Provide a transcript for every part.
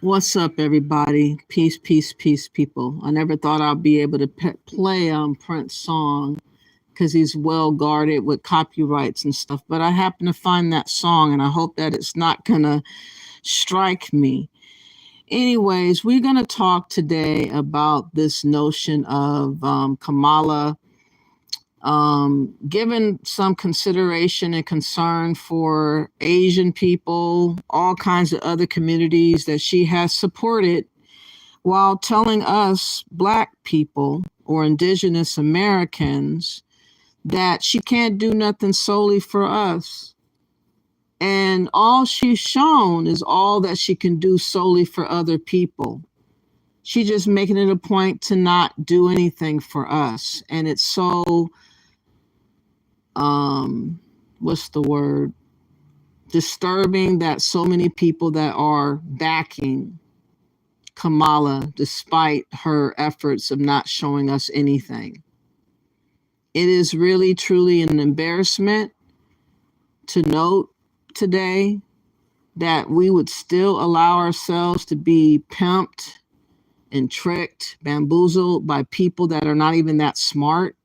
What's up, everybody? Peace, peace, peace, people. I never thought I'd be able to play Prince's song because he's well guarded with copyrights and stuff. But I happen to find that song, and I hope that it's not going to strike me. Anyways, we're going to talk today about this notion of Kamala given some consideration and concern for Asian people, all kinds of other communities that she has supported, while telling us Black people or Indigenous Americans that she can't do nothing solely for us. And all she's shown is all that she can do solely for other people. She's just making it a point to not do anything for us. And it's so what's the word? Disturbing that so many people that are backing Kamala, despite her efforts of not showing us anything. It is really, truly an embarrassment to note today that we would still allow ourselves to be pimped and tricked, bamboozled by people that are not even that smart.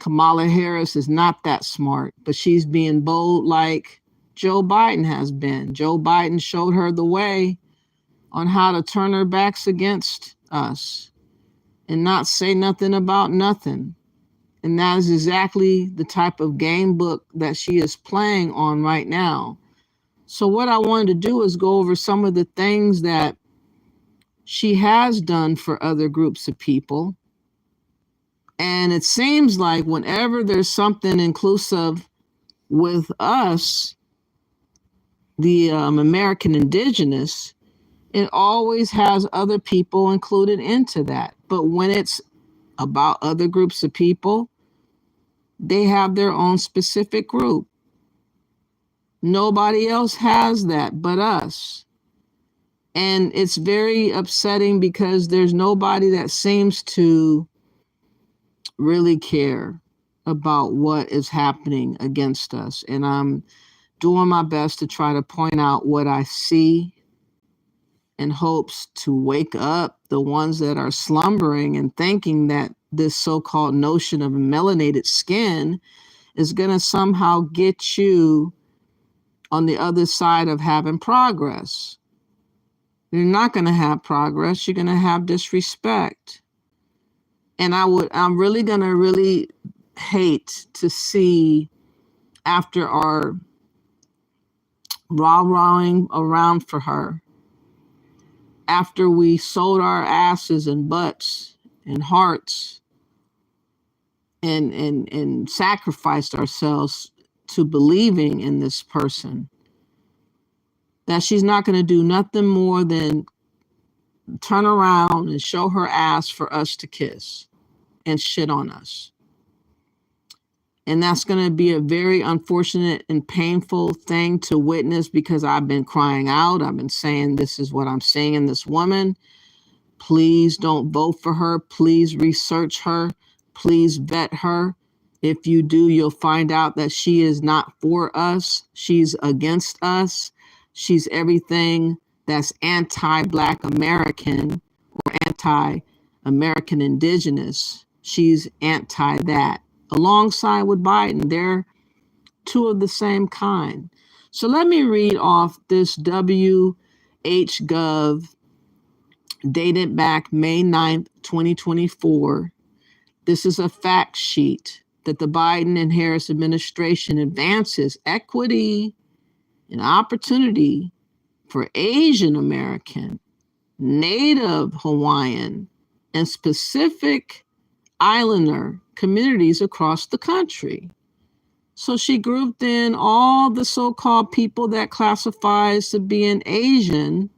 Kamala Harris is not that smart, but she's being bold like Joe Biden has been. Joe Biden showed her the way on how to turn her backs against us and not say nothing about nothing. And that is exactly the type of game book that she is playing on right now. So what I wanted to do is go over some of the things that she has done for other groups of people. And it seems like whenever there's something inclusive with us, the American Indigenous, it always has other people included into that. But when it's about other groups of people, they have their own specific group. Nobody else has that but us. And it's very upsetting because there's nobody that seems to really care about what is happening against us. And I'm doing my best to try to point out what I see in hopes to wake up the ones that are slumbering and thinking that this so-called notion of melanated skin is going to somehow get you on the other side of having progress. You're not going to have progress. You're going to have disrespect. And I'm really going to really hate to see, after our rah-rahing around for her, after we sold our asses and butts and hearts and sacrificed ourselves to believing in this person, that she's not going to do nothing more than turn around and show her ass for us to kiss and shit on us. And that's going to be a very unfortunate and painful thing to witness, because I've been crying out. I've been saying, this is what I'm seeing in this woman. Please don't vote for her. Please research her. Please vet her. If you do, you'll find out that she is not for us. She's against us. She's everything that's anti-Black American or anti-American Indigenous. She's anti that. Alongside with Biden, they're two of the same kind. So let me read off this WHGov dated back May 9th, 2024. This is a fact sheet that the Biden and Harris administration advances equity and opportunity for Asian American, Native Hawaiian, and Pacific Islander communities across the country. So she grouped in all the so-called people that classifies to being Asian.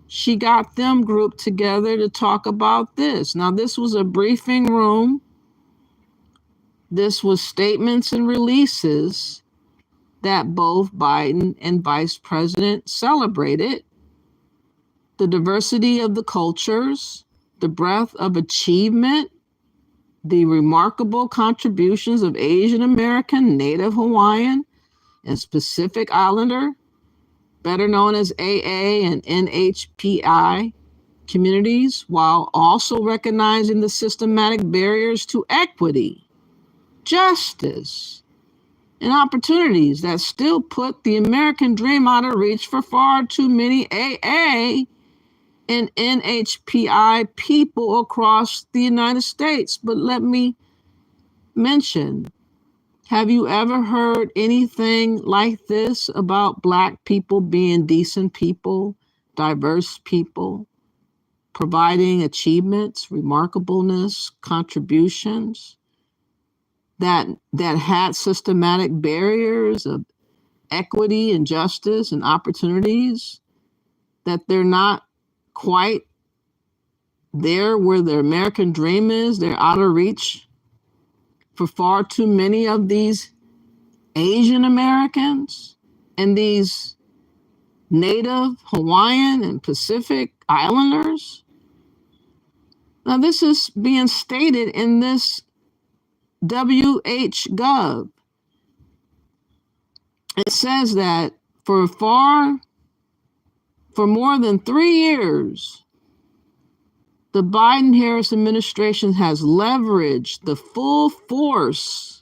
She got them grouped together to talk about this. Now, this was a briefing room. This was statements and releases that both Biden and Vice President celebrated. The diversity of the cultures, the breadth of achievement, the remarkable contributions of Asian American, Native Hawaiian, and Pacific Islander, better known as AA and NHPI communities, while also recognizing the systematic barriers to equity, justice, and opportunities that still put the American dream out of reach for far too many AA and NHPI people across the United States. But let me mention, have you ever heard anything like this about Black people being decent people, diverse people, providing achievements, remarkableness, contributions that had systematic barriers of equity and justice and opportunities, that they're not quite there where the American dream is? They're out of reach for far too many of these Asian Americans and these Native Hawaiian and Pacific Islanders. Now, this is being stated in this WHGov. It says that for more than 3 years, the Biden-Harris administration has leveraged the full force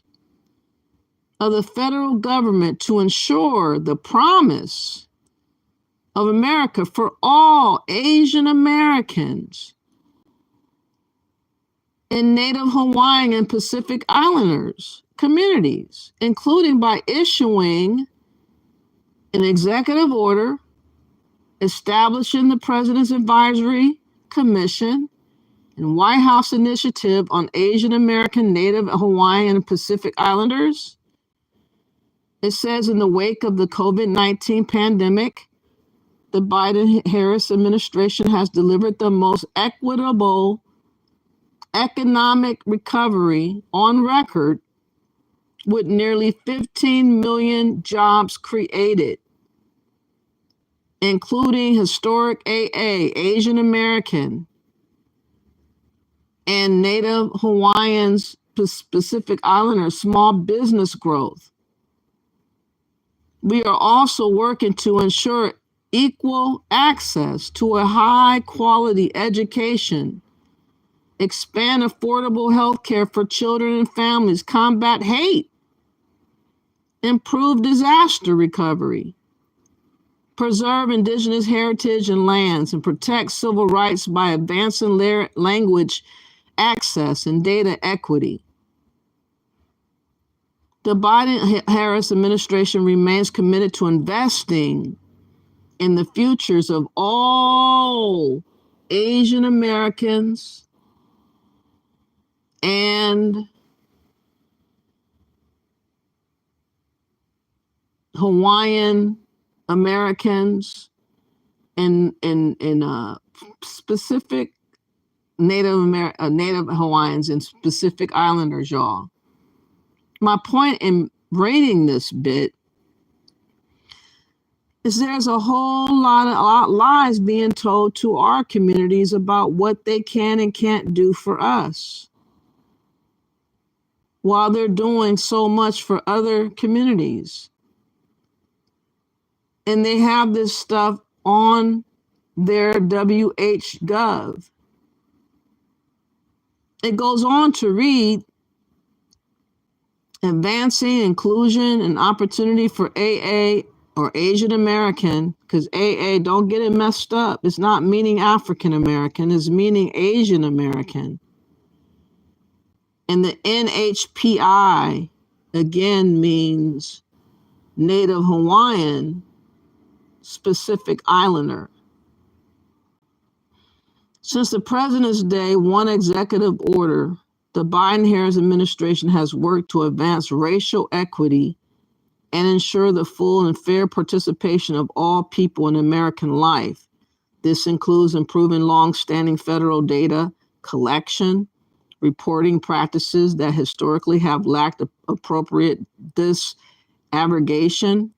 of the federal government to ensure the promise of America for all Asian Americans and Native Hawaiian and Pacific Islanders communities, including by issuing an executive order establishing the President's Advisory Commission and White House Initiative on Asian American, Native Hawaiian, and Pacific Islanders. It says, in the wake of the COVID-19 pandemic, the Biden-Harris administration has delivered the most equitable economic recovery on record, with nearly 15 million jobs created, including historic AA, Asian American, and Native Hawaiians, Pacific Islanders, small business growth. We are also working to ensure equal access to a high-quality education, expand affordable health care for children and families, combat hate, improve disaster recovery, preserve indigenous heritage and lands, and protect civil rights by advancing language access and data equity. The Biden-Harris administration remains committed to investing in the futures of all Asian Americans and Hawaiian Americans and specific Native Hawaiians and specific islanders, y'all. My point in reading this bit is there's a whole lot of lies being told to our communities about what they can and can't do for us, while they're doing so much for other communities. And they have this stuff on their WH.gov. It goes on to read, advancing inclusion and opportunity for AA or Asian American, because AA, don't get it messed up. It's not meaning African American, it's meaning Asian American. And the NHPI, again, means Native Hawaiian, specific islander. Since the President's Day one executive order, the Biden-Harris administration has worked to advance racial equity and ensure the full and fair participation of all people in American life. This includes improving long-standing federal data collection, reporting practices that historically have lacked appropriate disaggregation,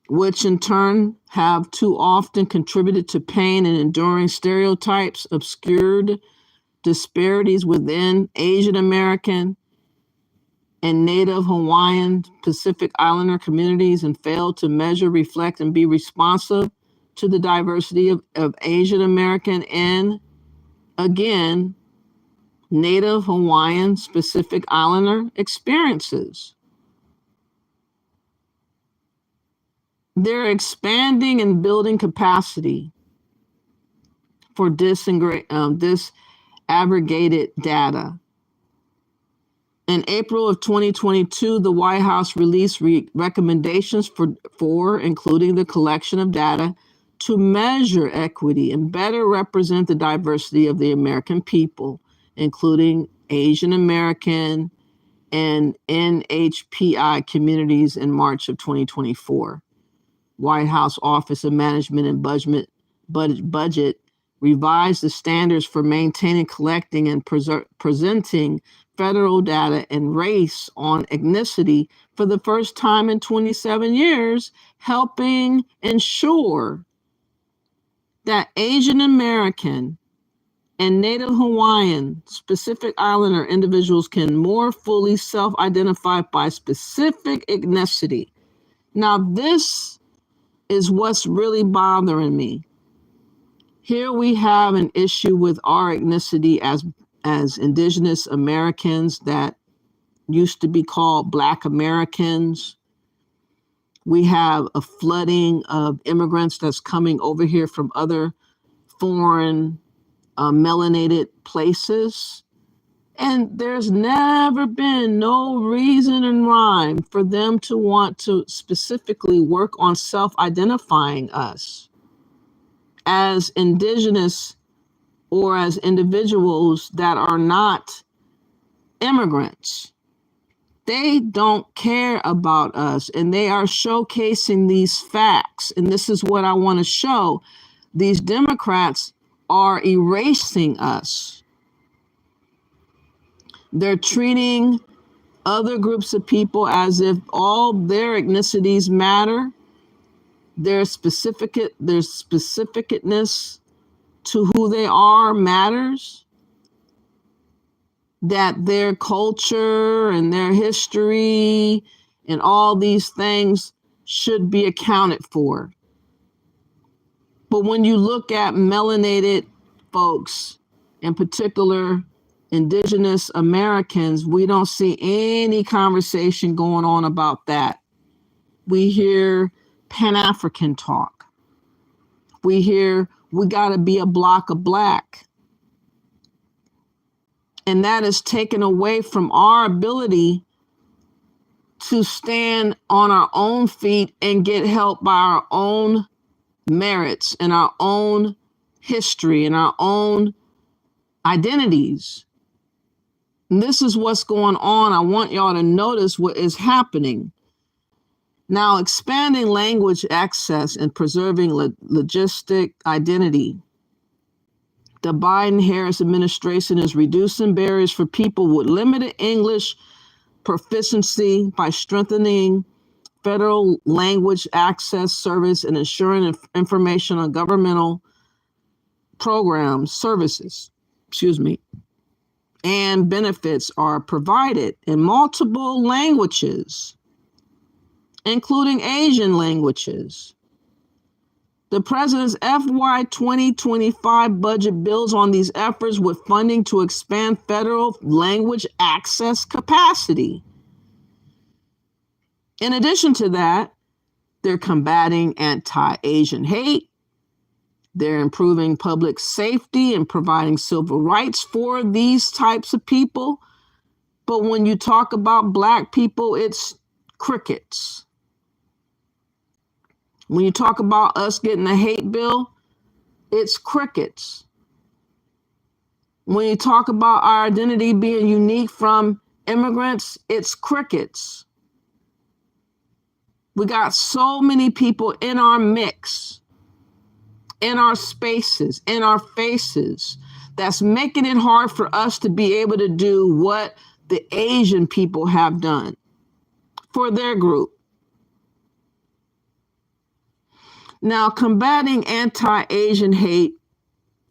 which in turn have too often contributed to pain and enduring stereotypes, obscured disparities within Asian American and Native Hawaiian Pacific Islander communities, and failed to measure, reflect, and be responsive to the diversity of Asian American and, again, Native Hawaiian Pacific Islander experiences. They're expanding and building capacity for disaggregated data. In April of 2022, the White House released recommendations for including the collection of data to measure equity and better represent the diversity of the American people, including Asian American and NHPI communities in March of 2024. White House Office of Management and Budget revised the standards for maintaining, collecting, and presenting federal data and race on ethnicity for the first time in 27 years, helping ensure that Asian American and Native Hawaiian Pacific Islander individuals can more fully self-identify by specific ethnicity. Now, this is what's really bothering me. Here we have an issue with our ethnicity as Indigenous Americans that used to be called Black Americans. We have a flooding of immigrants that's coming over here from other foreign melanated places. And there's never been no reason and rhyme for them to want to specifically work on self-identifying us as Indigenous or as individuals that are not immigrants. They don't care about us, and they are showcasing these facts. And this is what I want to show. These Democrats are erasing us. They're treating other groups of people as if all their ethnicities matter, their specificness to who they are matters, that their culture and their history and all these things should be accounted for. But when you look at melanated folks, in particular Indigenous Americans, we don't see any conversation going on about that. We hear Pan-African talk. We hear we got to be a block of black. And that is taken away from our ability to stand on our own feet and get help by our own merits and our own history and our own identities. And this is what's going on. I want y'all to notice what is happening. Now, expanding language access and preserving logistic identity. The Biden-Harris administration is reducing barriers for people with limited English proficiency by strengthening federal language access service and ensuring information on governmental programs, services, and benefits are provided in multiple languages, including Asian languages. The president's FY 2025 budget builds on these efforts with funding to expand federal language access capacity. In addition to that, they're combating anti-Asian hate. They're improving public safety and providing civil rights for these types of people. But when you talk about black people, it's crickets. When you talk about us getting a hate bill, it's crickets. When you talk about our identity being unique from immigrants, it's crickets. We got so many people in our mix, in our spaces, in our faces, that's making it hard for us to be able to do what the Asian people have done for their group. Now, combating anti-Asian hate,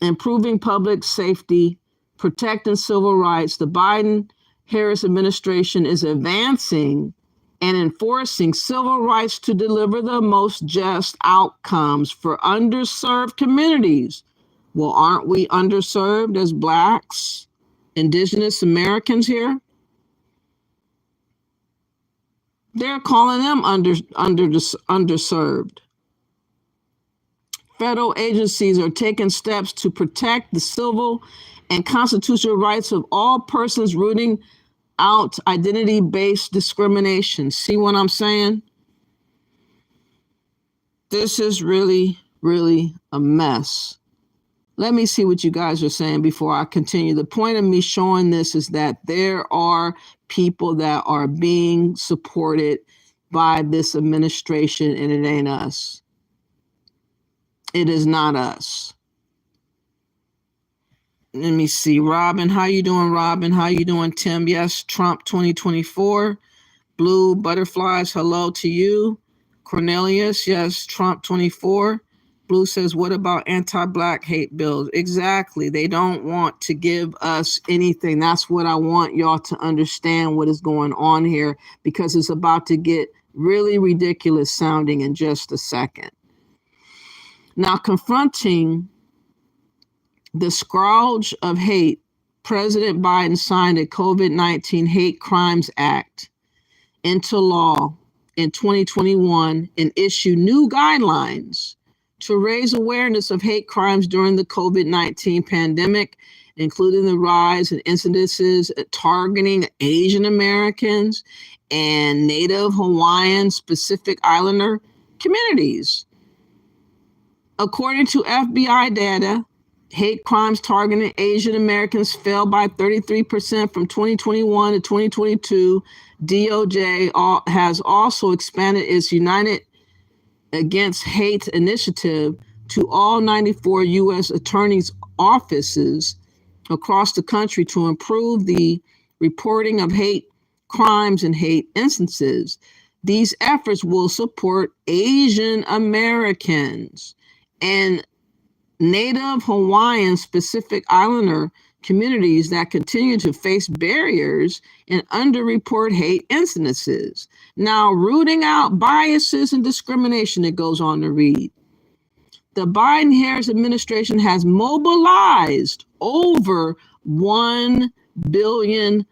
improving public safety, protecting civil rights, the Biden-Harris administration is advancing and enforcing civil rights to deliver the most just outcomes for underserved communities. Well, aren't we underserved as Blacks, Indigenous Americans here? They're calling them underserved. Federal agencies are taking steps to protect the civil and constitutional rights of all persons rooting out identity-based discrimination. See what I'm saying? This is really, really a mess. Let me see what you guys are saying before I continue. The point of me showing this is that there are people that are being supported by this administration, and it ain't us. It is not us. Let me see. Robin, how you doing, Robin? How you doing, Tim? Yes, Trump 2024. Blue Butterflies, hello to you. Cornelius, yes, Trump 24. Blue says, what about anti-Black hate bills? Exactly. They don't want to give us anything. That's what I want y'all to understand what is going on here, because it's about to get really ridiculous sounding in just a second. Now, confronting the scourge of hate, President Biden signed a COVID-19 Hate Crimes Act into law in 2021 and issued new guidelines to raise awareness of hate crimes during the COVID-19 pandemic, including the rise in incidences targeting Asian Americans and Native Hawaiian Pacific Islander communities. According to FBI data, hate crimes targeting Asian Americans fell by 33% from 2021 to 2022. DOJ has also expanded its United Against Hate initiative to all 94 U.S. attorneys' offices across the country to improve the reporting of hate crimes and hate instances. These efforts will support Asian Americans and Native Hawaiian Pacific Islander communities that continue to face barriers and underreport hate incidences. Now, rooting out biases and discrimination, it goes on to read. The Biden-Harris administration has mobilized over $1 billion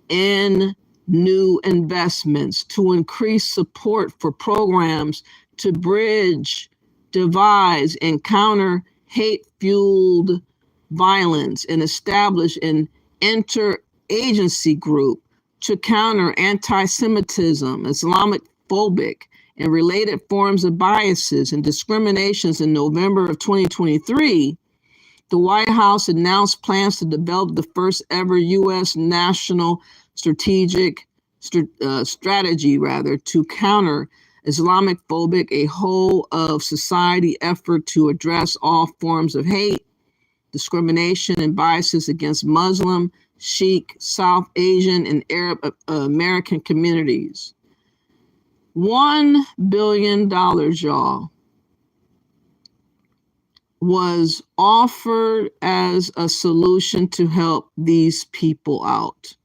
in new investments, to increase support for programs to bridge, divides, and counter hate-fueled violence, and establish an interagency group to counter anti-Semitism, Islamic phobic, and related forms of biases and discriminations. In November of 2023, the White House announced plans to develop the first ever U.S. national strategy to counter Islamic phobic, a whole of society effort to address all forms of hate, discrimination, and biases against Muslim, Sikh, South Asian, and Arab American communities. $1 billion, y'all, was offered as a solution to help these people out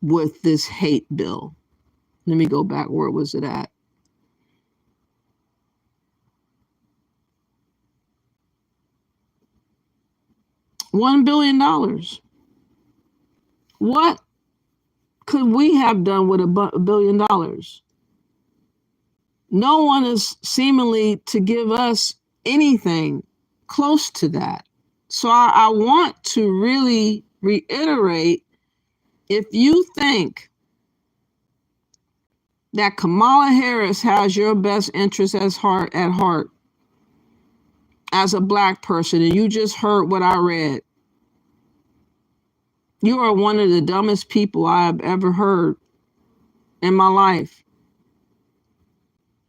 with this hate bill. Let me go back. Where was it at? $1 billion. What could we have done with $1 billion? No one is seemingly to give us anything close to that. So I want to really reiterate, if you think that Kamala Harris has your best interest at heart as a Black person, and you just heard what I read, you are one of the dumbest people I have ever heard in my life.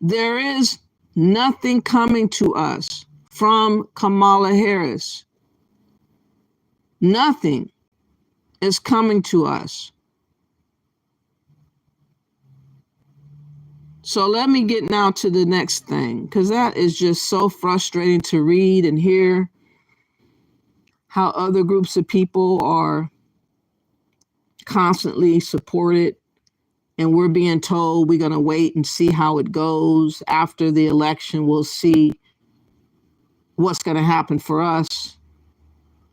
There is nothing coming to us from Kamala Harris. Nothing is coming to us. So let me get now to the next thing, because that is just so frustrating to read and hear how other groups of people are constantly supported, and we're being told we're going to wait and see how it goes. After the election, we'll see what's going to happen for us,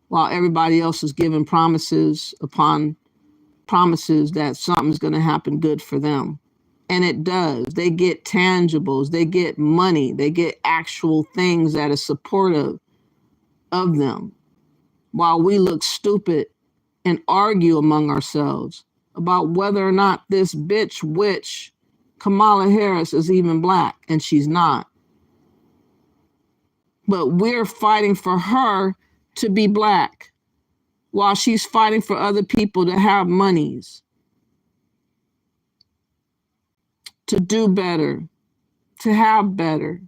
while everybody else is giving promises upon promises that something's going to happen good for them. And it does. They get tangibles, they get money, they get actual things that are supportive of them, while we look stupid and argue among ourselves about whether or not this bitch witch Kamala Harris is even Black, and she's not. But we're fighting for her to be Black, while she's fighting for other people to have monies, to do better, to have better.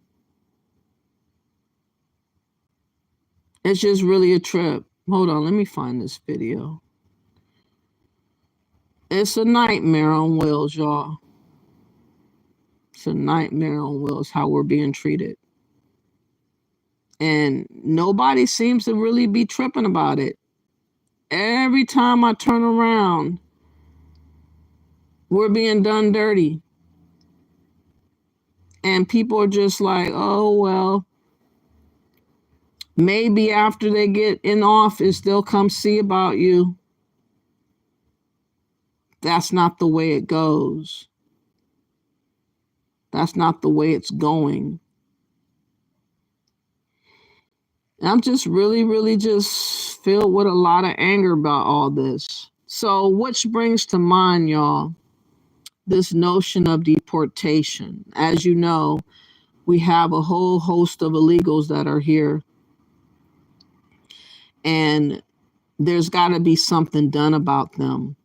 It's just really a trip. Hold on, let me find this video. It's a nightmare on wheels, y'all. It's a nightmare on wheels how we're being treated. And nobody seems to really be tripping about it. Every time I turn around, we're being done dirty. And people are just like, oh, well, maybe after they get in office, they'll come see about you. That's not the way it goes. That's not the way it's going. And I'm just really just filled with a lot of anger about all this. So, which brings to mind, y'all, this notion of deportation. As you know, we have a whole host of illegals that are here, and there's got to be something done about them.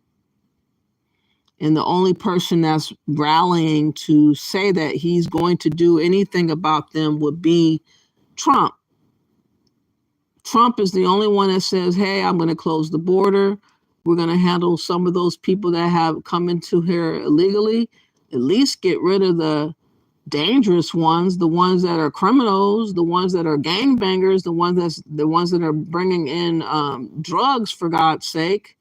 And the only person that's rallying to say that he's going to do anything about them would be Trump. Trump is the only one that says, hey, I'm going to close the border. We're going to handle some of those people that have come into here illegally. At least get rid of the dangerous ones, the ones that are criminals, the ones that are gangbangers, the ones that are bringing in drugs, for God's sake.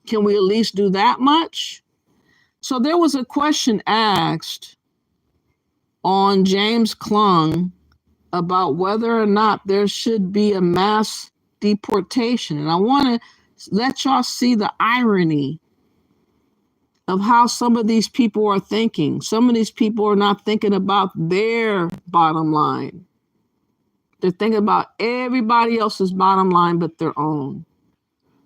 Can we at least do that much? So there was a question asked on James Klung about whether or not there should be a mass deportation. And I want to let y'all see the irony of how some of these people are thinking. Some of these people are not thinking about their bottom line. They're thinking about everybody else's bottom line but their own.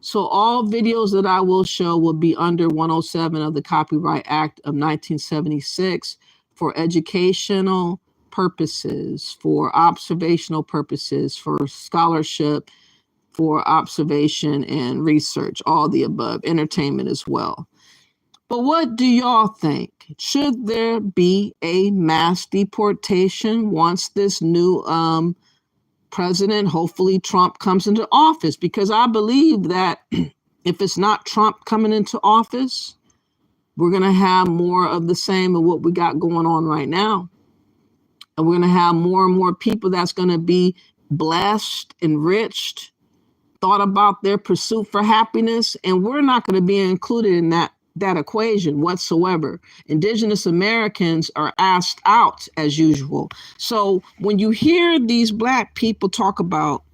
So all videos that I will show will be under 107 of the Copyright Act of 1976 for educational purposes, for observational purposes, for scholarship, for observation and research, all the above, entertainment as well. But what do y'all think? Should there be a mass deportation once this new president, hopefully Trump, comes into office? Because I believe that if it's not Trump coming into office, we're going to have more of the same of what we got going on right now. And we're going to have more and more people that's going to be blessed, enriched, thought about their pursuit for happiness, and we're not going to be included in that equation whatsoever. Indigenous Americans are asked out as usual. So when you hear these Black people talk about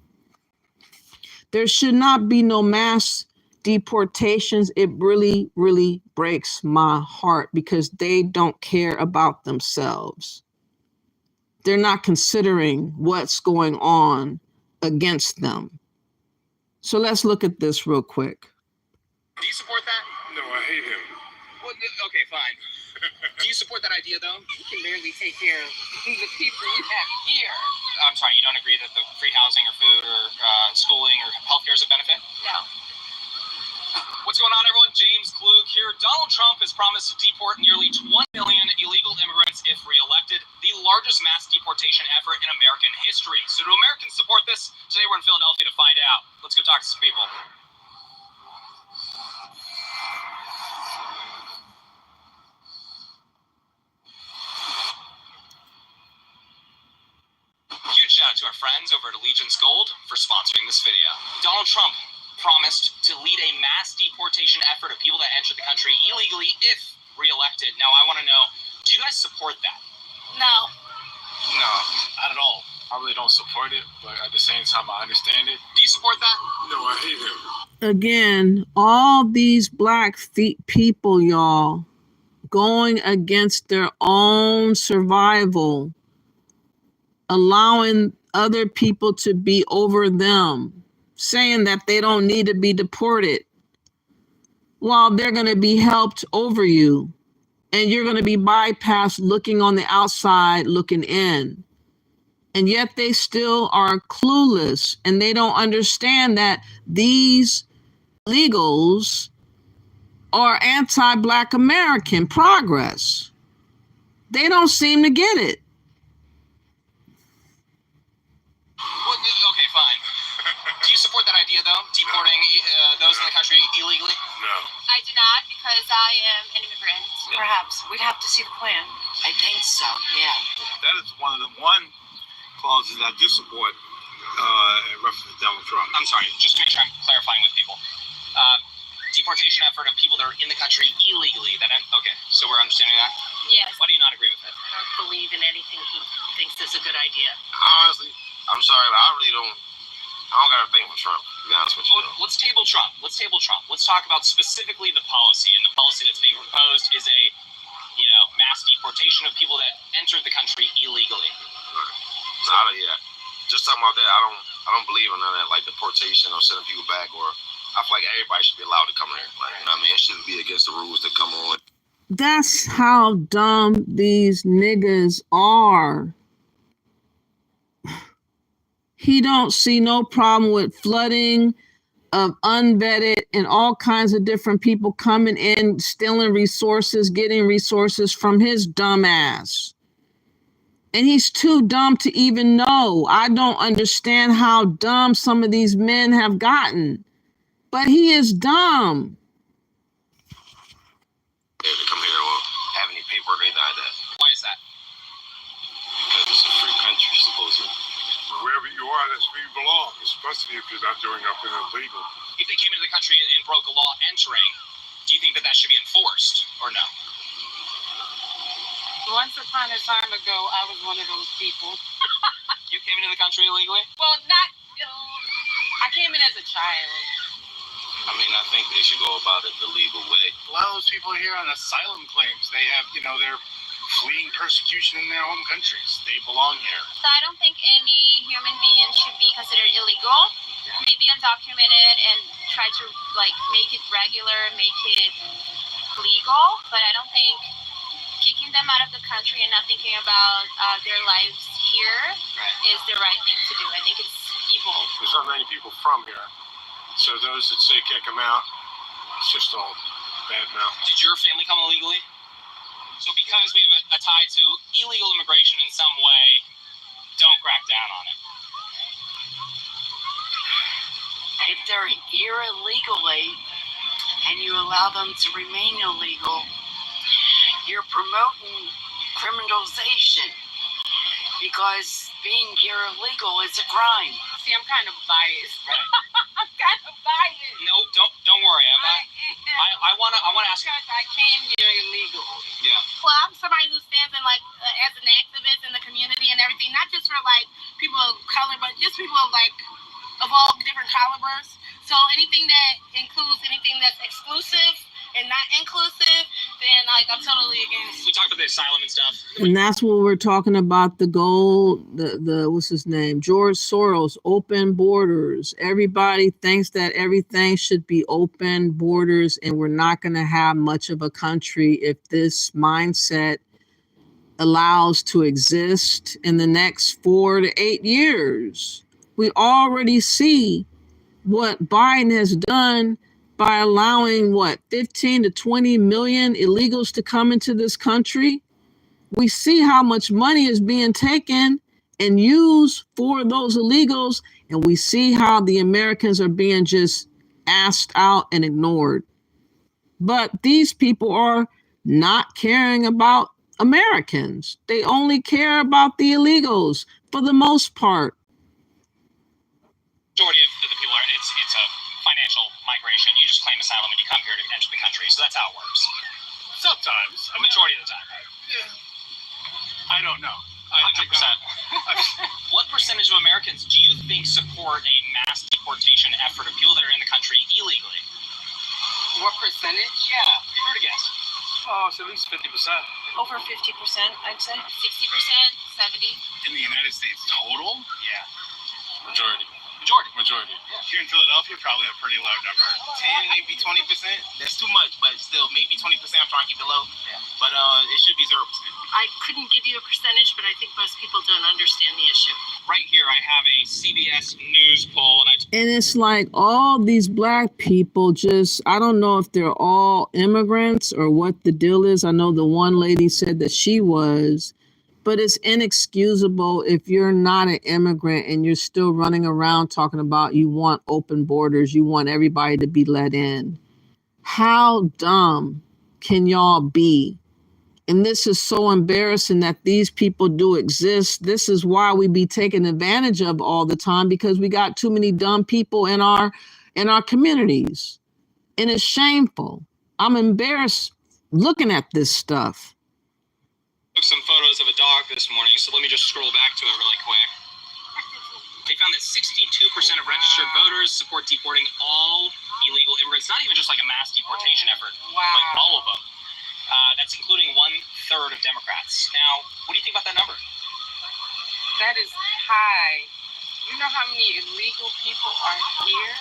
there should not be no mass deportations, it really, really breaks my heart, because they don't care about themselves. They're not considering what's going on against them. So let's look at this real quick. Do you support that? No, I hate him. Well, okay, fine. Do you support that idea, though? You can barely take care of the people you have here. I'm sorry, you don't agree that the free housing or food or schooling or healthcare is a benefit? No. What's going on, everyone? James Klug here. Donald Trump has promised to deport nearly 20 million illegal immigrants if reelected, the largest mass deportation effort in American history. So do Americans support this? Today we're in Philadelphia to find out. Let's go talk to some people. Huge shout out to our friends over at Allegiance Gold for sponsoring this video. Donald Trump promised to lead a mass deportation effort of people that entered the country illegally if reelected. Now, I want to know, do you guys support that? No. No, not at all. I really don't support it, but at the same time, I understand it. Do you support that? No, I hate him. Again, all these Black people, y'all, going against their own survival, allowing other people to be over them, saying that they don't need to be deported, while they're going to be helped over you, and you're going to be bypassed looking on the outside, looking in. And yet they still are clueless, and they don't understand that these illegals are anti-Black American progress. They don't seem to get it. Well, okay, fine. Do you support that idea, though? Deporting those in the country illegally? No. I do not, because I am an immigrant. Perhaps. We'd have to see the plan. I think so, yeah. That is one of the clauses I do support in reference to Donald Trump. I'm sorry, just to make sure I'm clarifying with people. Deportation effort of people that are in the country illegally. Okay, so we're understanding that? Yes. Why do you not agree with it? I don't believe in anything he thinks is a good idea. Honestly, I'm sorry, but I don't got a thing for Trump, to be honest with you. Well, let's table Trump. Let's talk about specifically the policy, and the policy that's being proposed is a, mass deportation of people that entered the country illegally. Yeah. Just talking about that, I don't believe in none of that, like deportation or sending people back, or I feel like everybody should be allowed to come here. Like, you know what I mean? It shouldn't be against the rules that come on. That's how dumb these niggas are. He don't see no problem with flooding of unvetted and all kinds of different people coming in, stealing resources, getting resources from his dumb ass. And he's too dumb to even know. I don't understand how dumb some of these men have gotten. But he is dumb. To come here or have any paperwork or anything like that. Why is that? Because it's a free country, supposedly. Wherever you are, that's where you belong, especially if you're not doing nothing illegal. If they came into the country and broke a law entering, do you think that should be enforced or no? Once upon a time ago, I was one of those people. You came into the country illegally? Well, not. I came in as a child. I mean, I think they should go about it the legal way. A lot of those people here on asylum claims, they have, they're fleeing persecution in their home countries. They belong here. So I don't think any human being should be considered illegal. Maybe undocumented and try to make it regular, make it legal, but I don't think kicking them out of the country and not thinking about their lives here is the right thing to do. I think it's evil. There's not many people from here. So those that say kick them out, it's just all bad mouth. Did your family come illegally? So because we have a tie to illegal immigration in some way, don't crack down on it. If they're here illegally and you allow them to remain illegal, you're promoting criminalization because being here illegal is a crime. See, I'm kind of biased. Right. I'm kind of biased. No, don't worry. I want to ask. Because I came here illegal. Yeah. Well, I'm somebody who stands in as an activist in the community and everything, not just for people of color, but just people of all different calibers. So anything that includes anything that's exclusive and not inclusive, then I'm totally against. We talked about the asylum and stuff. And that's what we're talking about. The goal, the what's his name? George Soros, open borders. Everybody thinks that everything should be open borders, and we're not going to have much of a country if this mindset allows to exist in the next 4 to 8 years. We already see what Biden has done by allowing 15 to 20 million illegals to come into this country. We see how much money is being taken and used for those illegals, and we see how the Americans are being just asked out and ignored. But these people are not caring about Americans. They only care about the illegals for the most part. Majority of the people it's a financial migration. You just claim asylum and you come here to enter the country. So that's how it works. Sometimes. A majority of the time, right? Yeah. I don't know. 100%. What percentage of Americans do you think support a mass deportation effort of people that are in the country illegally? What percentage? Yeah, if you were to guess. Oh, it's at least 50%. Over 50%, I'd say. 60%, 70%. In the United States total? Yeah. Majority. Majority. Here in Philadelphia, probably a pretty low number. 10, maybe 20%. That's too much, but still, maybe 20%. I'm trying to keep it low. Yeah. But it should be 0%. I couldn't give you a percentage, but I think most people don't understand the issue. Right here, I have a CBS News poll, And it's like all these black people I don't know if they're all immigrants or what the deal is. I know the one lady said that she was, but it's inexcusable if you're not an immigrant and you're still running around talking about you want open borders, you want everybody to be let in. How dumb can y'all be? And this is so embarrassing that these people do exist. This is why we be taken advantage of all the time, because we got too many dumb people in our communities. And it's shameful. I'm embarrassed looking at this stuff. took some photos of a dog this morning, so let me just scroll back to it really quick. They found that 62% of registered voters support deporting all illegal immigrants, not even just like a mass deportation effort, but all of them. That's including 1/3 of Democrats. Now, what do you think about that number? That is high. You know how many illegal people are here?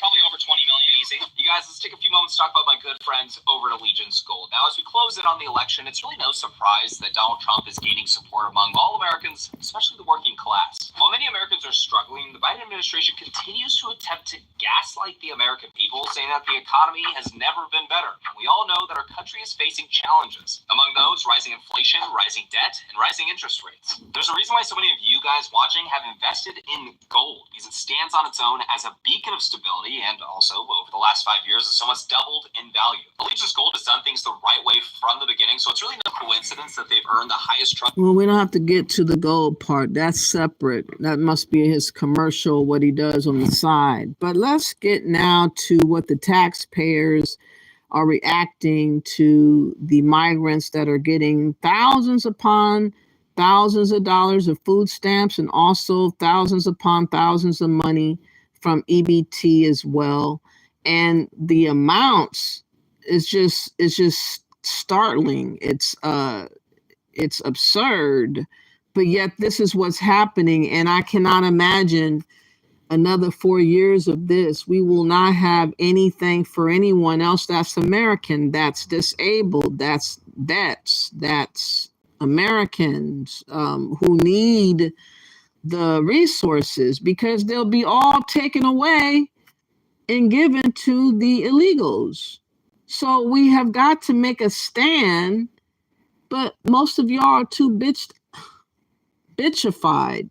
Probably over 20 million easy. You guys, let's take a few moments to talk about my good friends over at Allegiance Gold. Now, as we close in on the election, it's really no surprise that Donald Trump is gaining support among all Americans, especially the working class. While many Americans are struggling, the Biden administration continues to attempt to gaslight the American people, saying that the economy has never been better. And we all know that our country is facing challenges. Among those, rising inflation, rising debt, and rising interest rates. There's a reason why so many of you guys watching have invested in gold, because it stands on its own as a beacon of stability, and also over the last 5 years has almost doubled in value. Allegiance Gold has done things the right way from the beginning, so it's really no coincidence that they've earned the highest trust. Well, we don't have to get to the gold part. That's separate. That must be his commercial, what he does on the side. But let's get now to what the taxpayers are reacting to the migrants that are getting thousands upon thousands of dollars of food stamps and also thousands upon thousands of money from EBT as well. And the amounts is just startling. It's absurd, but yet this is what's happening. And I cannot imagine another 4 years of this. We will not have anything for anyone else that's American, that's disabled, that's vets, that's Americans who need the resources, because they'll be all taken away and given to the illegals. So we have got to make a stand, but most of y'all are too bitchified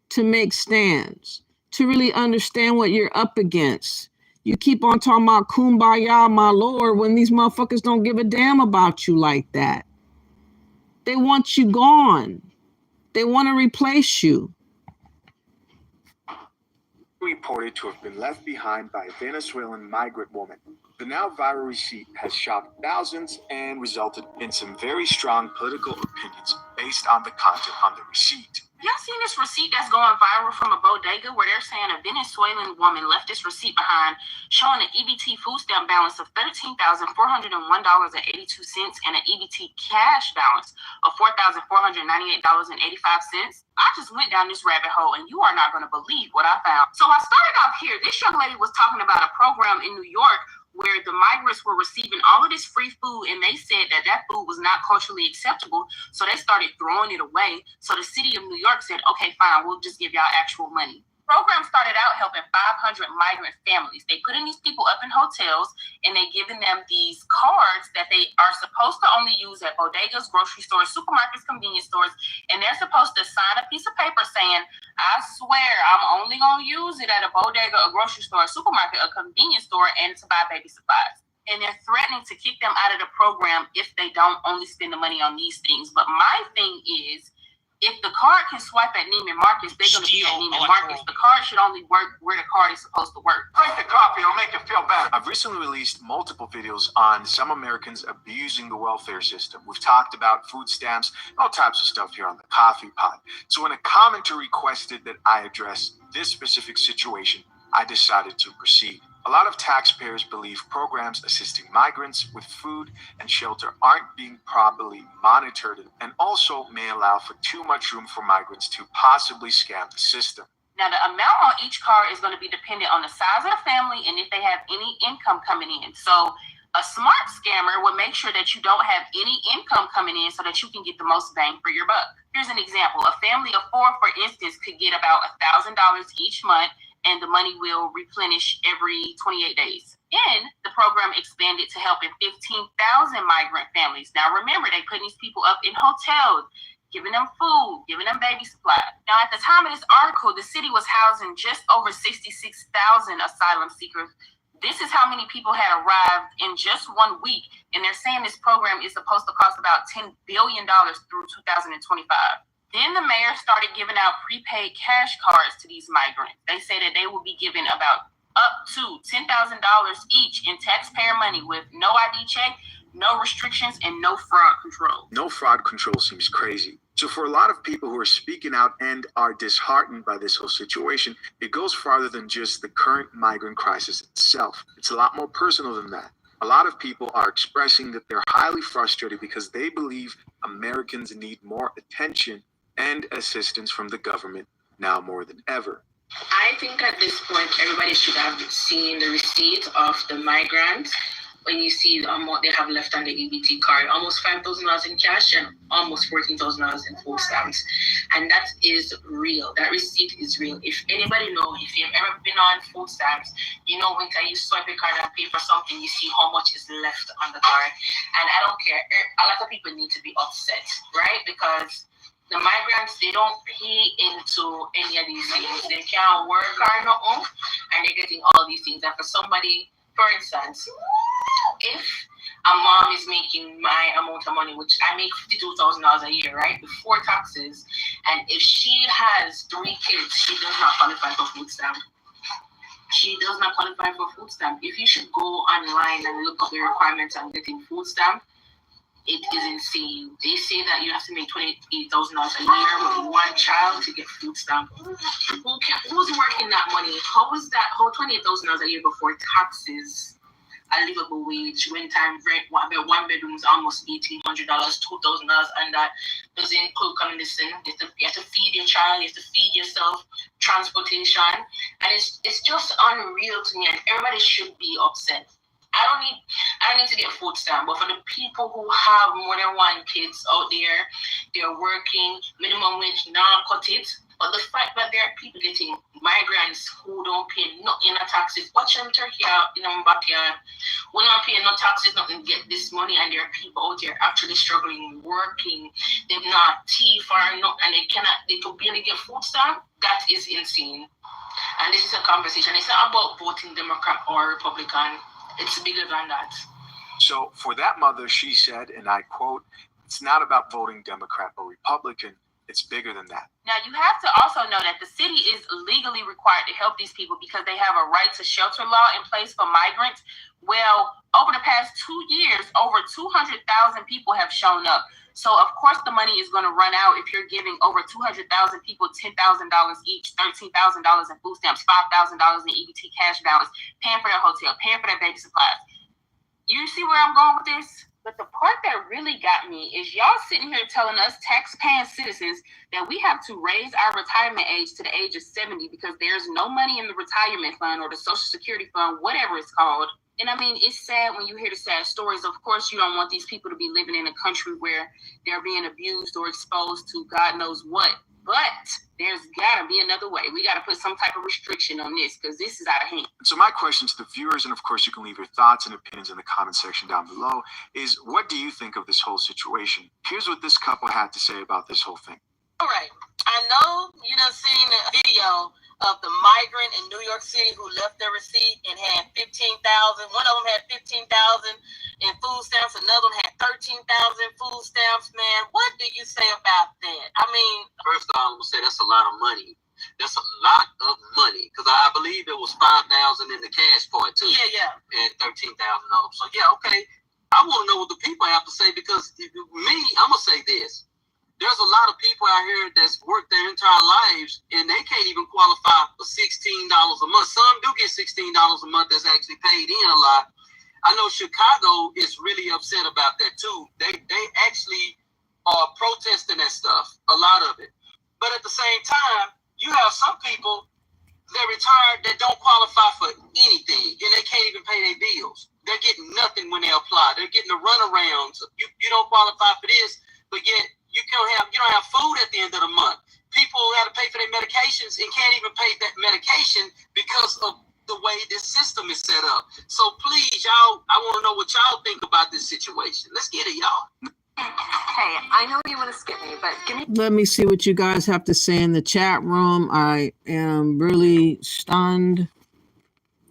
to make stands, to really understand what you're up against. You keep on talking about kumbaya, my lord, when these motherfuckers don't give a damn about you like that. They want you gone. They want to replace you. Reported to have been left behind by a Venezuelan migrant woman. The now viral receipt has shocked thousands and resulted in some very strong political opinions based on the content on the receipt. Y'all seen this receipt that's going viral from a bodega where they're saying a Venezuelan woman left this receipt behind showing an EBT food stamp balance of $13,401.82 and an EBT cash balance of $4,498.85. I just went down this rabbit hole and you are not going to believe what I found. So I started off here. This young lady was talking about a program in New York where the migrants were receiving all of this free food, and they said that that food was not culturally acceptable, so they started throwing it away. So the city of New York said, okay, fine, we'll just give y'all actual money. Program started out helping 500 migrant families. They putting these people up in hotels, and they giving them these cards that they are supposed to only use at bodegas, grocery stores, supermarkets, convenience stores, and they're supposed to sign a piece of paper saying, I swear I'm only going to use it at a bodega, a grocery store, a supermarket, a convenience store, and to buy baby supplies. And they're threatening to kick them out of the program if they don't only spend the money on these things. But my thing is, if the card can swipe at Neiman Marcus, they're going to be at Neiman Marcus. The card should only work where the card is supposed to work. Drink the coffee, it'll make you feel better. I've recently released multiple videos on some Americans abusing the welfare system. We've talked about food stamps, all types of stuff here on the Coffee Pot. So when a commenter requested that I address this specific situation, I decided to proceed. A lot of taxpayers believe programs assisting migrants with food and shelter aren't being properly monitored and also may allow for too much room for migrants to possibly scam the system. Now, the amount on each card is going to be dependent on the size of the family and if they have any income coming in. So a smart scammer will make sure that you don't have any income coming in so that you can get the most bang for your buck. Here's an example. A family of 4, for instance, could get about $1,000 each month, and the money will replenish every 28 days. Then the program expanded to helping 15,000 migrant families. Now remember, they putting these people up in hotels, giving them food, giving them baby supplies. Now at the time of this article, the city was housing just over 66,000 asylum seekers. This is how many people had arrived in just 1 week, and they're saying this program is supposed to cost about $10 billion through 2025. Then the mayor started giving out prepaid cash cards to these migrants. They say that they will be given about up to $10,000 each in taxpayer money with no ID check, no restrictions, and no fraud control. No fraud control seems crazy. So for a lot of people who are speaking out and are disheartened by this whole situation, it goes farther than just the current migrant crisis itself. It's a lot more personal than that. A lot of people are expressing that they're highly frustrated because they believe Americans need more attention and assistance from the government now more than ever. I think at this point, everybody should have seen the receipt of the migrants. When you see what they have left on the EBT card, almost $5,000 in cash and almost $14,000 in food stamps. And that is real. That receipt is real. If anybody knows, if you've ever been on food stamps, you know when you swipe a card and pay for something, you see how much is left on the card. And I don't care. A lot of people need to be upset, right? Because the migrants, they don't pay into any of these things. They can't work or nothing, and they're getting all these things. And for somebody, for instance, if a mom is making my amount of money, which I make $52,000 a year, right, before taxes, and if she has 3 kids, she does not qualify for food stamp. She does not qualify for food stamp. If you should go online and look up the requirements on getting food stamp, It is insane. They say that you have to make $28,000 a year with one child to get food stamp. Who's working that money? How is that? How $28,000 a year before taxes? A livable wage. When time rent, one bedroom is almost $1,800, $2,000, and that doesn't include accommodation. You have to feed your child, you have to feed yourself, transportation, and it's just unreal to me. And everybody should be upset. I don't need to get food stamp, but for the people who have more than one kids out there, they're working, minimum wage, now cut it. But the fact that there are people getting migrants who don't pay nothing in taxes, watch them Turkey out in our backyard. We're not paying no taxes, nothing, get this money, and there are people out there actually struggling, working. They've not teeth or not, and they could barely get food stamp. That is insane. And this is a conversation. It's not about voting Democrat or Republican. It's bigger than that. So for that mother, she said, and I quote, "It's not about voting Democrat or Republican. It's bigger than that." Now, you have to also know that the city is legally required to help these people because they have a right to shelter law in place for migrants. Well, over the past 2 years, over 200,000 people have shown up. So, of course, the money is going to run out if you're giving over 200,000 people $10,000 each, $13,000 in food stamps, $5,000 in EBT cash balance, paying for their hotel, paying for their baby supplies. You see where I'm going with this? But the part that really got me is y'all sitting here telling us tax-paying citizens that we have to raise our retirement age to the age of 70 because there's no money in the retirement fund or the Social Security fund, whatever it's called. And I mean, it's sad when you hear the sad stories. Of course, you don't want these people to be living in a country where they're being abused or exposed to God knows what. But there's got to be another way. We got to put some type of restriction on this because this is out of hand. So my question to the viewers, and of course you can leave your thoughts and opinions in the comment section down below, is what do you think of this whole situation? Here's what this couple had to say about this whole thing. All right. I know you done seen the video of the migrant in New York City who left their receipt and had 15,000. One of them had 15,000 in food stamps. Another one had 13,000 food stamps. Man, what do you say about that? I mean, first of all, I'm gonna say that's a lot of money. That's a lot of money because I believe it was 5,000 in the cash part too. Yeah. And 13,000 of them. So yeah, okay. I want to know what the people have to say because I'm gonna say this. There's a lot of people out here that's worked their entire lives and they can't even qualify for $16 a month. Some do get $16 a month that's actually paid in a lot. I know Chicago is really upset about that too. They actually are protesting that stuff, a lot of it. But at the same time, you have some people that retired that don't qualify for anything and they can't even pay their bills. They're getting nothing when they apply. They're getting the runarounds. You don't qualify for this, but yet you don't have food at the end of the month. People have to pay for their medications and can't even pay that medication because of the way this system is set up. So please, y'all, I want to know what y'all think about this situation. Let's get it, y'all. hey, I know you want to skip me, but give me. Let me see what you guys have to say in the chat room. I am really stunned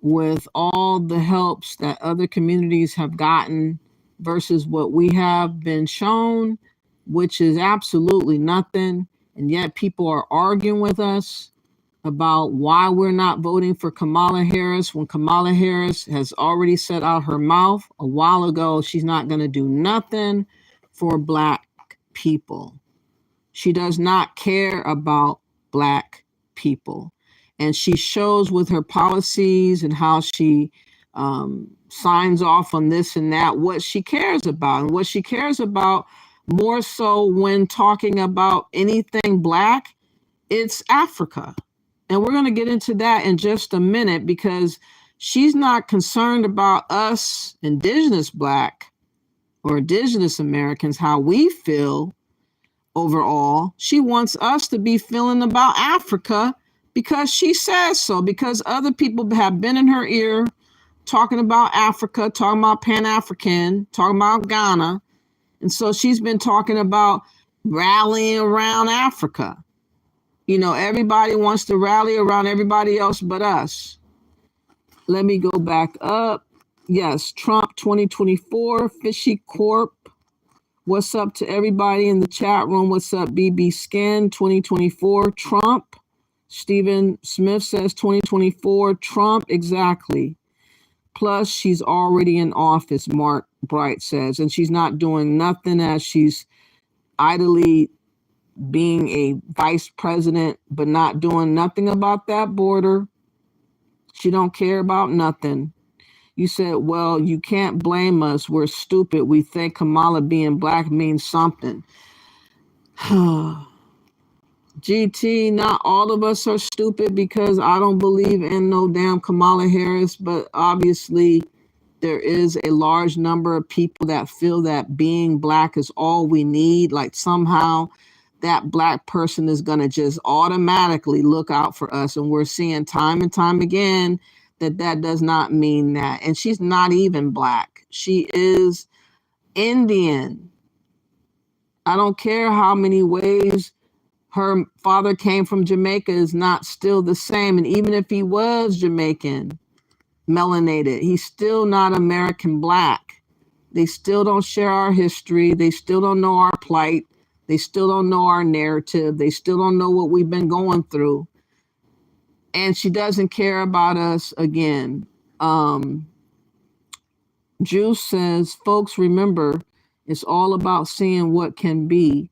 with all the helps that other communities have gotten versus what we have been shown, which is absolutely nothing. And yet people are arguing with us about why we're not voting for Kamala Harris when Kamala Harris has already set out her mouth a while ago. She's not going to do nothing for Black people. She does not care about Black people. And she shows with her policies and how she signs off on this and that, what she cares about. And what she cares about more so when talking about anything Black, it's Africa. And we're going to get into that in just a minute because she's not concerned about us Indigenous Black or Indigenous Americans, how we feel overall. She wants us to be feeling about Africa because she says so, because other people have been in her ear talking about Africa, talking about Pan-African, talking about Ghana. And so she's been talking about rallying around Africa. You know, everybody wants to rally around everybody else but us. Let me go back up. Yes, Trump 2024, Fishy Corp. What's up to everybody in the chat room? What's up, BB Skin 2024, Trump. Stephen Smith says 2024, Trump, exactly. Plus, she's already in office, Mark Bright says, and she's not doing nothing as she's idly being a vice president, but not doing nothing about that border. She don't care about nothing. You said, well, you can't blame us. We're stupid. We think Kamala being black means something. GT, not all of us are stupid because I don't believe in no damn Kamala Harris, but obviously there is a large number of people that feel that being black is all we need. Like somehow that black person is going to just automatically look out for us. And we're seeing time and time again that that does not mean that. And she's not even black. She is Indian. I don't care how many ways her father came from Jamaica is not still the same. And even if he was Jamaican, melanated, he's still not American black. They still don't share our history. They still don't know our plight. They still don't know our narrative. They still don't know what we've been going through. And she doesn't care about us again. Juice says, folks, remember, it's all about seeing what can be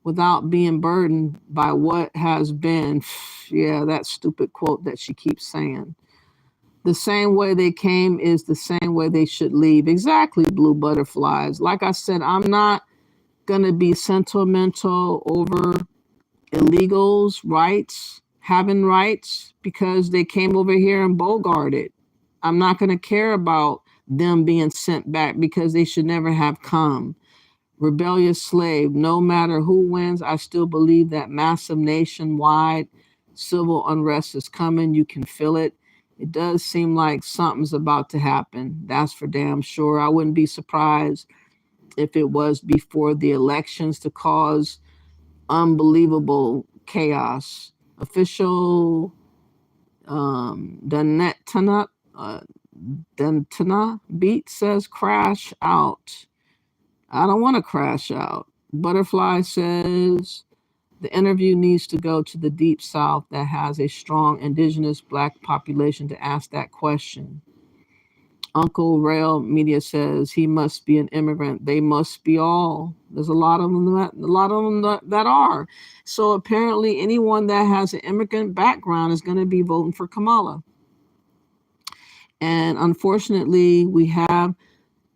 without being burdened by what has been. Yeah, that stupid quote that she keeps saying. The same way they came is the same way they should leave. Exactly, blue butterflies. Like I said, I'm not going to be sentimental over illegals' rights, having rights, because they came over here and bogarted. I'm not going to care about them being sent back because they should never have come. Rebellious slave, no matter who wins, I still believe that massive nationwide civil unrest is coming. You can feel it. It does seem like something's about to happen. That's for damn sure. I wouldn't be surprised if it was before the elections to cause unbelievable chaos. Official Danetana Beat says crash out. I don't want to crash out. Butterfly says the interview needs to go to the Deep South that has a strong indigenous black population to ask that question. Uncle Rail Media says he must be an immigrant. They must be all. There's a lot of them that are. So apparently anyone that has an immigrant background is going to be voting for Kamala. And unfortunately, we have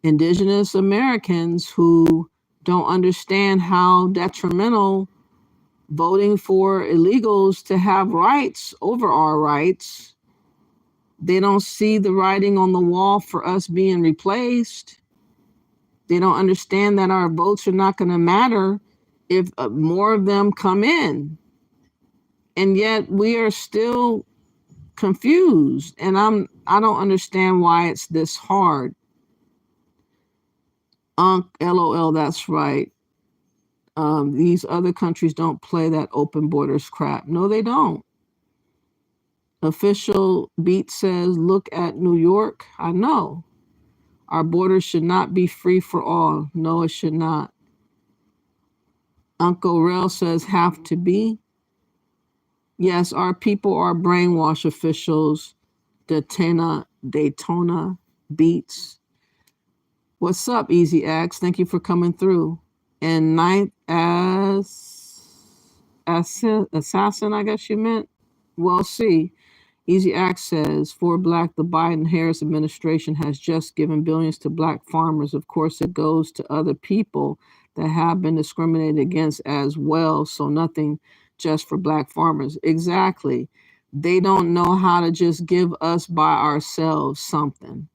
indigenous Americans who don't understand how detrimental voting for illegals to have rights over our rights. They don't see the writing on the wall for us being replaced. They don't understand that our votes are not going to matter if more of them come in. And yet we are still confused. And I don't understand why it's this hard. LOL, that's right. These other countries don't play that open borders crap. No, they don't. Official Beat says, look at New York. I know. Our borders should not be free for all. No, it should not. Uncle Rel says, have to be. Yes, our people are brainwash officials. Daytona Beats. What's up, Easy X? Thank you for coming through. And Ninth Assassin, I guess you meant. Well, see. Easy Access for Black, the Biden-Harris administration has just given billions to Black farmers. Of course, it goes to other people that have been discriminated against as well. So nothing just for Black farmers. Exactly. They don't know how to just give us by ourselves something.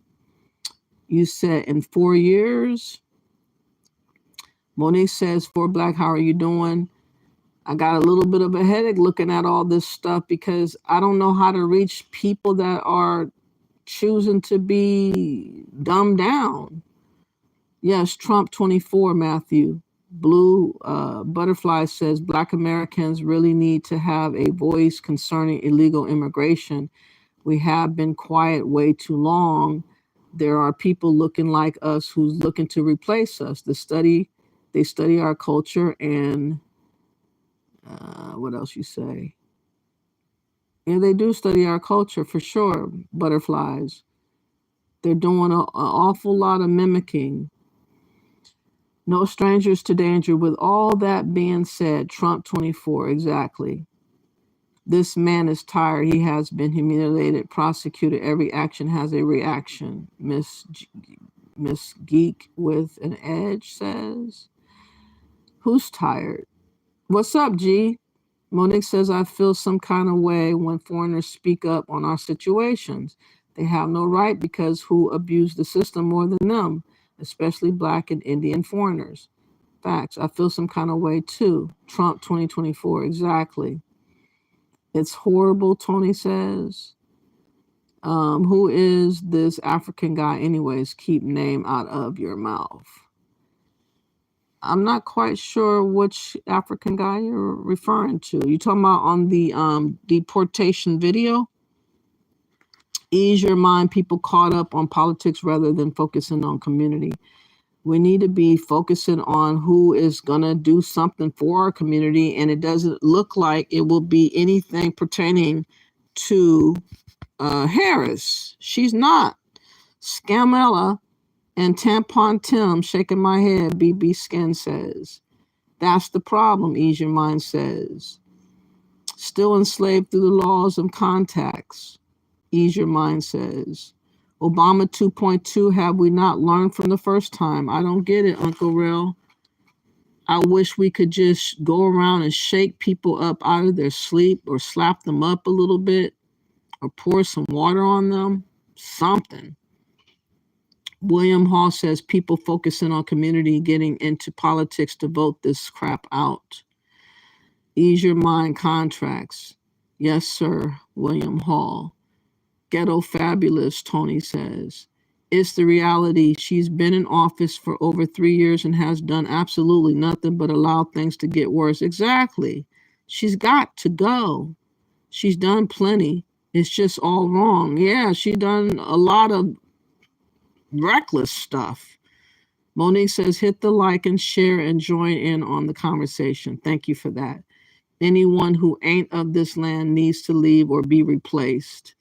You said in 4 years. Monique says, for Black, how are you doing? I got a little bit of a headache looking at all this stuff because I don't know how to reach people that are choosing to be dumbed down. Yes, Trump 24, Matthew. Blue Butterfly says Black Americans really need to have a voice concerning illegal immigration. We have been quiet way too long. There are people looking like us who's looking to replace us. They study our culture and what else you say? Yeah, they do study our culture for sure, butterflies. They're doing an awful lot of mimicking. No strangers to danger. With all that being said, Trump 24, exactly. This man is tired. He has been humiliated, prosecuted. Every action has a reaction. Miss Geek with an Edge says. Who's tired? What's up, G? Monique says, I feel some kind of way when foreigners speak up on our situations. They have no right because who abused the system more than them, especially Black and Indian foreigners. Facts. I feel some kind of way too. Trump 2024, exactly. It's horrible, Tony says. Who is this African guy anyways? Keep name out of your mouth. I'm not quite sure which African guy you're referring to. You talking about on the deportation video? Ease your mind, people caught up on politics rather than focusing on community. We need to be focusing on who is going to do something for our community, and it doesn't look like it will be anything pertaining to Harris. She's not. Scamella and Tampon Tim shaking my head, BB Skin says. That's the problem, Ease Your Mind says. Still enslaved through the laws of contacts, Ease Your Mind says. Obama 2.2, have we not learned from the first time? I don't get it, Uncle Real. I wish we could just go around and shake people up out of their sleep or slap them up a little bit or pour some water on them, something. William Hall says people focusing on community, getting into politics to vote this crap out. Ease Your Mind contracts. Yes, sir, William Hall. Ghetto fabulous, Tony says. It's the reality. She's been in office for over 3 years and has done absolutely nothing but allow things to get worse. Exactly. She's got to go. She's done plenty. It's just all wrong. Yeah, she's done a lot of reckless stuff. Monique says, hit the like and share and join in on the conversation. Thank you for that. Anyone who ain't of this land needs to leave or be replaced.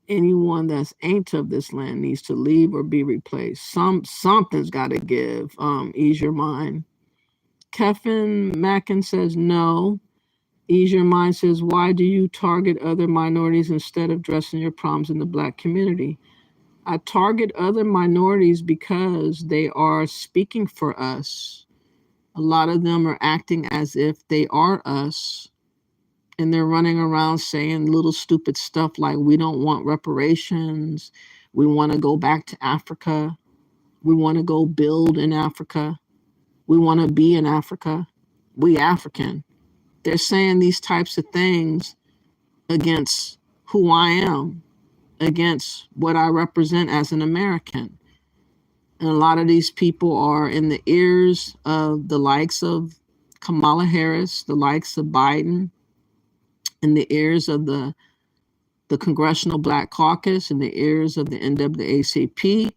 Anyone that's ain't of this land needs to leave or be replaced. Something's got to give. Ease Your Mind. Kevin Mackin says no. Ease Your Mind says, why do you target other minorities instead of addressing your problems in the Black community? I target other minorities because they are speaking for us. A lot of them are acting as if they are us. And they're running around saying little stupid stuff like, we don't want reparations. We want to go back to Africa. We want to go build in Africa. We want to be in Africa. We African. They're saying these types of things against who I am, against what I represent as an American. And a lot of these people are in the ears of the likes of Kamala Harris, the likes of Biden, in the ears of the Congressional Black Caucus, in the ears of the NAACP,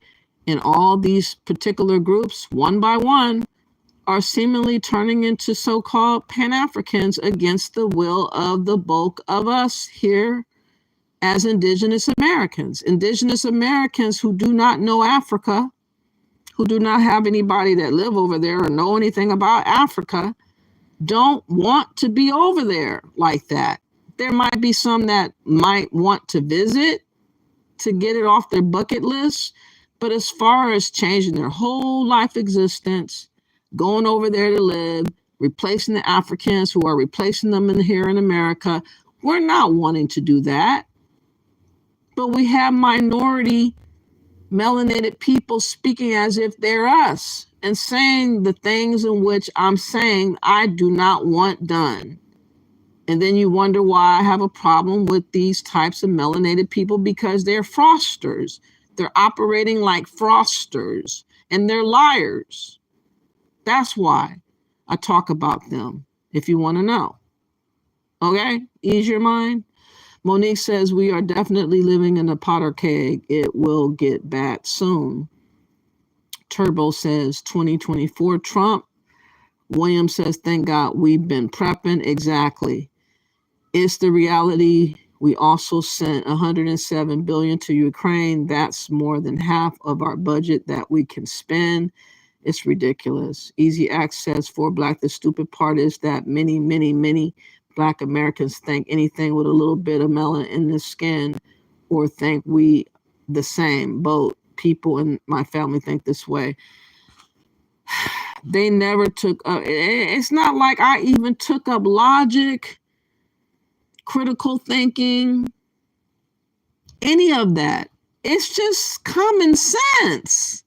and all these particular groups, one by one, are seemingly turning into so-called Pan-Africans against the will of the bulk of us here as Indigenous Americans. Indigenous Americans who do not know Africa, who do not have anybody that live over there or know anything about Africa, don't want to be over there like that. There might be some that might want to visit to get it off their bucket list, but as far as changing their whole life existence, going over there to live, replacing the Africans who are replacing them here in America, we're not wanting to do that. But we have minority melanated people speaking as if they're us and saying the things in which I'm saying I do not want done. And then you wonder why I have a problem with these types of melanated people, because they're fraudsters. They're operating like fraudsters and they're liars. That's why I talk about them, if you want to know. Okay? Ease your mind. Monique says, we are definitely living in a powder keg. It will get bad soon. Turbo says 2024 Trump. William says, thank God we've been prepping. Exactly. It's the reality. We also sent $107 billion to Ukraine. That's more than half of our budget that we can spend. It's ridiculous. Easy access for Black. The stupid part is that many, many, many Black Americans think anything with a little bit of melanin in the skin or think we the same. Both people in my family think this way. They never took up, it's not like I even took up logic, critical thinking, any of that. It's just common sense.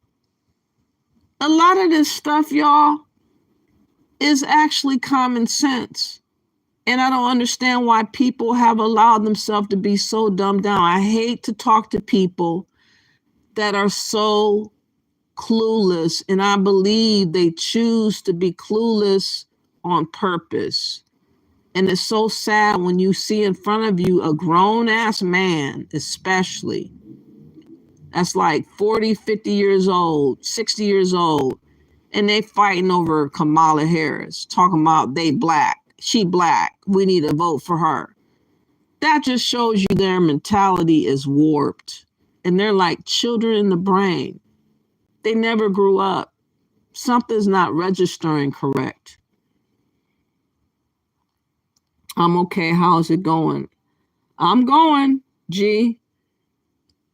A lot of this stuff, y'all, is actually common sense. And I don't understand why people have allowed themselves to be so dumbed down. I hate to talk to people that are so clueless, and I believe they choose to be clueless on purpose. And it's so sad when you see in front of you a grown-ass man, especially, that's like 40, 50 years old, 60 years old, and they fighting over Kamala Harris, talking about they Black, she Black, we need to vote for her. That just shows you their mentality is warped, and they're like children in the brain. They never grew up. Something's not registering correct. I'm okay. How's it going? I'm going, G.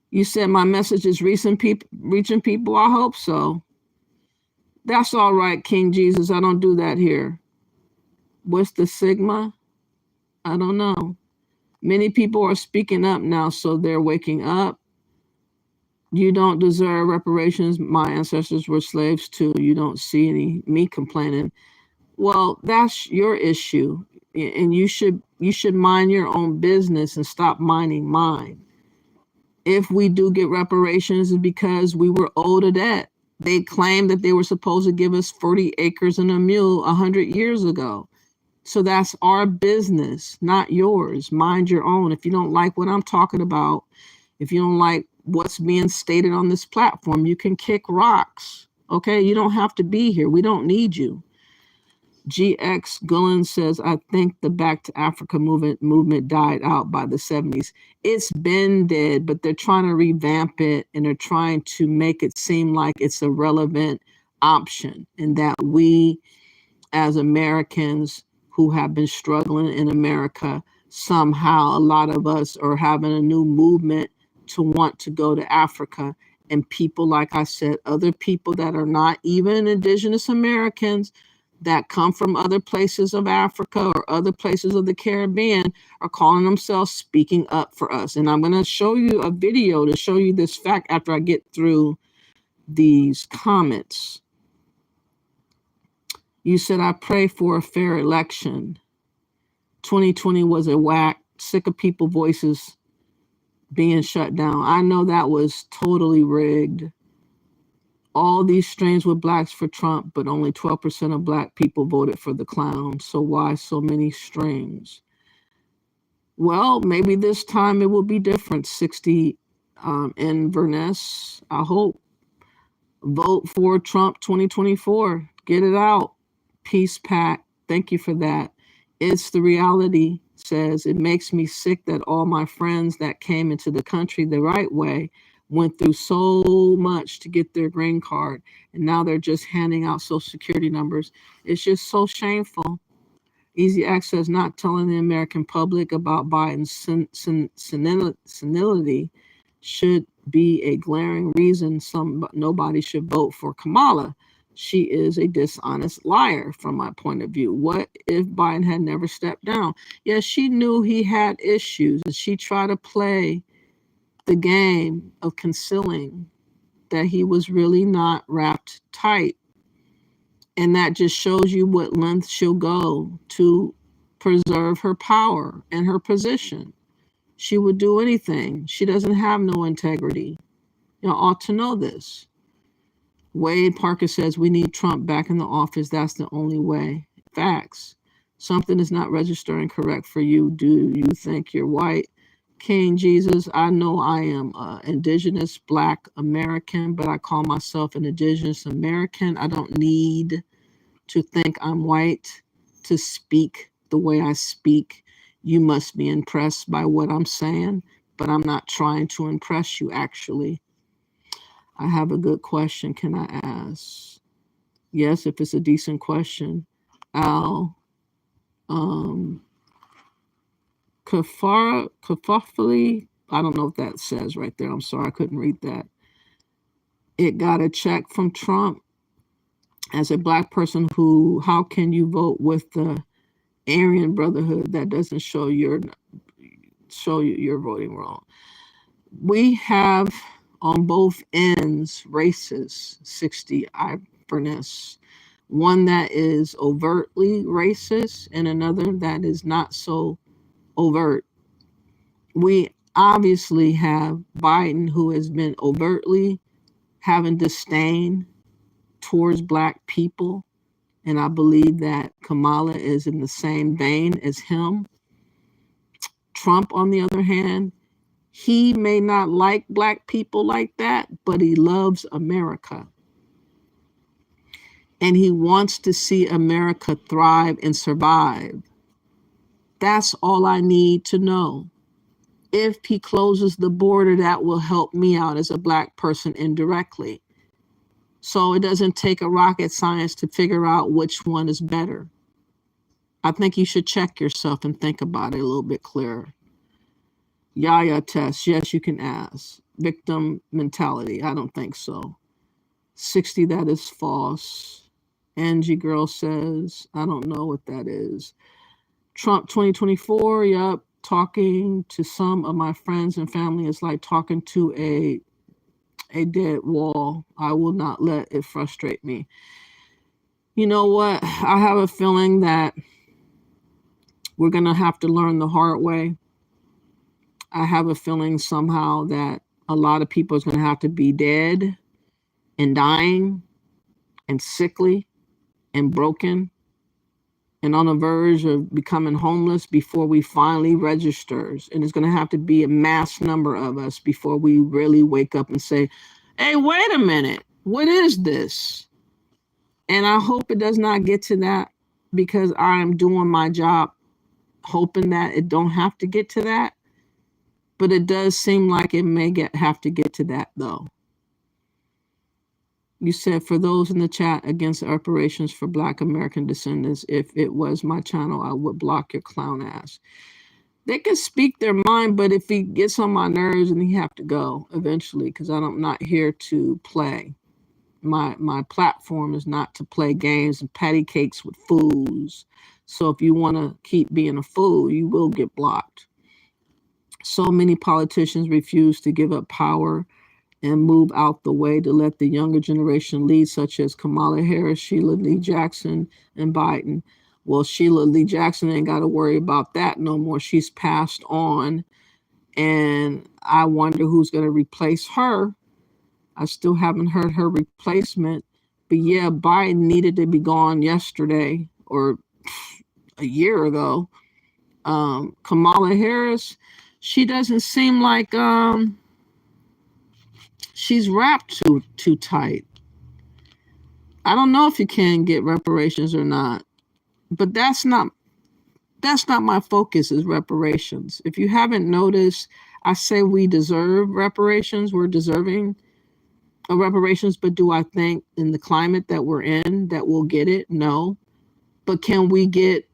You said my message is reaching people. I hope so. That's all right, King Jesus. I don't do that here. What's the sigma? I don't know. Many people are speaking up now, so they're waking up. You don't deserve reparations. My ancestors were slaves too. You don't see me complaining. Well, that's your issue, and you should mind your own business and stop minding mine. If we do get reparations, it's because we were owed a debt. They claimed that they were supposed to give us 40 acres and a mule 100 years ago. So that's our business, not yours. Mind your own. If you don't like what I'm talking about, if you don't like what's being stated on this platform, you can kick rocks. Okay, you don't have to be here. We don't need you. GX Gullen says, I think the Back to Africa movement died out by the 70s. It's been dead, but they're trying to revamp it, and they're trying to make it seem like it's a relevant option, and that we as Americans who have been struggling in America, somehow a lot of us are having a new movement to want to go to Africa. And people, like I said, other people that are not even Indigenous Americans that come from other places of Africa or other places of the Caribbean are calling themselves speaking up for us. And I'm going to show you a video to show you this fact after I get through these comments. You said, I pray for a fair election. 2020 was a whack. Sick of people voices being shut down. I know that was totally rigged. All these strains were Blacks for Trump, but only 12% of Black people voted for the clown. So why so many strings? Well, maybe this time it will be different. 60 Inverness, I hope. Vote for Trump 2024. Get it out. Peace pack. Thank you for that. It's the reality. Says it makes me sick that all my friends that came into the country the right way went through so much to get their green card, and now they're just handing out social security numbers. It's just so shameful. Easy access, not telling the American public about Biden's senility should be a glaring reason nobody should vote for Kamala. She is a dishonest liar from my point of view. What if Biden had never stepped down? Yes, she knew he had issues, and she tried to play the game of concealing that he was really not wrapped tight. And that just shows you what length she'll go to preserve her power and her position. She would do anything. She doesn't have no integrity. You ought to know this. Wade Parker says we need Trump back in the office. That's the only way. Facts. Something is not registering correct for you. Do you think you're white? King Jesus, I know I am Indigenous Black American, but I call myself an Indigenous American. I don't need to think I'm white to speak the way I speak. You must be impressed by what I'm saying, but I'm not trying to impress you, actually. I have a good question. Can I ask? Yes, if it's a decent question. Al, Kafafali, I don't know if that says right there. I'm sorry, I couldn't read that. It got a check from Trump. As a black person, how can you vote with the Aryan Brotherhood? That doesn't show you're voting wrong. We have on both ends races, 60 Iverness. One that is overtly racist and another that is not so overt. We obviously have Biden, who has been overtly having disdain towards black people. And I believe that Kamala is in the same vein as him. Trump, on the other hand, he may not like black people like that, but he loves America. And he wants to see America thrive and survive. That's all I need to know. If he closes the border, that will help me out as a black person indirectly. So it doesn't take a rocket science to figure out which one is better. I think you should check yourself and think about it a little bit clearer. Yaya test, yes, you can ask. Victim mentality, I don't think so. 60, that is false. Angie Girl says, I don't know what that is. Trump 2024, yep. Talking to some of my friends and family is like talking to a dead wall. I will not let it frustrate me. You know what? I have a feeling that we're going to have to learn the hard way. I have a feeling somehow that a lot of people is going to have to be dead and dying and sickly and broken and on the verge of becoming homeless before we finally registers. And it's going to have to be a mass number of us before we really wake up and say, hey, wait a minute, what is this? And I hope it does not get to that, because I am doing my job hoping that it don't have to get to that. But it does seem like it may have to get to that, though. You said, for those in the chat against reparations for Black American descendants, if it was my channel, I would block your clown ass. They can speak their mind, but if he gets on my nerves, and he have to go eventually, because I'm not here to play. My platform is not to play games and patty cakes with fools. So if you want to keep being a fool, you will get blocked. So many politicians refuse to give up power and move out the way to let the younger generation lead, such as Kamala Harris, Sheila Lee Jackson, and Biden. Well, Sheila Lee Jackson ain't got to worry about that no more. She's passed on, and I wonder who's going to replace her. I still haven't heard her replacement, but yeah, Biden needed to be gone yesterday or a year ago. Kamala Harris, she doesn't seem like she's wrapped too tight. I don't know if you can get reparations or not, but that's not my focus, is reparations. If you haven't noticed, I say we deserve reparations. We're deserving of reparations, but do I think in the climate that we're in that we'll get it? No. But can we get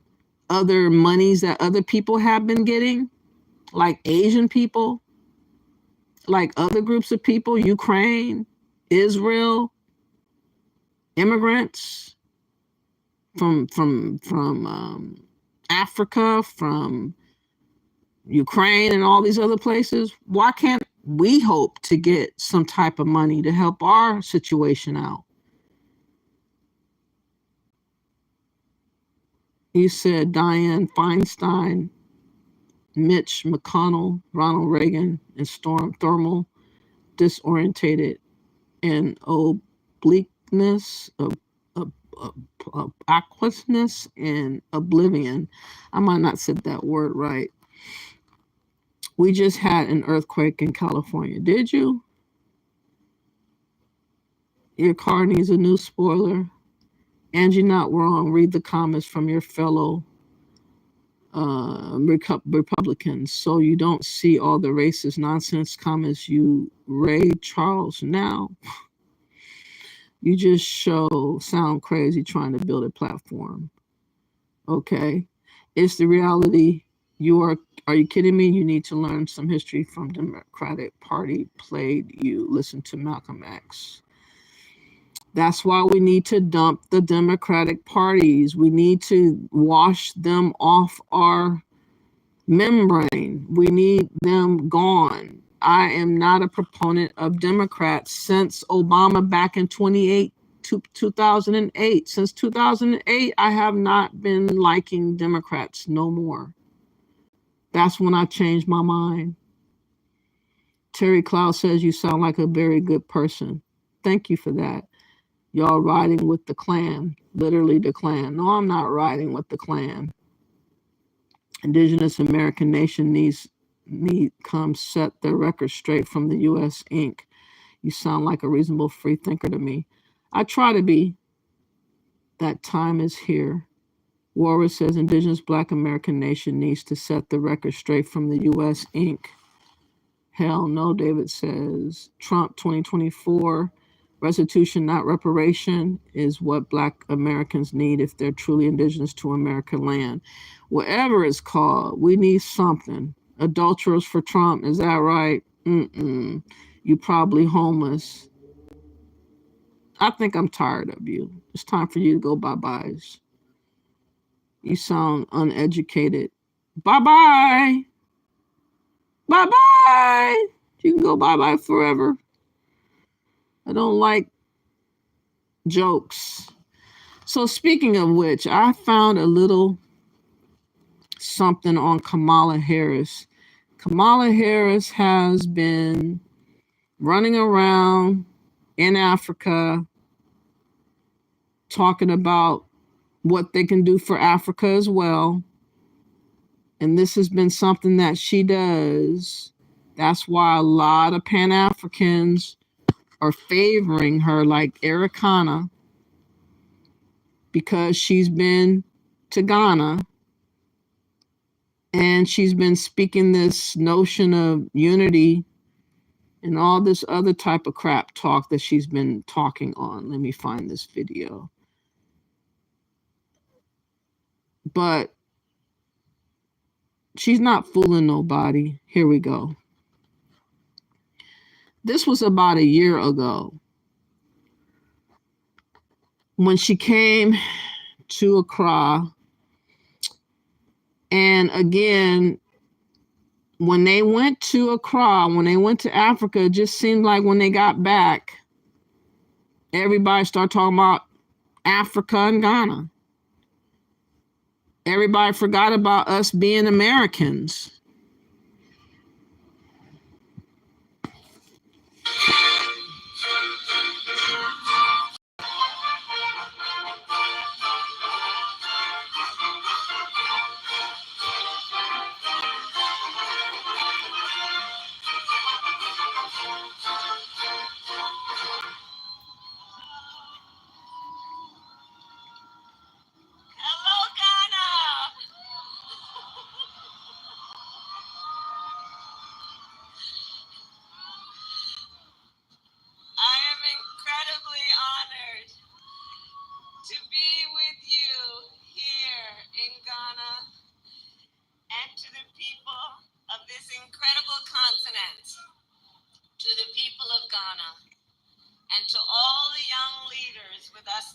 other monies that other people have been getting, like Asian people, like other groups of people, Ukraine, Israel, immigrants from Africa, from Ukraine and all these other places? Why can't we hope to get some type of money to help our situation out? You said Dianne Feinstein, Mitch McConnell, Ronald Reagan, and Storm Thurmond, disorientated and obliqueness, aquousness, and oblivion. I might not said that word right. We just had an earthquake in California. Did you? Your car needs a new spoiler. Angie, not wrong. Read the comments from your fellow Republicans, so you don't see all the racist nonsense comments. You Ray Charles now. You just sound crazy trying to build a platform. Okay. It's the reality. Are you kidding me? You need to learn some history from Democratic Party played you. Listen to Malcolm X. That's why we need to dump the Democratic parties. We need to wash them off our membrane. We need them gone. I am not a proponent of Democrats since Obama back in 2008. Since 2008, I have not been liking Democrats no more. That's when I changed my mind. Terry Cloud says you sound like a very good person. Thank you for that. Y'all riding with the Klan, literally the Klan. No, I'm not riding with the Klan. Indigenous American nation need come set their record straight from the U.S. Inc. You sound like a reasonable free thinker to me. I try to be. That time is here. Warwick says Indigenous Black American nation needs to set the record straight from the U.S. Inc. Hell no, David says. Trump 2024. Restitution, not reparation, is what Black Americans need if they're truly indigenous to American land. Whatever it's called, we need something. Adulterers for Trump, is that right? You probably homeless. I think I'm tired of you. It's time for you to go bye-byes. You sound uneducated. Bye-bye. Bye-bye. You can go bye-bye forever. I don't like jokes. So speaking of which, I found a little something on Kamala Harris. Kamala Harris has been running around in Africa talking about what they can do for Africa as well. And this has been something that she does. That's why a lot of Pan-Africans are favoring her, like Ericana, because she's been to Ghana and she's been speaking this notion of unity and all this other type of crap talk that she's been talking on. Let me find this video. But she's not fooling nobody. Here we go. This was about a year ago when she came to Accra. And again, when they went to Accra, when they went to Africa, it just seemed like when they got back, everybody started talking about Africa and Ghana. Everybody forgot about us being Americans.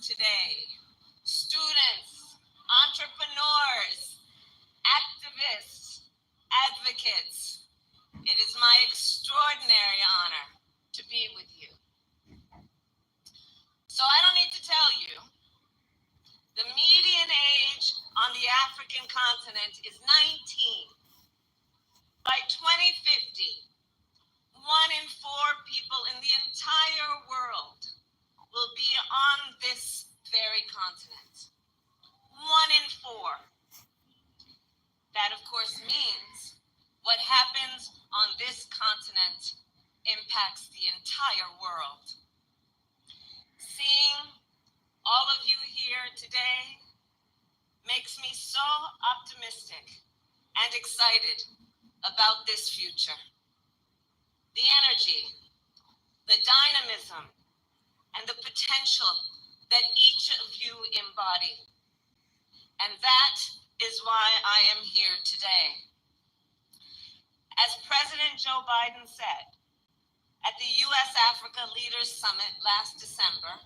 Today, students, entrepreneurs, activists, advocates, it is my extraordinary honor to be with you. So I don't need to tell you, the median age on the African continent is 19. By 2050, 1 in 4 people in the entire world will be on this very continent. 1 in 4. That, of course, means what happens on this continent impacts the entire world. Seeing all of you here today makes me so optimistic and excited about this future. The energy, the dynamism, and the potential that each of you embody. And that is why I am here today. As President Joe Biden said at the U.S.-Africa Leaders Summit last December,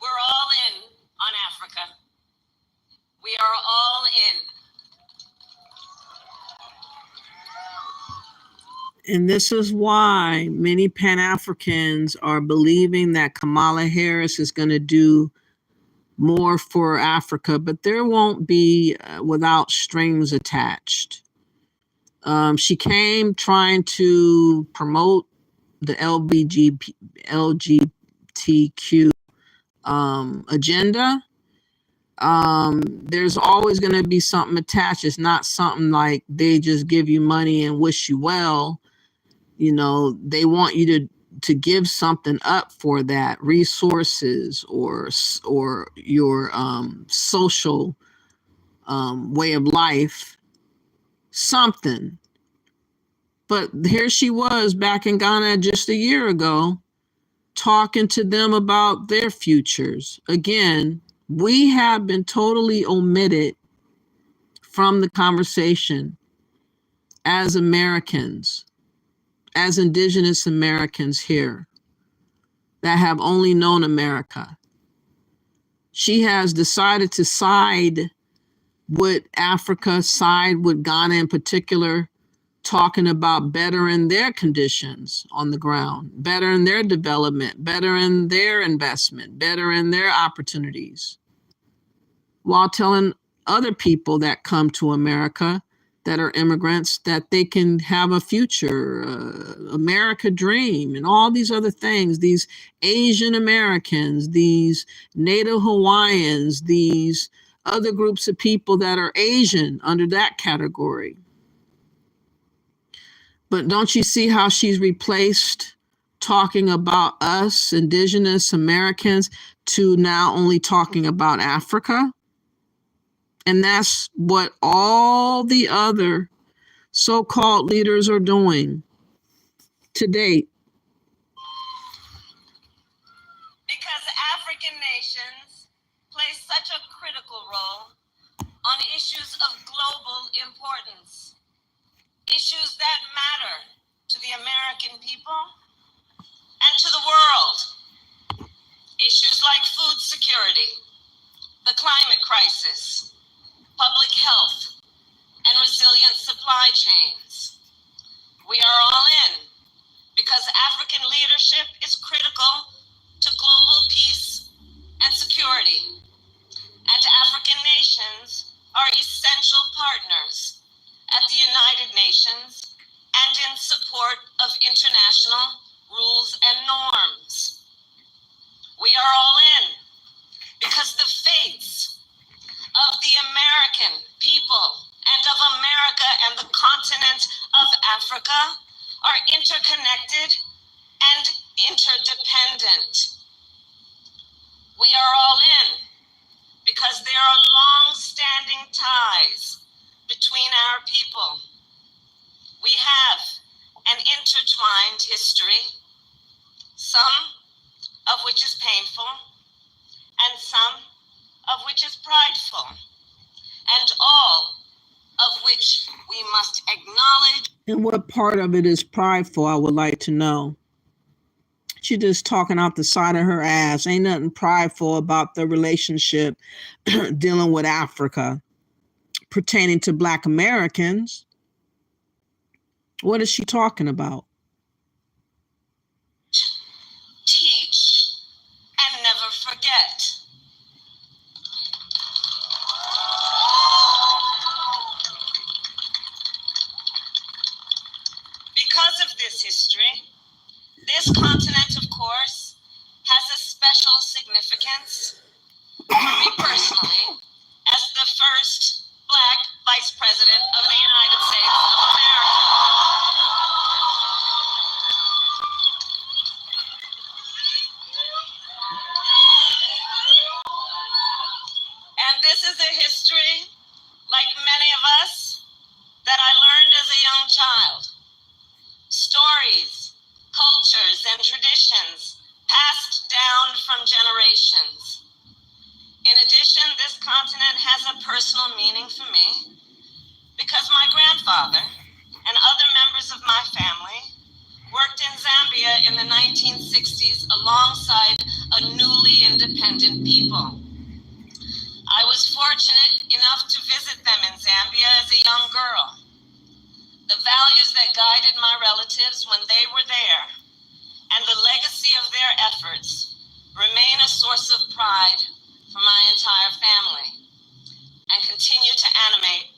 we're all in on Africa. We are all in. And this is why many Pan-Africans are believing that Kamala Harris is going to do more for Africa, but there won't be without strings attached. She came trying to promote the LGBTQ agenda. There's always going to be something attached. It's not something like they just give you money and wish you well. You know, they want you to give something up for that, resources or your social way of life, something. But here she was back in Ghana just a year ago, talking to them about their futures. Again, we have been totally omitted from the conversation as Americans, as Indigenous Americans here that have only known America. She has decided to side with Africa, side with Ghana in particular, talking about bettering their conditions on the ground, bettering their development, bettering their investment, bettering their opportunities, while telling other people that come to America that are immigrants that they can have a future, America dream, and all these other things, these Asian Americans, these Native Hawaiians, these other groups of people that are Asian under that category. But don't you see how she's replaced talking about us, Indigenous Americans, to now only talking about Africa? And that's what all the other so-called leaders are doing to date. Because African nations play such a critical role on issues of global importance, issues that matter to the American people and to the world. Issues like food security, the climate crisis, public health, and resilient supply chains. We are all in because African leadership is critical to global peace and security. And African nations are essential partners at the United Nations and in support of international rules and norms. We are all in because the fates of the American people and of America and the continent of Africa are interconnected and interdependent. We are all in because there are long-standing ties between our people. We have an intertwined history, some of which is painful and some of which is prideful, and all of which we must acknowledge. And what part of it is prideful, I would like to know. She just talking out the side of her ass. Ain't nothing prideful about the relationship dealing with Africa pertaining to Black Americans. What is she talking about? Teach and never forget. Because of this history, this continent, of course, has a special significance for me personally as the first Black Vice President of the United States of America. And this is a history, like many of us, that I learned as a young child. Stories, cultures, and traditions passed down generations. In addition, this continent has a personal meaning for me because my grandfather and other members of my family worked in Zambia in the 1960s alongside a newly independent people. I was fortunate enough to visit them in Zambia as a young girl. The values that guided my relatives when they were there and the legacy of their efforts remain a source of pride for my entire family and continue to animate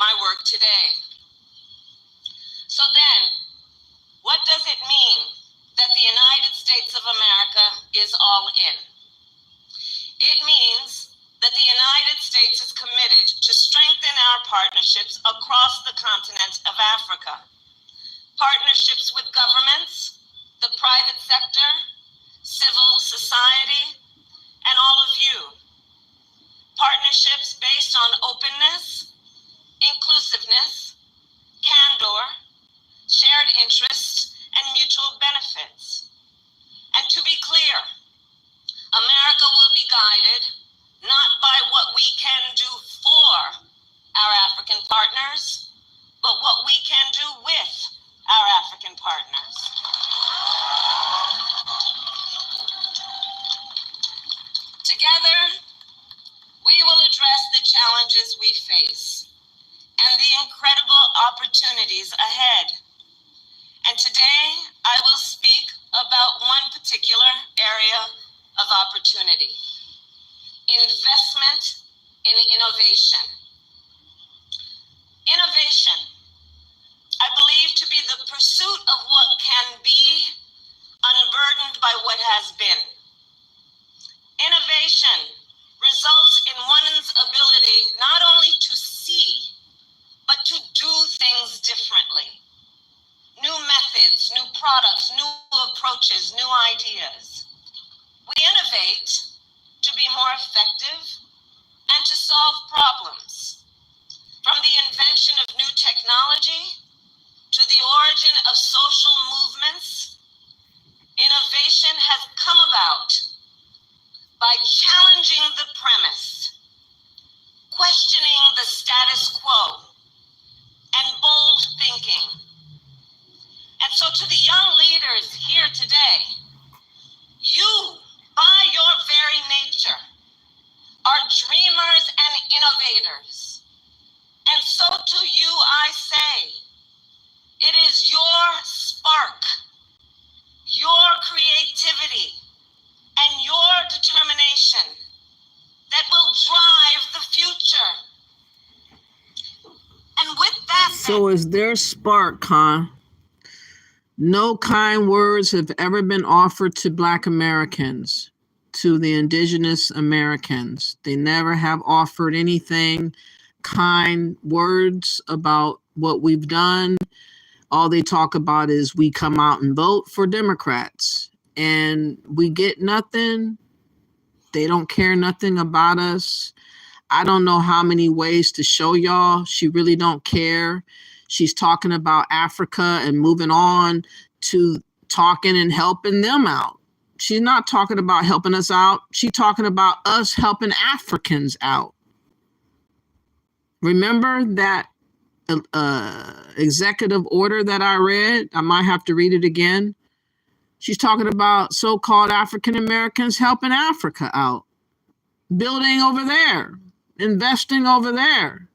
my work today. So then, what does it mean that the United States of America is all in? It means that the United States is committed to strengthen our partnerships across the continent of Africa. Partnerships with governments, the private sector, civil society, and all of you. Partnerships based on openness, inclusiveness, candor, shared interests, and mutual benefits. And to be clear, America will be guided not by what we can do for our African partners, but what we can do with our African partners. Together, we will address the challenges we face and the incredible opportunities ahead. And today, I will speak about one particular area of opportunity: investment in innovation. Innovation, I believe, to be the pursuit of what can be unburdened by what has been. Innovation results in one's ability not only to see, but to do things differently. New methods, new products, new approaches, new ideas. We innovate to be more effective and to solve problems. From the invention of new technology to the origin of social movements, innovation has come about by challenging the premise, questioning the status quo, and bold thinking. And so to the young leaders here today, you, by your very nature, are dreamers and innovators. And so to you I say, it is your spark, your creativity, and your determination that will drive the future. And with that, So is their spark, huh? No kind words have ever been offered to Black Americans, to the Indigenous Americans. They never have offered anything, kind words about what we've done. All they talk about is we come out and vote for Democrats and we get nothing. They don't care nothing about us. I don't know how many ways to show y'all she really don't care. She's talking about Africa and moving on to talking and helping them out. She's not talking about helping us out. She's talking about us helping Africans out. Remember that executive order that I read? I might have to read it again. She's talking about so-called African Americans helping Africa out, building over there, investing over there.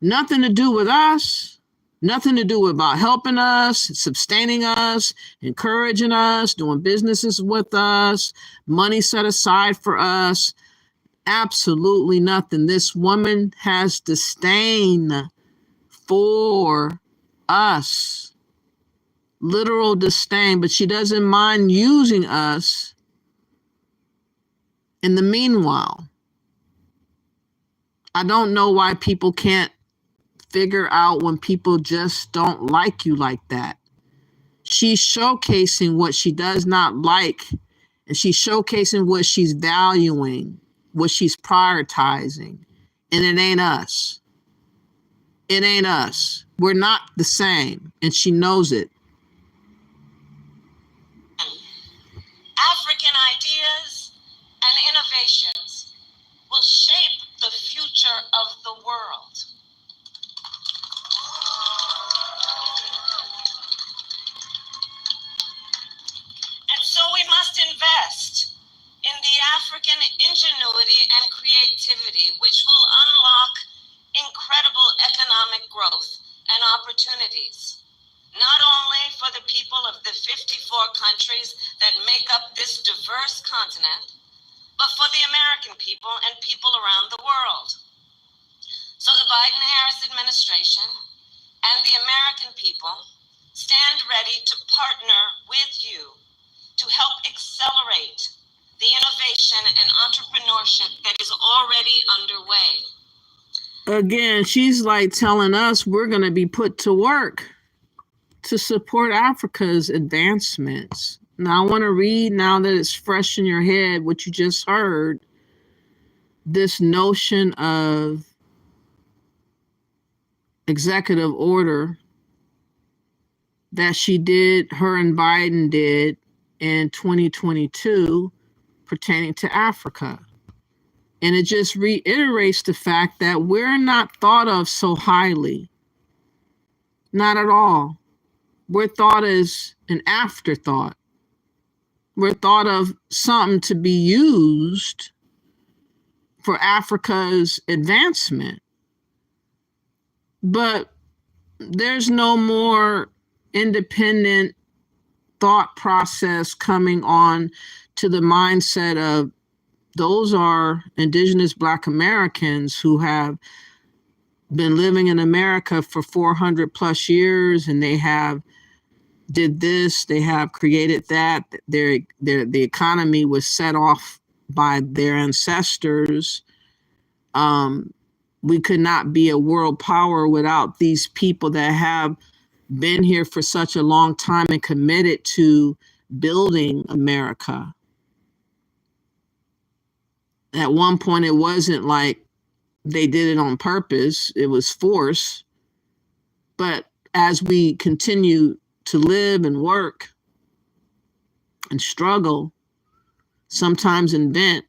Nothing to do with us, nothing to do about helping us, sustaining us, encouraging us, doing businesses with us, money set aside for us. Absolutely nothing. This woman has disdain for us, literal disdain, but she doesn't mind using us in the meanwhile. I don't know why people can't figure out when people just don't like you like that. She's showcasing what she does not like, and she's showcasing what she's valuing, what she's prioritizing, and it ain't us. It ain't us. We're not the same, and she knows it. African idea generations will shape the future of the world. And so we must invest in the African ingenuity and creativity, which will unlock incredible economic growth and opportunities, not only for the people of the 54 countries that make up this diverse continent, but for the American people and people around the world. So the Biden-Harris administration and the American people stand ready to partner with you to help accelerate the innovation and entrepreneurship that is already underway. Again, she's like telling us we're going to be put to work to support Africa's advancements. Now, I want to read, now that it's fresh in your head, what you just heard, this notion of executive order that her and Biden did in 2022 pertaining to Africa. And it just reiterates the fact that we're not thought of so highly. Not at all. We're thought as an afterthought. We're thought of something to be used for Africa's advancement. But there's no more independent thought process coming on to the mindset of those are Indigenous Black Americans who have been living in America for 400 plus years, and they have did this, they have created that. The economy was set off by their ancestors. We could not be a world power without these people that have been here for such a long time and committed to building America. At one point, it wasn't like they did it on purpose. It was force. But as we continue to live and work and struggle, sometimes invent,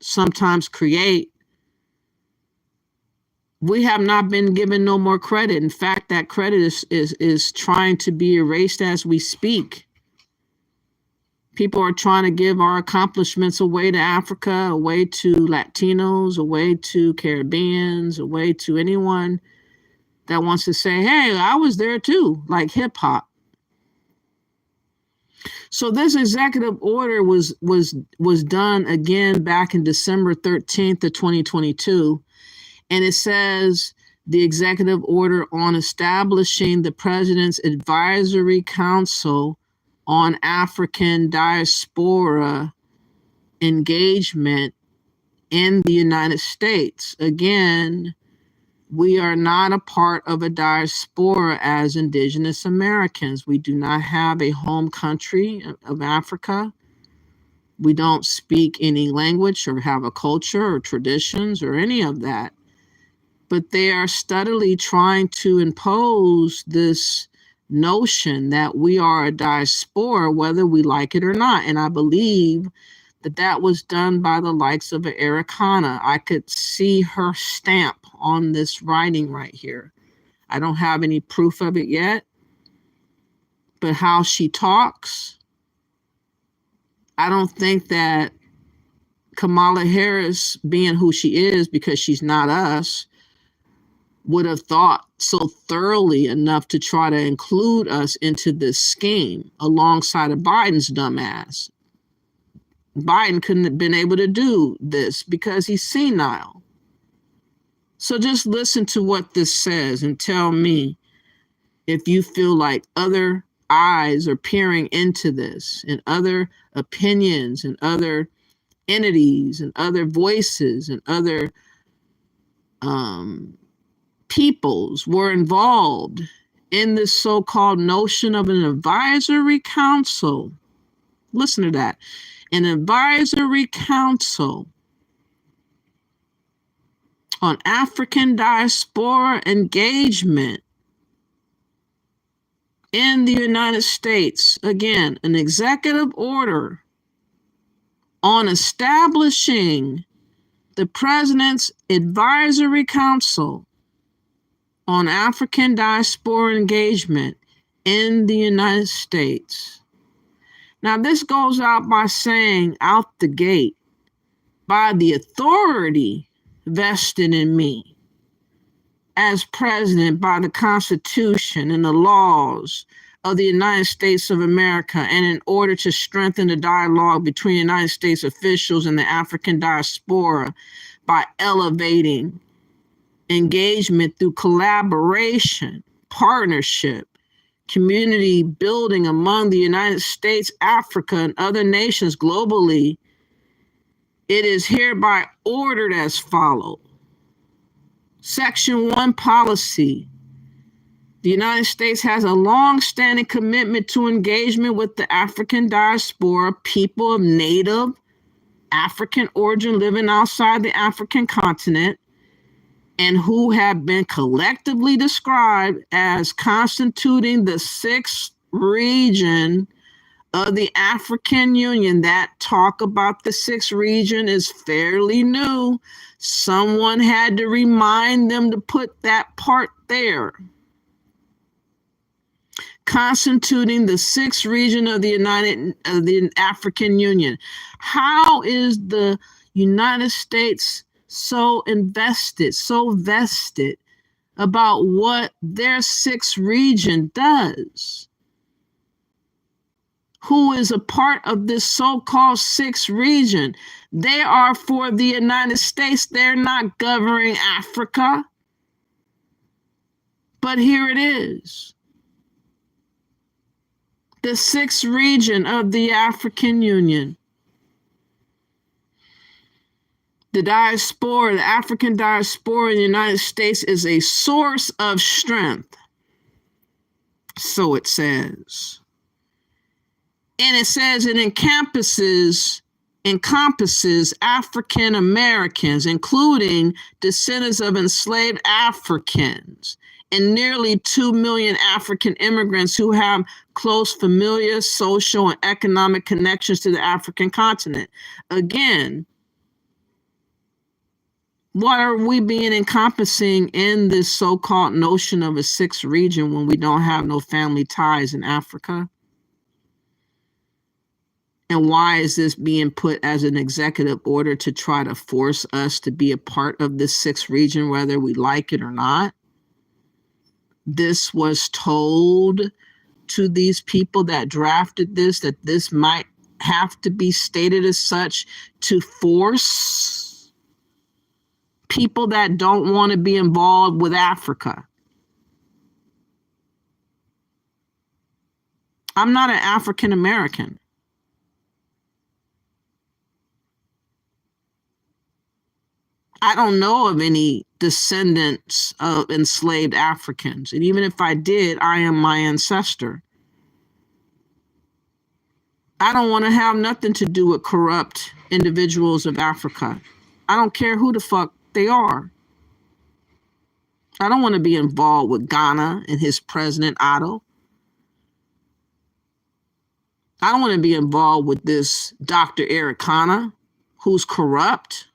sometimes create, we have not been given no more credit. In fact, that credit is trying to be erased as we speak. People are trying to give our accomplishments away to Africa, away to Latinos, away to Caribbeans, away to anyone that wants to say, hey, I was there too, like hip hop. So this executive order was done again back in December 13th of 2022. And it says the executive order on establishing the President's Advisory Council on African diaspora engagement in the United States. Again, we are not a part of a diaspora as Indigenous Americans. We do not have a home country of Africa. We don't speak any language or have a culture or traditions or any of that. But they are steadily trying to impose this notion that we are a diaspora, whether we like it or not. And I believe that that was done by the likes of Americana. I could see her stamp on this writing right here. I don't have any proof of it yet, but how she talks, I don't think that Kamala Harris, being who she is, because she's not us, would have thought so thoroughly enough to try to include us into this scheme alongside of Biden's dumbass. Biden couldn't have been able to do this because he's senile. So just listen to what this says and tell me if you feel like other eyes are peering into this, and other opinions and other entities and other voices and other peoples were involved in this so-called notion of an advisory council. Listen to that. An advisory council on African diaspora engagement in the United States. Again, an executive order on establishing the President's Advisory Council on African Diaspora Engagement in the United States. Now, this goes out by saying out the gate, by the authority vested in me as president by the Constitution and the laws of the United States of America, and in order to strengthen the dialogue between United States officials and the African diaspora by elevating engagement through collaboration, partnership, community building among the United States, Africa, and other nations globally, it is hereby ordered as follows. Section 1 policy. The United States has a long-standing commitment to engagement with the African diaspora, people of native African origin living outside the African continent, and who have been collectively described as constituting the 6th region of the African Union. That talk about the 6th region is fairly new. Someone had to remind them to put that part there. Constituting the 6th region of the African Union. How is the United States so invested, so vested about what their 6th region does? Who is a part of this so-called 6th region? They are for the United States. They're not governing Africa. But here it is. The 6th region of the African Union. The diaspora, the African diaspora in the United States is a source of strength. So it says. And it says it encompasses African Americans, including descendants of enslaved Africans, and nearly 2 million African immigrants who have close familiar, social, and economic connections to the African continent. Again, what are we being encompassing in this so-called notion of a 6th region when we don't have no family ties in Africa? And why is this being put as an executive order to try to force us to be a part of this 6th region, whether we like it or not? This was told to these people that drafted this, that this might have to be stated as such to force people that don't want to be involved with Africa. I'm not an African American. I don't know of any descendants of enslaved Africans. And even if I did, I am my ancestor. I don't want to have nothing to do with corrupt individuals of Africa. I don't care who the fuck they are. I don't want to be involved with Ghana and his president, Otto. I don't want to be involved with this Dr. Eric Kana, who's corrupt.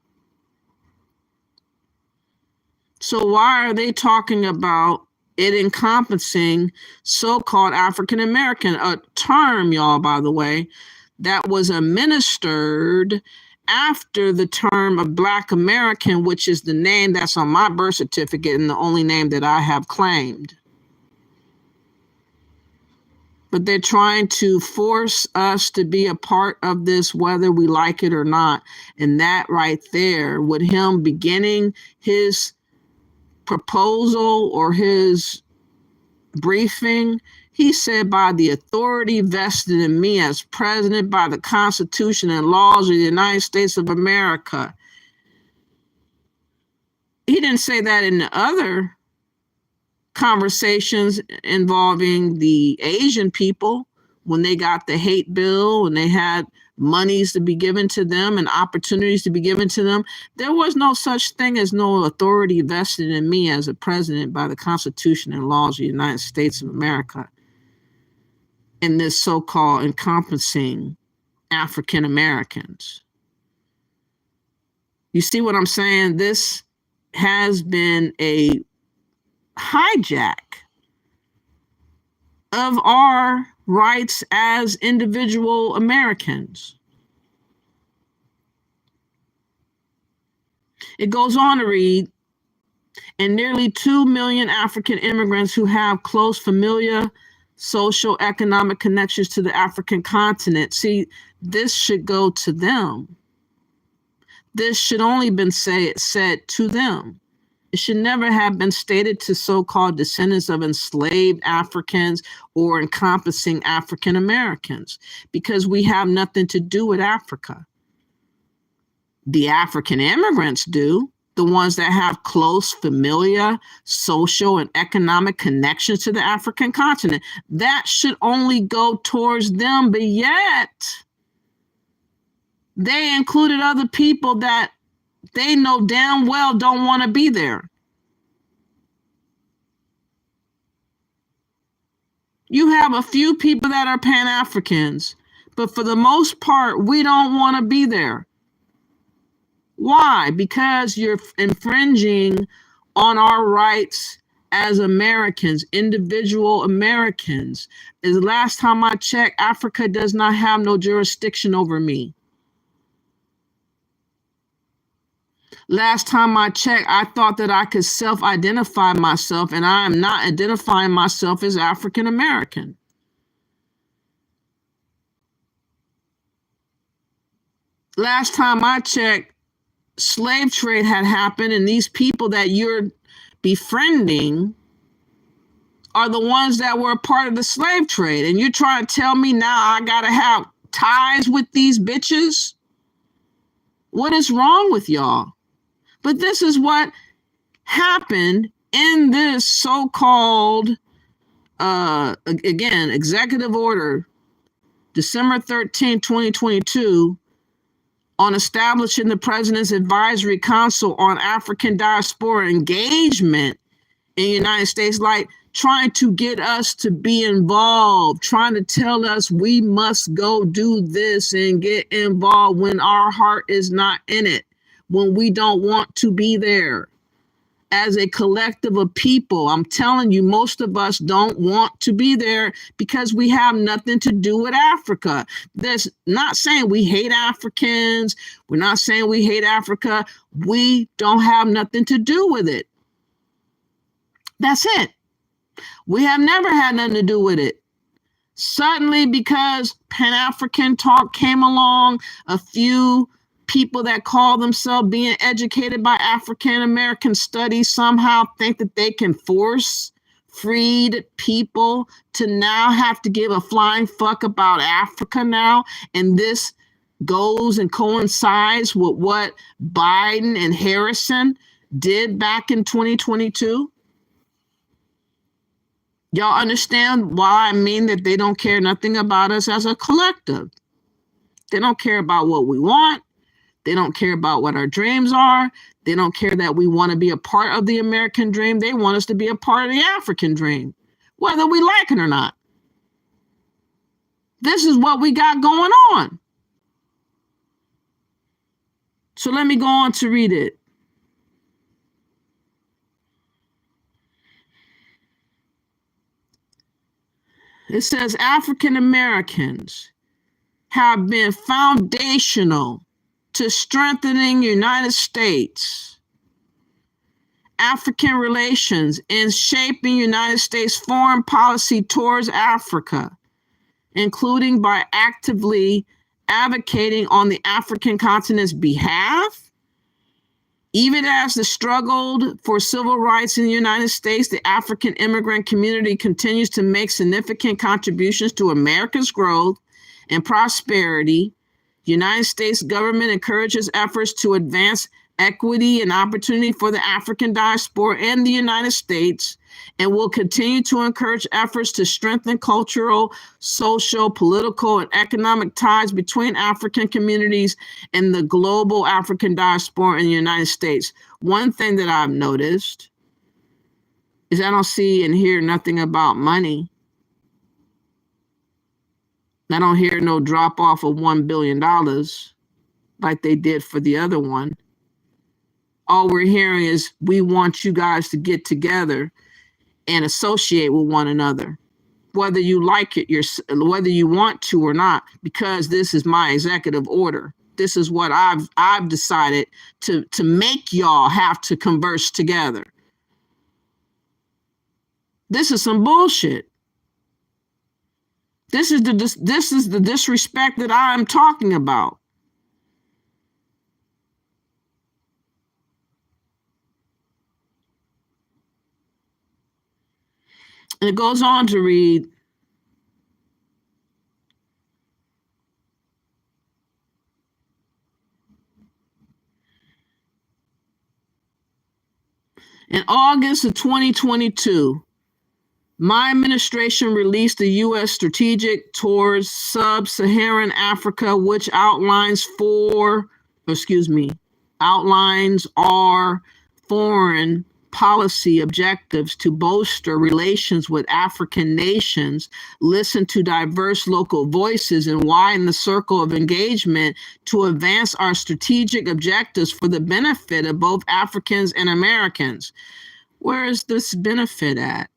So why are they talking about it encompassing so-called African American, a term, y'all, by the way, that was administered after the term of Black American, which is the name that's on my birth certificate and the only name that I have claimed. But they're trying to force us to be a part of this, whether we like it or not. And that right there, with him beginning his proposal or his briefing, he said, by the authority vested in me as president by the Constitution and laws of the United States of America. He didn't say that in the other conversations involving the Asian people when they got the hate bill and they had monies to be given to them and opportunities to be given to them. There was no such thing as no authority vested in me as a president by the Constitution and laws of the United States of America. In this so-called encompassing African Americans. You see what I'm saying? This has been a hijack of our rights as individual Americans. It goes on to read, and nearly 2 million African immigrants who have close familiar social economic connections to the African continent. See, this should go to them. This should only been said to them. It should never have been stated to so-called descendants of enslaved Africans or encompassing African Americans, because we have nothing to do with Africa. The African immigrants do, the ones that have close, familiar, social, and economic connections to the African continent. That should only go towards them, but yet they included other people that they know damn well don't want to be there. You have a few people that are Pan-Africans, but for the most part, we don't want to be there. Why? Because you're infringing on our rights as Americans, individual Americans. As the last time I checked, Africa does not have no jurisdiction over me. Last time I checked, I thought that I could self-identify myself, and I am not identifying myself as African American. Last time I checked, slave trade had happened, and these people that you're befriending are the ones that were a part of the slave trade. And you're trying to tell me now I gotta have ties with these bitches? What is wrong with y'all? But this is what happened in this so-called, again, executive order, December 13, 2022, on establishing the President's Advisory Council on African Diaspora Engagement in the United States, like trying to get us to be involved, trying to tell us we must go do this and get involved when our heart is not in it, when we don't want to be there. As a collective of people, I'm telling you, most of us don't want to be there because we have nothing to do with Africa. That's not saying we hate Africans. We're not saying we hate Africa. We don't have nothing to do with it. That's it. We have never had nothing to do with it. Suddenly, because Pan-African talk came along, a few people that call themselves being educated by African American studies somehow think that they can force freed people to now have to give a flying fuck about Africa now. And this goes and coincides with what Biden and Harrison did back in 2022. Y'all understand why I mean that they don't care nothing about us as a collective. They don't care about what we want. They don't care about what our dreams are. They don't care that we want to be a part of the American dream. They want us to be a part of the African dream, whether we like it or not. This is what we got going on. So let me go on to read it. It says African Americans have been foundational to strengthening United States African relations and shaping United States foreign policy towards Africa, including by actively advocating on the African continent's behalf. Even as the struggle for civil rights in the United States, the African immigrant community continues to make significant contributions to America's growth and prosperity. The United States government encourages efforts to advance equity and opportunity for the African diaspora in the United States, and will continue to encourage efforts to strengthen cultural, social, political, and economic ties between African communities and the global African diaspora in the United States. One thing that I've noticed is I don't see and hear nothing about money. I don't hear no drop off of $1 billion like they did for the other one. all we're hearing is we want you guys to get together and associate with one another, whether you like it, whether you want to or not, because this is my executive order. This is what I've decided to make y'all have to converse together. This is some bullshit. This is the disrespect that I'm talking about. And it goes on to read, in August of 2022, my administration released the U.S. Strategic towards Sub-Saharan Africa, which outlines our foreign policy objectives to bolster relations with African nations, listen to diverse local voices, and widen the circle of engagement to advance our strategic objectives for the benefit of both Africans and Americans. Where is this benefit at?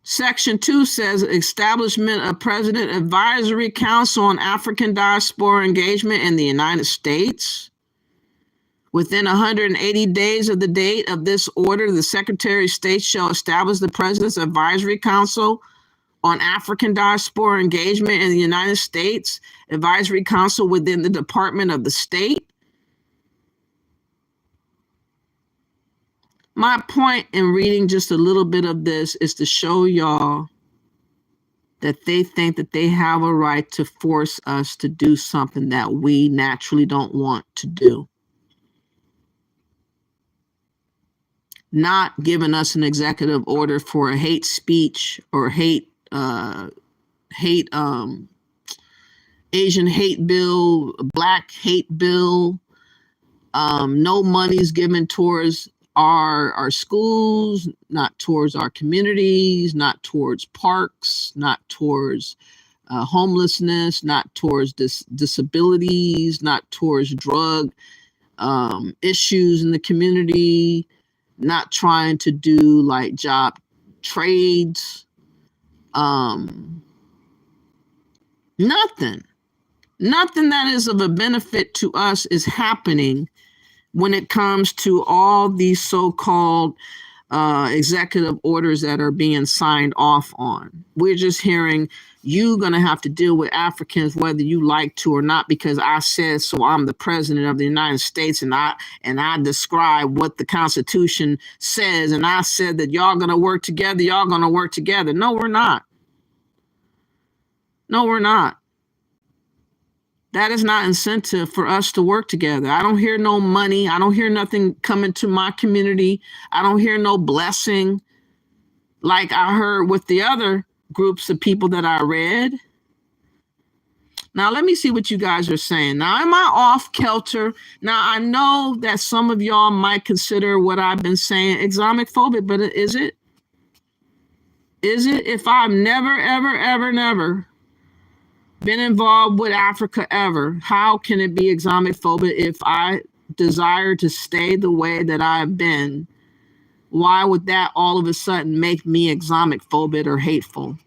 Section 2 says establishment of President Advisory Council on African Diaspora Engagement in the United States. Within 180 days of the date of this order, the Secretary of State shall establish the President's Advisory Council on African Diaspora Engagement in the United States, Advisory Council within the Department of the State. My point in reading just a little bit of this is to show y'all that they think that they have a right to force us to do something that we naturally don't want to do. Not giving us an executive order for a hate speech or Asian hate bill, black hate bill. No money's given towards our schools, not towards our communities, not towards parks, not towards homelessness, not towards disabilities, not towards drug issues in the community, not trying to do like job trades, nothing that is of a benefit to us is happening when it comes to all these so-called executive orders that are being signed off on. We're just hearing you're going to have to deal with Africans whether you like to or not, because I said so. I'm the president of the United States, and I describe what the Constitution says, and I said that y'all going to work together. Y'all going to work together. No, we're not. No, we're not. That is not incentive for us to work together. I don't hear no money. I don't hear nothing coming to my community. I don't hear no blessing like I heard with the other groups of people that I read. Now, let me see what you guys are saying. Now, am I off kilter? Now, I know that some of y'all might consider what I've been saying Islamophobic, but is it? Is it? If I've never, ever, ever, never been involved with Africa ever, how can it be Islamophobic if I desire to stay the way that I've been? Why would that all of a sudden make me Islamophobic or hateful?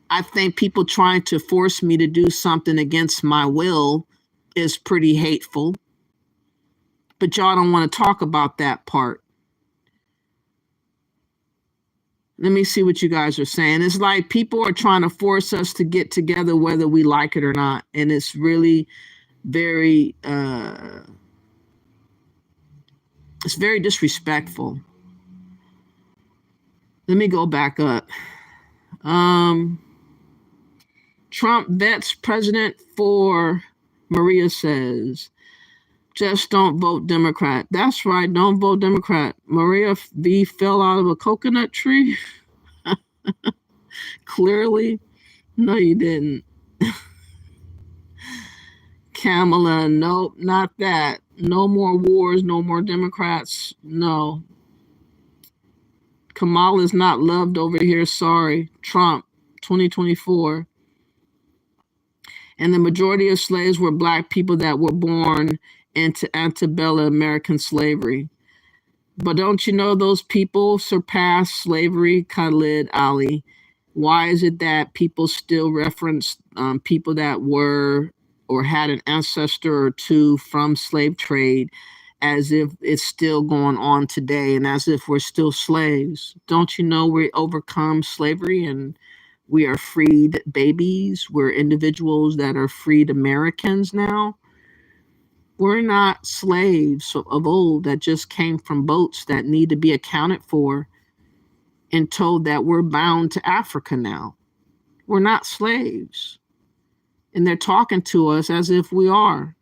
I think people trying to force me to do something against my will is pretty hateful. But y'all don't want to talk about that part. Let me see what you guys are saying. It's like people are trying to force us to get together whether we like it or not. And it's really very, it's very disrespectful. Let me go back up. Trump vets president for, Maria says, just don't vote Democrat. That's right, don't vote Democrat. Maria B fell out of a coconut tree. Clearly, no, you didn't. Kamala, nope, not that. No more wars, no more Democrats. No. Kamala is not loved over here. Sorry. Trump, 2024. And the majority of slaves were black people that were born into antebellum American slavery. But don't you know those people surpassed slavery, Khalid Ali? Why is it that people still reference people that were or had an ancestor or two from slave trade as if it's still going on today and as if we're still slaves? Don't you know we overcome slavery and we are freed babies? We're individuals that are freed Americans now. We're not slaves of old that just came from boats that need to be accounted for and told that we're bound to Africa now. We're not slaves. And they're talking to us as if we are.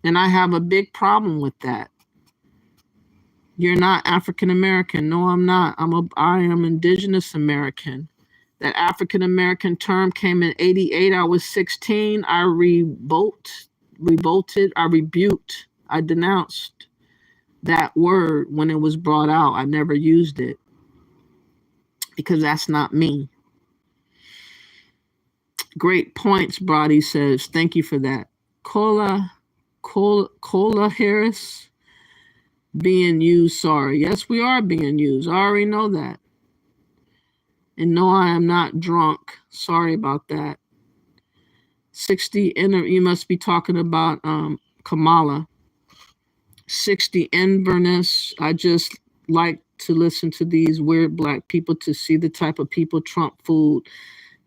And I have a big problem with that. You're not African American. No, I'm not. I am Indigenous American. That African American term came in 88. I was 16. I revolted, I rebuked, I denounced that word when it was brought out. I never used it because that's not me. Great points, Brody says. Thank you for that. Cola Harris, being used, sorry. Yes, we are being used. I already know that. And no, I am not drunk. Sorry about that. 60, you must be talking about Kamala. 60 Inverness. I just like to listen to these weird black people to see the type of people Trump fooled.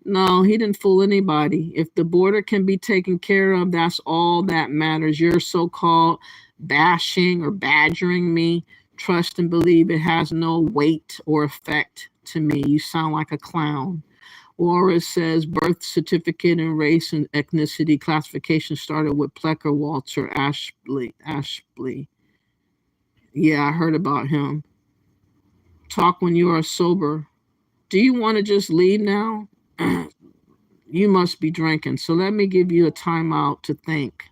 No, he didn't fool anybody. If the border can be taken care of, that's all that matters. Your so-called bashing or badgering me, trust and believe it has no weight or effect to me. You sound like a clown. Or it says birth certificate and race and ethnicity classification started with Plecker Walter Ashley. Yeah, I heard about him. Talk when you are sober. Do you want to just leave now? You must be drinking. So let me give you a timeout to think.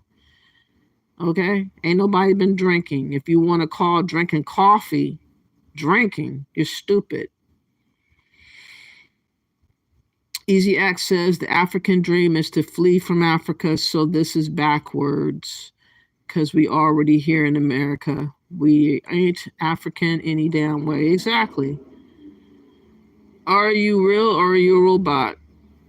Okay? Ain't nobody been drinking. If you want to call drinking coffee drinking, you're stupid. Easy X says the African dream is to flee from Africa, so this is backwards because we already here in America. We ain't African any damn way. Exactly. Are you real or are you a robot?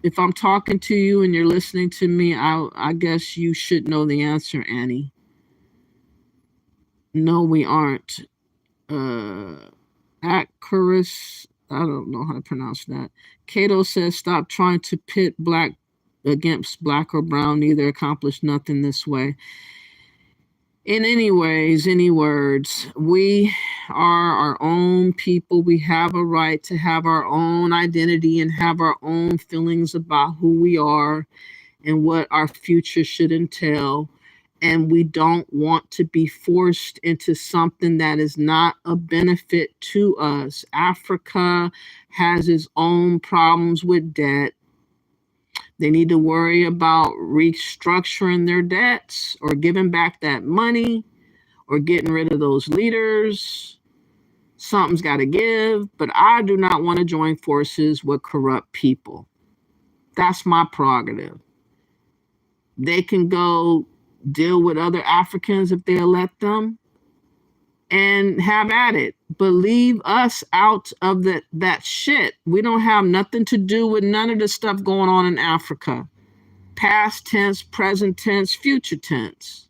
If I'm talking to you and you're listening to me, I guess you should know the answer, Annie. No, we aren't. Accurus, I don't know how to pronounce that. Cato says, stop trying to pit black against black or brown. Neither accomplish nothing this way. In any ways, any words, we are our own people. We have a right to have our own identity and have our own feelings about who we are and what our future should entail. And we don't want to be forced into something that is not a benefit to us. Africa has its own problems with debt. They need to worry about restructuring their debts or giving back that money or getting rid of those leaders. Something's got to give, but I do not want to join forces with corrupt people. That's my prerogative. They can go deal with other Africans if they elect them and have at it. But leave us out of that shit. We don't have nothing to do with none of the stuff going on in Africa. Past tense, present tense, future tense.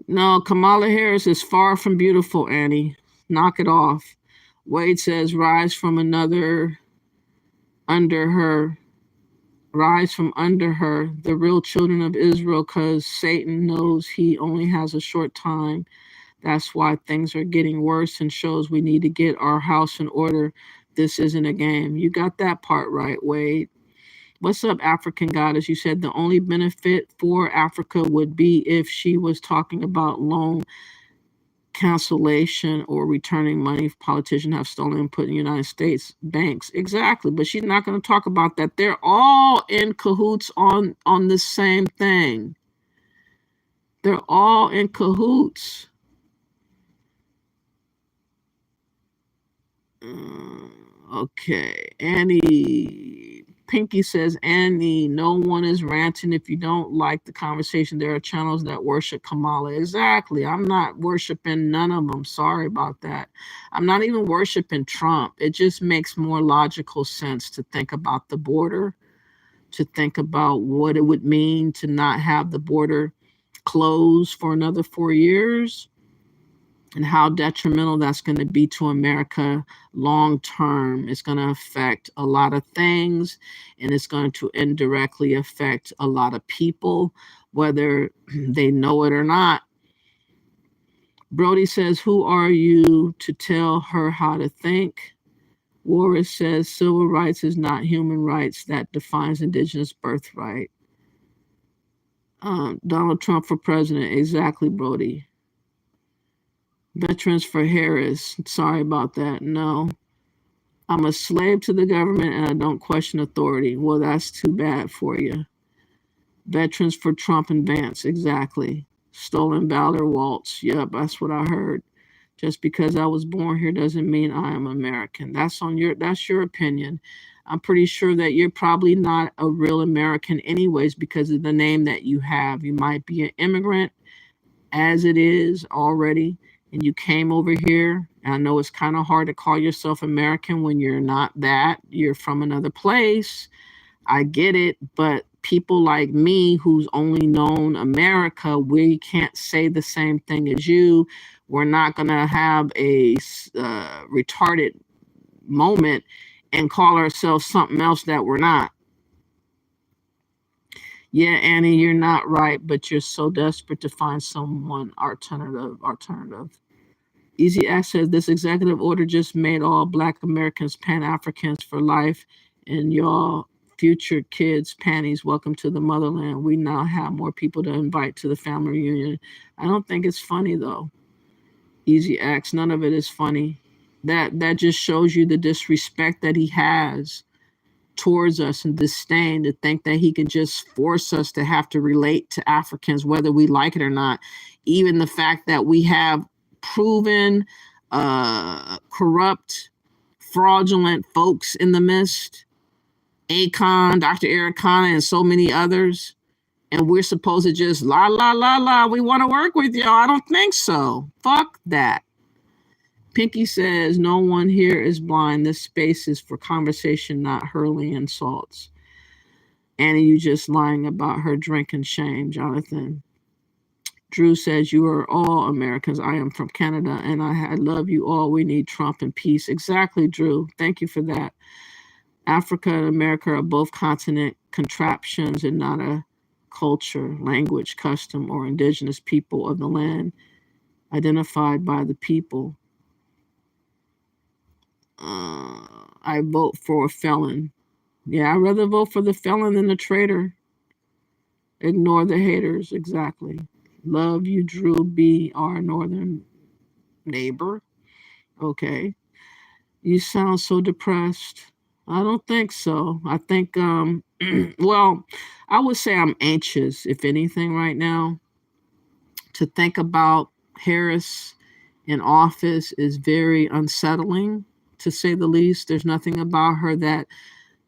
No, Kamala Harris is far from beautiful, Annie. Knock it off. Wade says, rise from under her, the real children of Israel, because Satan knows he only has a short time. That's why things are getting worse and shows we need to get our house in order. This isn't a game. You got that part right, Wade. What's up, African goddess? You said the only benefit for Africa would be if she was talking about loan cancellation or returning money politicians have stolen and put in United States banks. Exactly. But she's not going to talk about that. They're all in cahoots on the same thing. They're all in cahoots. Okay. Annie Pinky says, Annie, no one is ranting. If you don't like the conversation, there are channels that worship Kamala. Exactly. I'm not worshiping none of them. Sorry about that. I'm not even worshiping Trump. It just makes more logical sense to think about the border, to think about what it would mean to not have the border closed for another 4 years, and how detrimental that's going to be to America long term. It's going to affect a lot of things, and it's going to indirectly affect a lot of people, whether they know it or not. Brody says, who are you to tell her how to think? Warren says, civil rights is not human rights. That defines indigenous birthright. Donald Trump for president. Exactly, Brody. Veterans for Harris. Sorry about that. No. I'm a slave to the government and I don't question authority. Well, that's too bad for you. Veterans for Trump and Vance. Exactly. Stolen valor waltz. Yep, that's what I heard. Just because I was born here doesn't mean I am American. That's your opinion. I'm pretty sure that you're probably not a real American anyways because of the name that you have. You might be an immigrant as it is already, and you came over here. And I know it's kind of hard to call yourself American when you're not that. You're from another place. I get it, but people like me who's only known America, we can't say the same thing as you. We're not going to have a retarded moment and call ourselves something else that we're not. Yeah, Annie, you're not right, but you're so desperate to find someone alternative. Easy Access, this executive order just made all Black Americans Pan-Africans for life, and y'all future kids panties. Welcome to the motherland. We now have more people to invite to the family reunion. I don't think it's funny though. Easy X, none of it is funny. That just shows you the disrespect that he has towards us and disdain, to think that he can just force us to have to relate to Africans whether we like it or not. Even the fact that we have proven corrupt, fraudulent folks in the midst, Akon, Dr. Eric Kana, and so many others, and we're supposed to just la la la la, we want to work with y'all. I don't think so. Fuck that. Pinky says, no one here is blind. This space is for conversation, not hurling insults. Annie, you just lying about her drinking. Shame, Jonathan. Drew says, you are all Americans. I am from Canada, and I love you all. We need Trump and peace. Exactly, Drew. Thank you for that. Africa and America are both continent contraptions and not a culture, language, custom, or indigenous people of the land identified by the people. I vote for a felon. Yeah, I'd rather vote for the felon than the traitor. Ignore the haters. Exactly. Love you, Drew B., our northern neighbor. Okay. You sound so depressed. I don't think so. I think, well, I would say I'm anxious, if anything, right now. To think about Harris in office is very unsettling, to say the least. There's nothing about her that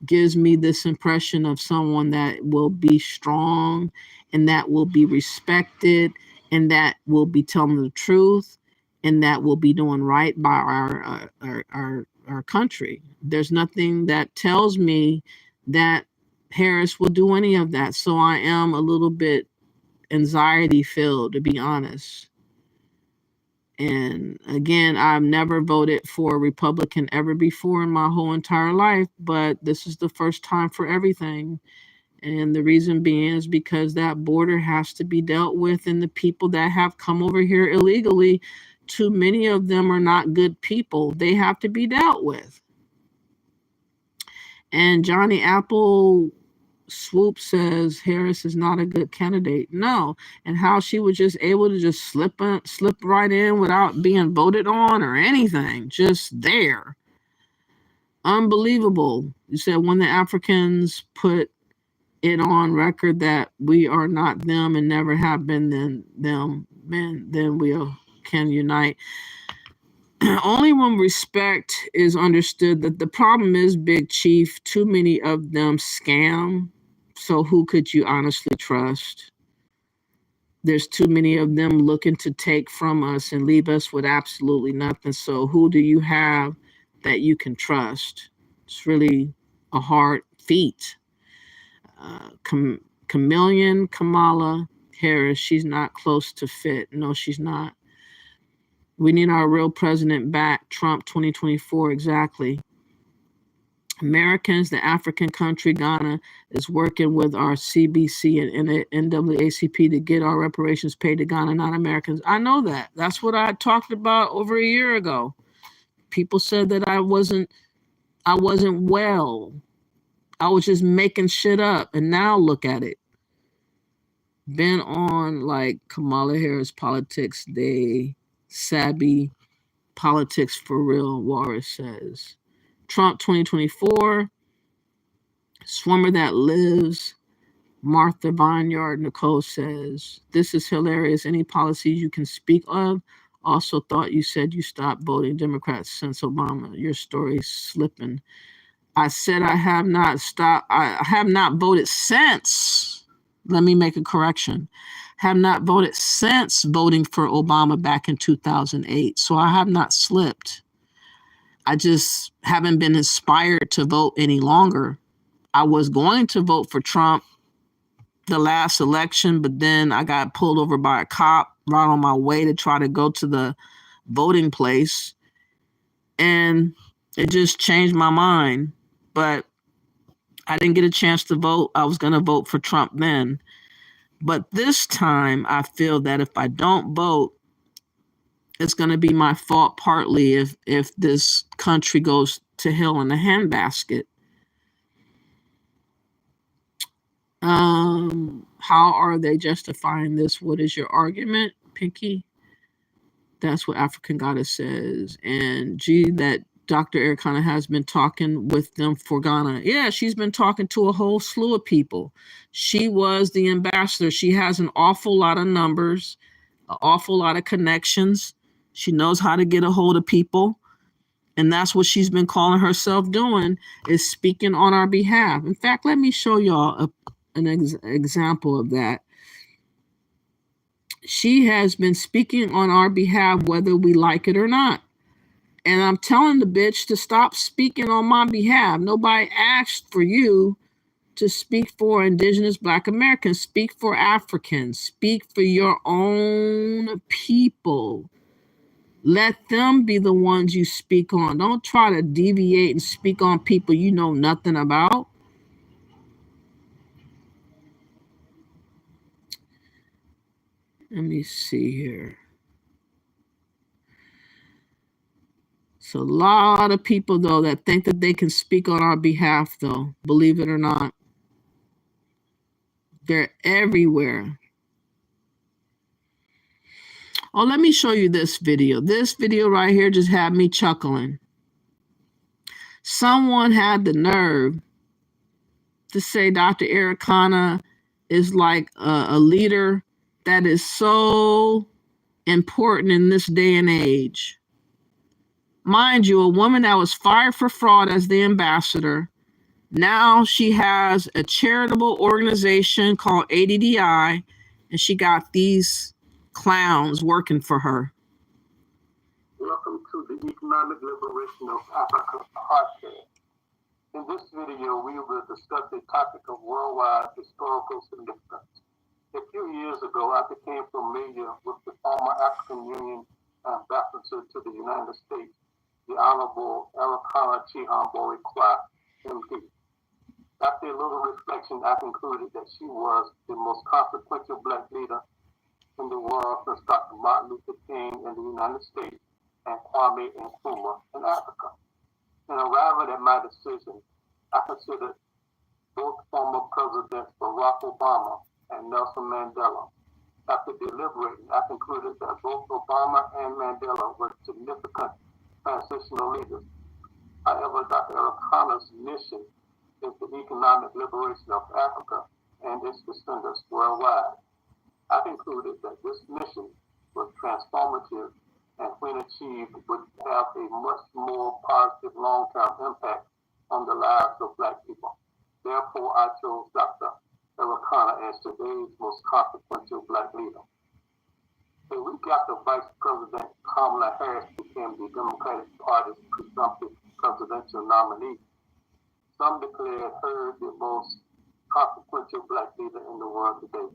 gives me this impression of someone that will be strong and that will be respected and that will be telling the truth and that will be doing right by our country. There's nothing that tells me that Harris will do any of that. So I am a little bit anxiety filled, to be honest. And again, I've never voted for a Republican ever before in my whole entire life, but this is the first time for everything. And the reason being is because that border has to be dealt with, and the people that have come over here illegally, too many of them are not good people. They have to be dealt with. And Johnny Apple Swoop says Harris is not a good candidate. No. And how she was just able to just slip right in without being voted on or anything. Just there. Unbelievable. You said when the Africans put it on record that we are not them and never have been then we can unite. only when respect is understood. That the problem is, Big Chief, too many of them scam. So who could you honestly trust? There's too many of them looking to take from us and leave us with absolutely nothing. So who do you have that you can trust? It's really a hard feat. Kamala Harris, she's not close to fit. No, she's not. We need our real president back. Trump 2024, exactly. Americans, the African country, Ghana, is working with our CBC and NAACP to get our reparations paid to Ghana, not Americans. I know that. That's what I talked about over a year ago. People said that I wasn't well. I was just making shit up. And now look at it. Been on like Kamala Harris politics, they savvy politics for real, Walrus says. Trump 2024, swimmer that lives, Martha Vineyard, Nicole says. This is hilarious. Any policies you can speak of? Also thought you said you stopped voting Democrats since Obama. Your story's slipping. I said I have not stopped. I have not voted since. Let me make a correction. Have not voted since voting for Obama back in 2008. So I have not slipped. I just haven't been inspired to vote any longer. I was going to vote for Trump the last election, but then I got pulled over by a cop right on my way to try to go to the voting place. And it just changed my mind. But I didn't get a chance to vote. I was going to vote for Trump then. But this time, I feel that if I don't vote, it's going to be my fault partly if this country goes to hell in a handbasket. How are they justifying this? What is your argument, Pinky? That's what African Goddess says. And gee, that Dr. Ericana has been talking with them for Ghana. Yeah, she's been talking to a whole slew of people. She was the ambassador. She has an awful lot of numbers, an awful lot of connections. She knows how to get a hold of people. And that's what she's been calling herself doing, is speaking on our behalf. In fact, let me show y'all an example of that. She has been speaking on our behalf, whether we like it or not. And I'm telling the bitch to stop speaking on my behalf. Nobody asked for you to speak for Indigenous Black Americans. Speak for Africans. Speak for your own people. Let them be the ones you speak on. Don't try to deviate and speak on people you know nothing about. Let me see here. So a lot of people, though, that think that they can speak on our behalf, though, believe it or not. They're everywhere. Oh, let me show you this video. This video right here just had me chuckling. Someone had the nerve to say Dr. Ericana is like a leader that is so important in this day and age. Mind you, a woman that was fired for fraud as the ambassador. Now she has a charitable organization called ADDI, and she got these clowns working for her. Welcome to the Economic Liberation of Africa podcast. In this video, we will discuss a topic of worldwide historical significance. A few years ago, I became familiar with the former African Union ambassador to the United States, the Honorable Ericana Chihambori Clark, MD. After a little reflection, I concluded that she was the most consequential Black leader in the world since Dr. Martin Luther King in the United States and Kwame Nkrumah in Africa. In arriving at my decision, I considered both former Presidents Barack Obama and Nelson Mandela. After deliberating, I concluded that both Obama and Mandela were significant transitional leaders. However, Dr. Ericana's mission is the economic liberation of Africa and its descendants worldwide. I concluded that this mission was transformative and when achieved, would have a much more positive long-term impact on the lives of Black people. Therefore, I chose Dr. Americana as today's most consequential Black leader. A week after Vice President Kamala Harris became the Democratic Party's presumptive presidential nominee, some declared her the most consequential Black leader in the world today.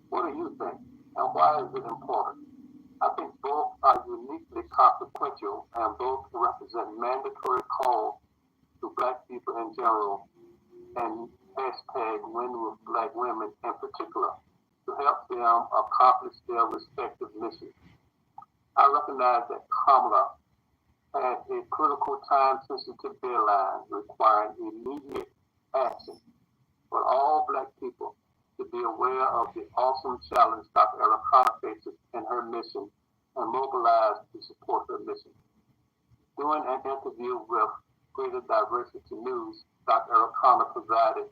What do you think, and why is it important? I think both are uniquely consequential, and both represent mandatory calls to Black people in general, and hashtag Win with Black women in particular, to help them accomplish their respective missions. I recognize that Kamala has a critical time-sensitive deadline requiring immediate action, but all Black people to be aware of the awesome challenge Dr. Americana faces in her mission and mobilize to support her mission. During an interview with Greater Diversity News, Dr. Americana provided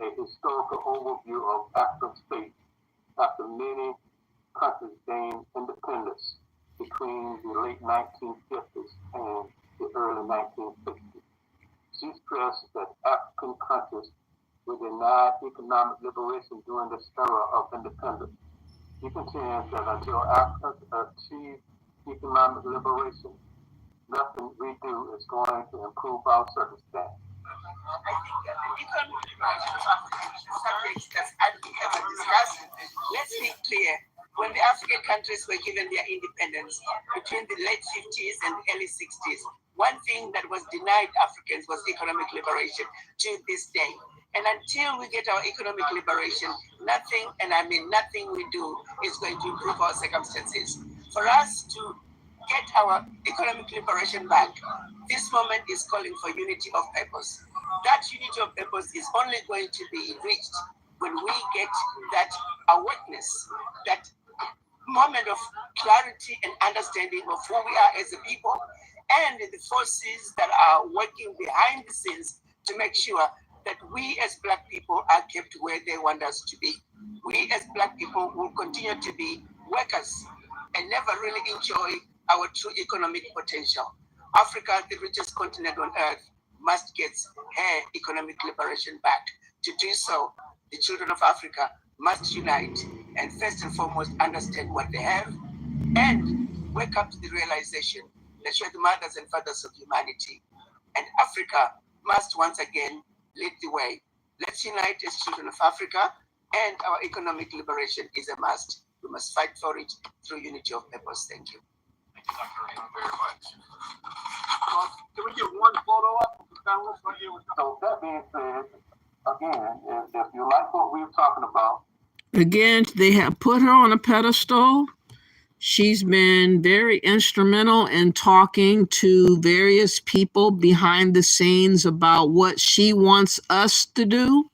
a historical overview of African states after many countries gained independence between the late 1950s and the early 1960s. She stressed that African countries were denied economic liberation during this era of independence. She contends that until Africans achieve economic liberation, nothing we do is going to improve our circumstance. I think the economic liberation of Africa is a subject that's ever discussed. Let's be clear. When the African countries were given their independence between the late 50s and early 60s, one thing that was denied Africans was economic liberation to this day. And until we get our economic liberation, nothing, and I mean nothing we do, is going to improve our circumstances. For us to get our economic liberation back, this moment is calling for unity of purpose. That unity of purpose is only going to be reached when we get that awareness, that moment of clarity and understanding of who we are as a people, and the forces that are working behind the scenes to make sure that we as Black people are kept where they want us to be. We as Black people will continue to be workers and never really enjoy our true economic potential. Africa, the richest continent on earth, must get her economic liberation back. To do so, the children of Africa must unite and first and foremost understand what they have and wake up to the realization that we're the mothers and fathers of humanity. And Africa must once again lead the way. Let's unite as children of Africa, and our economic liberation is a must. We must fight for it through unity of purpose. Thank you. Thank you, Dr. Americana, very much. Can we get one photo up? So that being said, again, if you like what we're talking about. Again, they have put her on a pedestal. She's been very instrumental in talking to various people behind the scenes about what she wants us to do.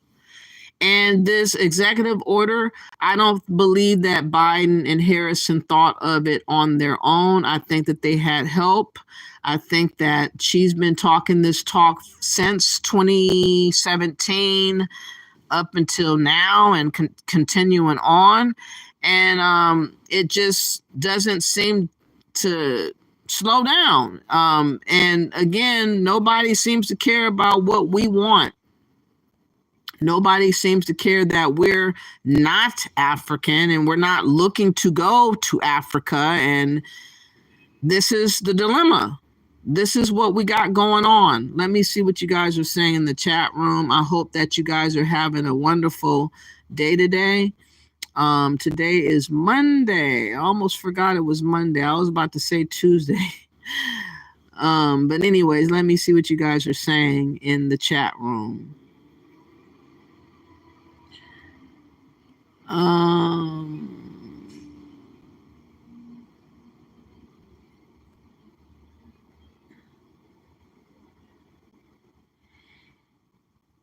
And this executive order, I don't believe that Biden and Harrison thought of it on their own. I think that they had help. I think that she's been talking this talk since 2017 up until now and continuing on. And it just doesn't seem to slow down. And again, nobody seems to care about what we want. Nobody seems to care that we're not African and we're not looking to go to Africa. And this is the dilemma. This is what we got going on. Let me see what you guys are saying in the chat room. I hope that you guys are having a wonderful day today. Today is Monday. I almost forgot it was Monday. I was about to say Tuesday. But anyways, let me see what you guys are saying in the chat room.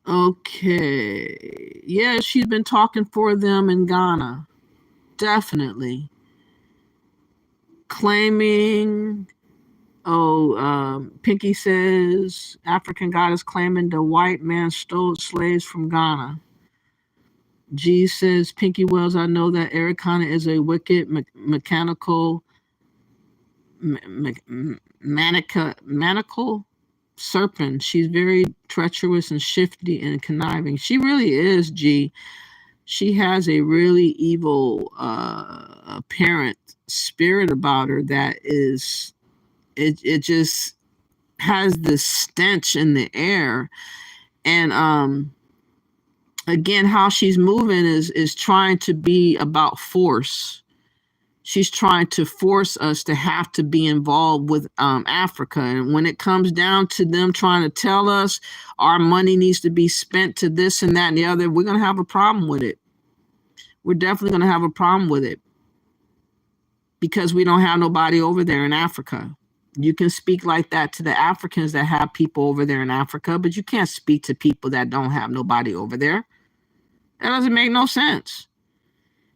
Okay. Yeah, she's been talking for them in Ghana. Definitely. Claiming, Pinky says, African goddess claiming the white man stole slaves from Ghana. G says, Pinky Wells, I know that Americana is a wicked, mechanical, maniacal serpent. She's very treacherous and shifty and conniving. She really is, G. She has a really evil apparent spirit about her that is, it just has this stench in the air. And again, how she's moving is trying to be about force. She's trying to force us to have to be involved with Africa. And when it comes down to them trying to tell us our money needs to be spent to this and that and the other, we're going to have a problem with it. We're definitely going to have a problem with it because we don't have nobody over there in Africa. You can speak like that to the Africans that have people over there in Africa, but you can't speak to people that don't have nobody over there. That doesn't make no sense.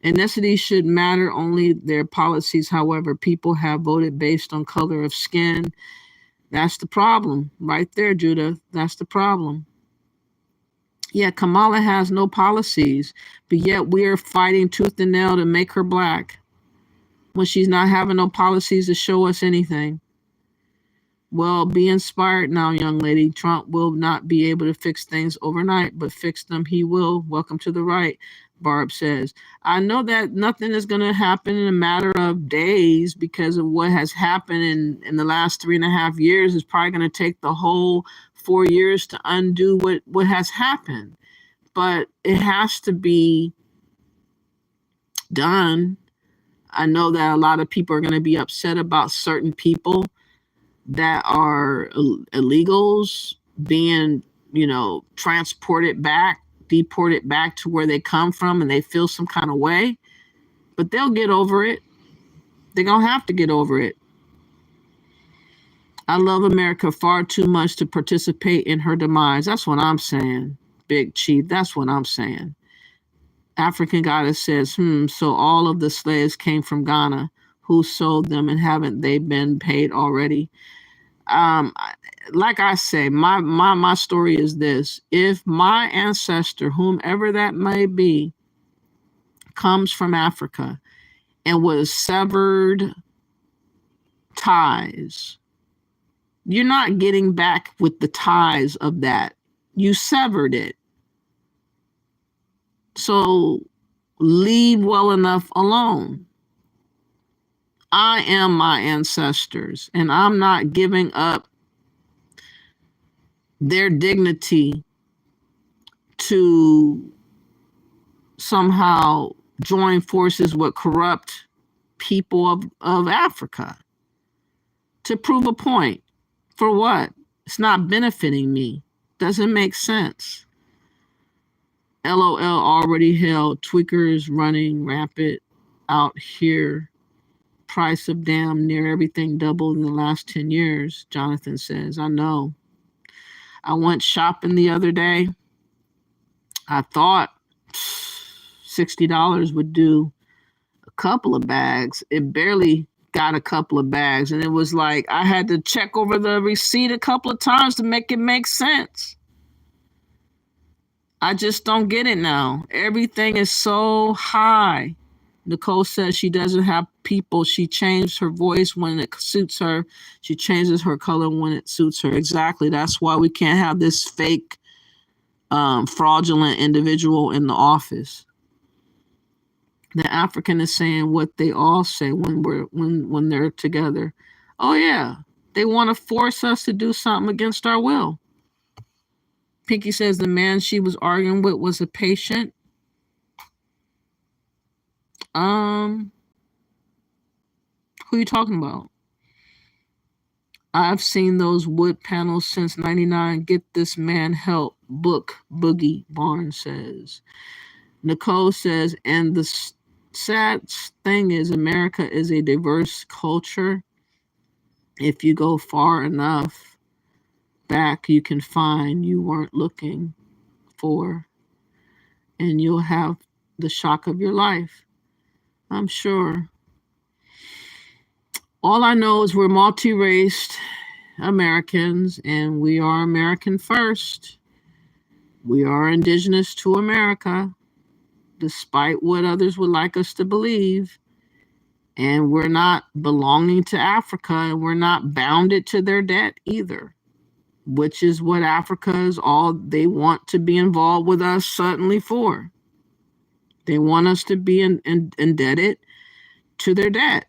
Ethnicity should matter, only their policies. However, people have voted based on color of skin. That's the problem right there, Judah. That's the problem. Yeah, Kamala has no policies, but yet we're fighting tooth and nail to make her black when she's not having no policies to show us anything. Well, be inspired now, young lady. Trump will not be able to fix things overnight, but fix them he will. Welcome to the right, Barb says. I know that nothing is going to happen in a matter of days because of what has happened in the last 3.5 years. It's probably going to take the whole 4 years to undo what has happened. But it has to be done. I know that a lot of people are going to be upset about certain people that are illegals being, transported back, deported back to where they come from, and they feel some kind of way, but they'll get over it. They're going to have to get over it. I love America far too much to participate in her demise. That's what I'm saying, Big Chief. That's what I'm saying. African Goddess says, so all of the slaves came from Ghana. Who sold them, and haven't they been paid already? Like I say, my story is this. If my ancestor, whomever that may be, comes from Africa and was severed ties, you're not getting back with the ties of that. You severed it. So leave well enough alone. I am my ancestors, and I'm not giving up their dignity to somehow join forces with corrupt people of Africa to prove a point. For what? It's not benefiting me. Doesn't make sense. LOL already held. Tweakers running rampant out here. Price of damn near everything doubled in the last 10 years, Jonathan says. I know. I went shopping the other day. I thought $60 would do a couple of bags. It barely got a couple of bags. And it was like I had to check over the receipt a couple of times to make it make sense. I just don't get it now. Everything is so high. Nicole says she doesn't have people. She changed her voice when it suits her. She changes her color when it suits her. Exactly. That's why we can't have this fake, fraudulent individual in the office. The African is saying what they all say when they're together. Oh yeah, they want to force us to do something against our will. Pinky says the man she was arguing with was a patient. Who are you talking about? I've seen those wood panels since 99. Get this man help. Book Boogie Barnes says. Nicole says, and the sad thing is America is a diverse culture. If you go far enough back, you can find you weren't looking for, and you'll have the shock of your life. I'm sure. All I know is we're multi-raced Americans, and we are American first. We are indigenous to America, despite what others would like us to believe. And we're not belonging to Africa, and we're not bounded to their debt either, which is what Africa is all they want to be involved with us suddenly for. They want us to be indebted to their debt.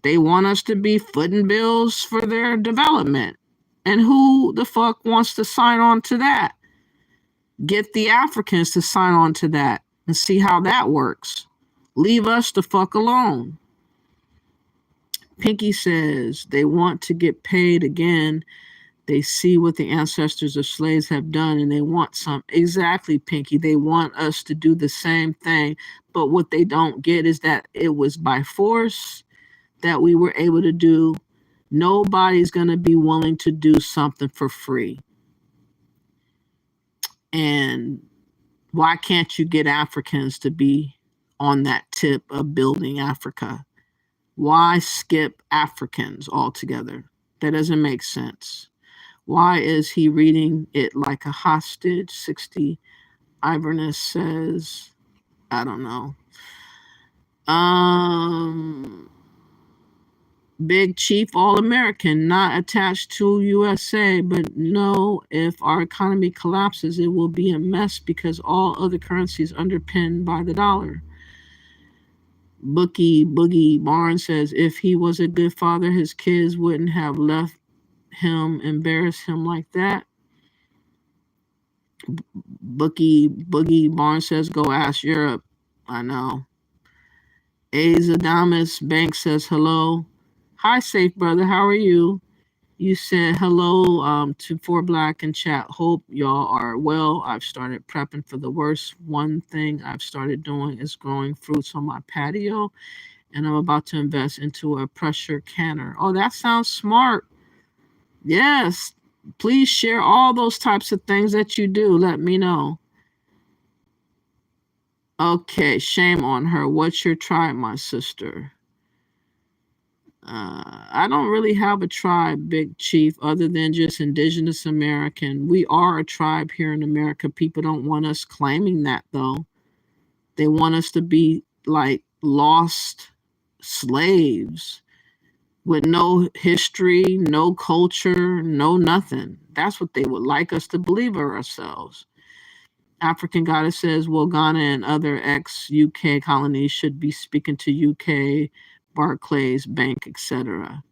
They want us to be footing bills for their development. And who the fuck wants to sign on to that? Get the Africans to sign on to that and see how that works. Leave us the fuck alone. Pinky says they want to get paid again. They see what the ancestors of slaves have done and they want some. Exactly, Pinky. They want us to do the same thing. But what they don't get is that it was by force that we were able to do. Nobody's going to be willing to do something for free. And why can't you get Africans to be on that tip of building Africa? Why skip Africans altogether? That doesn't make sense. Why is he reading it like a hostage? 60 Iverness says, I don't know. Big Chief All-American, not attached to USA, but no, if our economy collapses, it will be a mess because all other currencies underpinned by the dollar. Boogie Barnes says, if he was a good father, his kids wouldn't have left him, embarrass him like that. Boogie Barnes says, go ask Europe. I know. Adamus Bank says, hello. Hi, Safe Brother. How are you? You said hello to 4Black in chat. Hope y'all are well. I've started prepping for the worst. One thing I've started doing is growing fruits on my patio, and I'm about to invest into a pressure canner. Oh, that sounds smart. Yes. Please share all those types of things that you do. Let me know. Okay, shame on her. What's your tribe, my sister? I don't really have a tribe, Big Chief, other than just Indigenous American. We are a tribe here in America. People don't want us claiming that, though. They want us to be like lost slaves with no history, no culture, no nothing. That's what they would like us to believe of ourselves. African Goddess says, well, Ghana and other ex-UK colonies should be speaking to UK, Barclays, Bank, etc.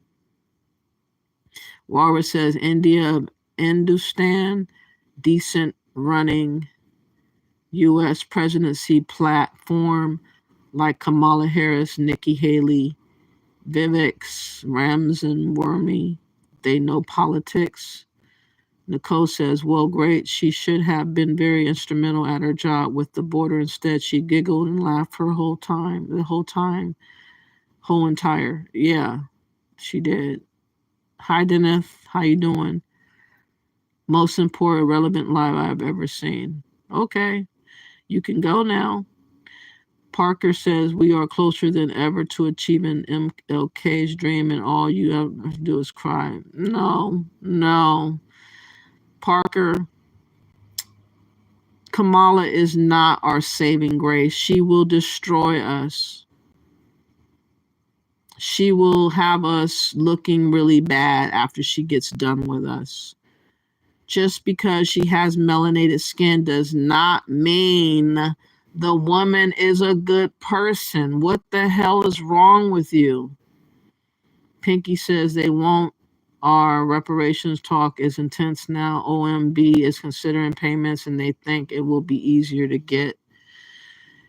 Walrus says, India, Hindustan, decent running U.S. presidency platform like Kamala Harris, Nikki Haley, Vivek, Ramzan Wormy. They know politics. Nicole says, well, great. She should have been very instrumental at her job with the border. Instead, she giggled and laughed her whole entire. Yeah, she did. Hi, Deneth. How you doing? Most important, relevant live I've ever seen. Okay, you can go now. Parker says, we are closer than ever to achieving MLK's dream, and all you have to do is cry. No. Parker, Kamala is not our saving grace. She will destroy us. She will have us looking really bad after she gets done with us. Just because she has melanated skin does not mean the woman is a good person. What the hell is wrong with you? Pinky says they won't. Our reparations talk is intense now. OMB is considering payments and they think it will be easier to get.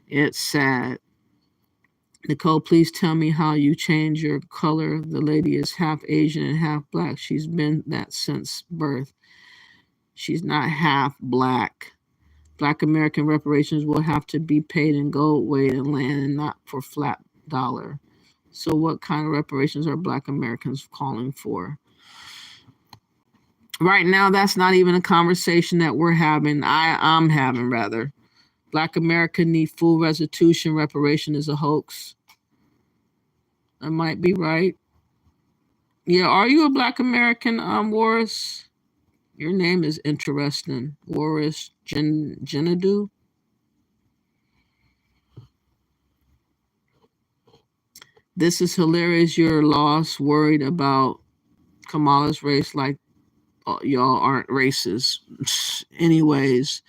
It's sad. Nicole, please tell me how you change your color. The lady is half Asian and half black. She's been that since birth. She's not half black. Black American reparations will have to be paid in gold, weight, and land, and not for flat dollar. So what kind of reparations are Black Americans calling for? Right now, that's not even a conversation that we're having. I'm having, rather. Black America need full restitution. Reparation is a hoax. I might be right. Yeah, are you a Black American, Warris? Your name is interesting. Warris Genadu. This is hilarious. You're lost, worried about Kamala's race like y'all aren't racist. Anyways,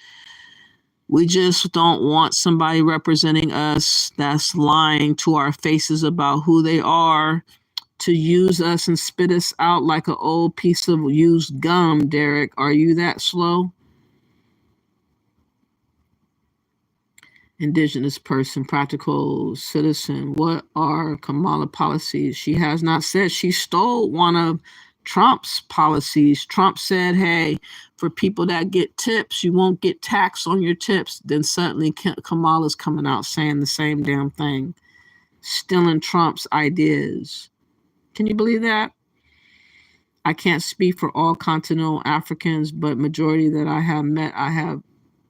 we just don't want somebody representing us that's lying to our faces about who they are to use us and spit us out like an old piece of used gum, Derek. Are you that slow? Indigenous person, practical citizen. What are Kamala policies? She has not said. She stole one of Trump's policies. Trump said, hey, for people that get tips, you won't get taxed on your tips. Then suddenly Kamala's coming out saying the same damn thing, stealing Trump's ideas. Can you believe that? I can't speak for all continental Africans, but majority that I have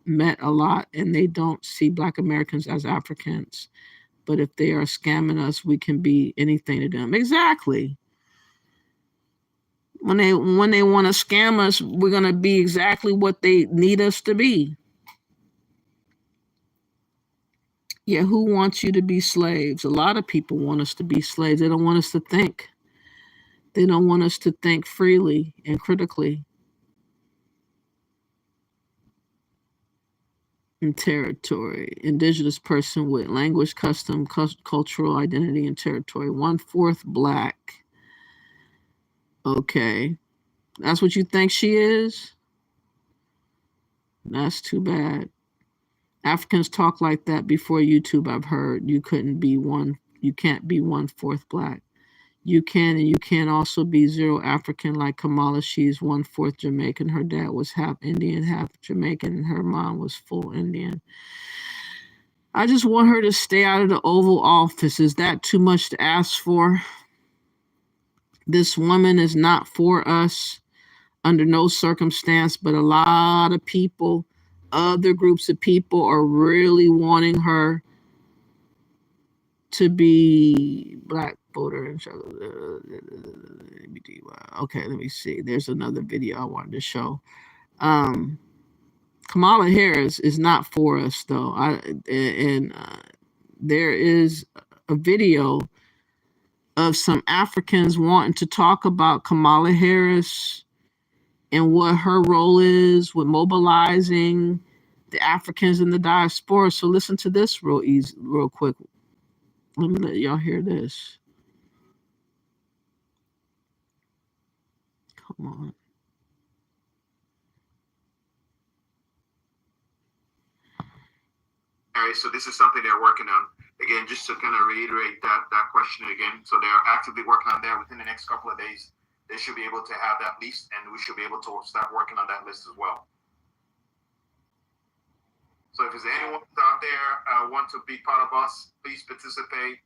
met a lot, and they don't see Black Americans as Africans. But if they are scamming us, we can be anything to them. Exactly. When they want to scam us, we're going to be exactly what they need us to be. Yeah, who wants you to be slaves? A lot of people want us to be slaves. They don't want us to think. They don't want us to think freely and critically. In territory, Indigenous person with language, custom, cultural identity, and territory. 1/4 Black. Okay. That's what you think she is? That's too bad. Africans talk like that before YouTube, I've heard. You can't be 1/4 Black. You can, and you can also be 0 African like Kamala. She's 1/4 Jamaican. Her dad was half Indian, half Jamaican, and her mom was full Indian. I just want her to stay out of the Oval Office. Is that too much to ask for? This woman is not for us under no circumstance, but a lot of people, other groups of people are really wanting her to be Black voter. Okay, let me see. There's another video I wanted to show. Kamala Harris is not for us, though. There is a video of some Africans wanting to talk about Kamala Harris and what her role is with mobilizing the Africans in the diaspora. So listen to this real quick. Let me let y'all hear this. Come on. All right, so this is something they're working on. Again, just to kind of reiterate that question again. So they're actively working on that. Within the next couple of days, they should be able to have that list, and we should be able to start working on that list as well. So if there's anyone out there want to be part of us, please participate.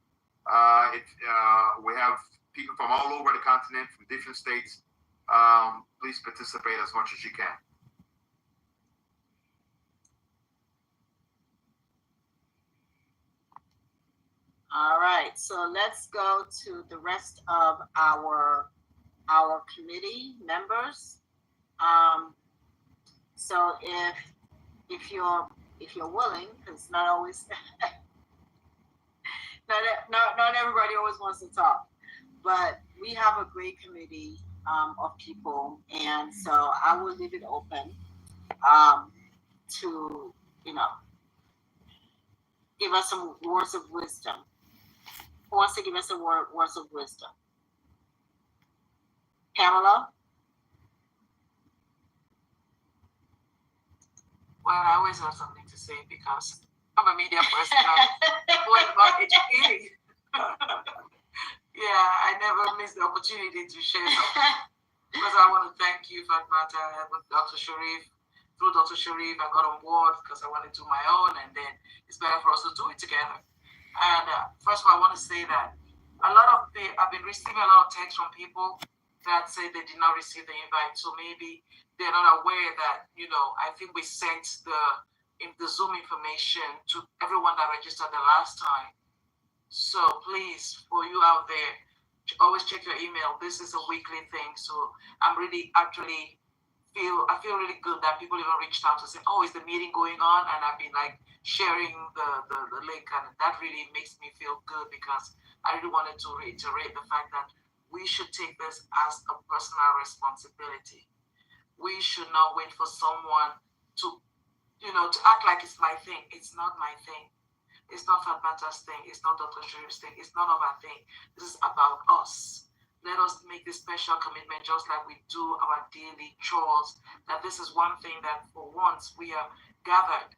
We have people from all over the continent, from different states. Please participate as much as you can. All right, so let's go to the rest of our committee members. So if you're willing, because not always, not everybody always wants to talk, but we have a great committee of people, and so I will leave it open to give us some words of wisdom. Who wants to give us some words of wisdom? Kamala? Well, I always have something to say because I'm a media person. I'm going about educating. Yeah, I never miss the opportunity to share something. Because I want to thank you, Fatmata, with Dr. Sharif. Through Dr. Sharif, I got on board because I wanted to do my own, and then it's better for us to do it together. And first of all, I want to say that I've been receiving a lot of texts from people that say they did not receive the invite. So maybe they're not aware that, I think we sent the Zoom information to everyone that registered the last time. So please, for you out there, always check your email. This is a weekly thing. So I'm really I feel really good that people even reached out to say, oh, is the meeting going on? And I've been sharing the link, and that really makes me feel good because I really wanted to reiterate the fact that we should take this as a personal responsibility. We should not wait for someone to, to act like it's my thing. It's not my thing. It's not Fatmata's thing. It's not Dr. Sharif's thing. It's none of our thing. This is about us. Let us make this special commitment, just like we do our daily chores, that this is one thing that for once we are gathered.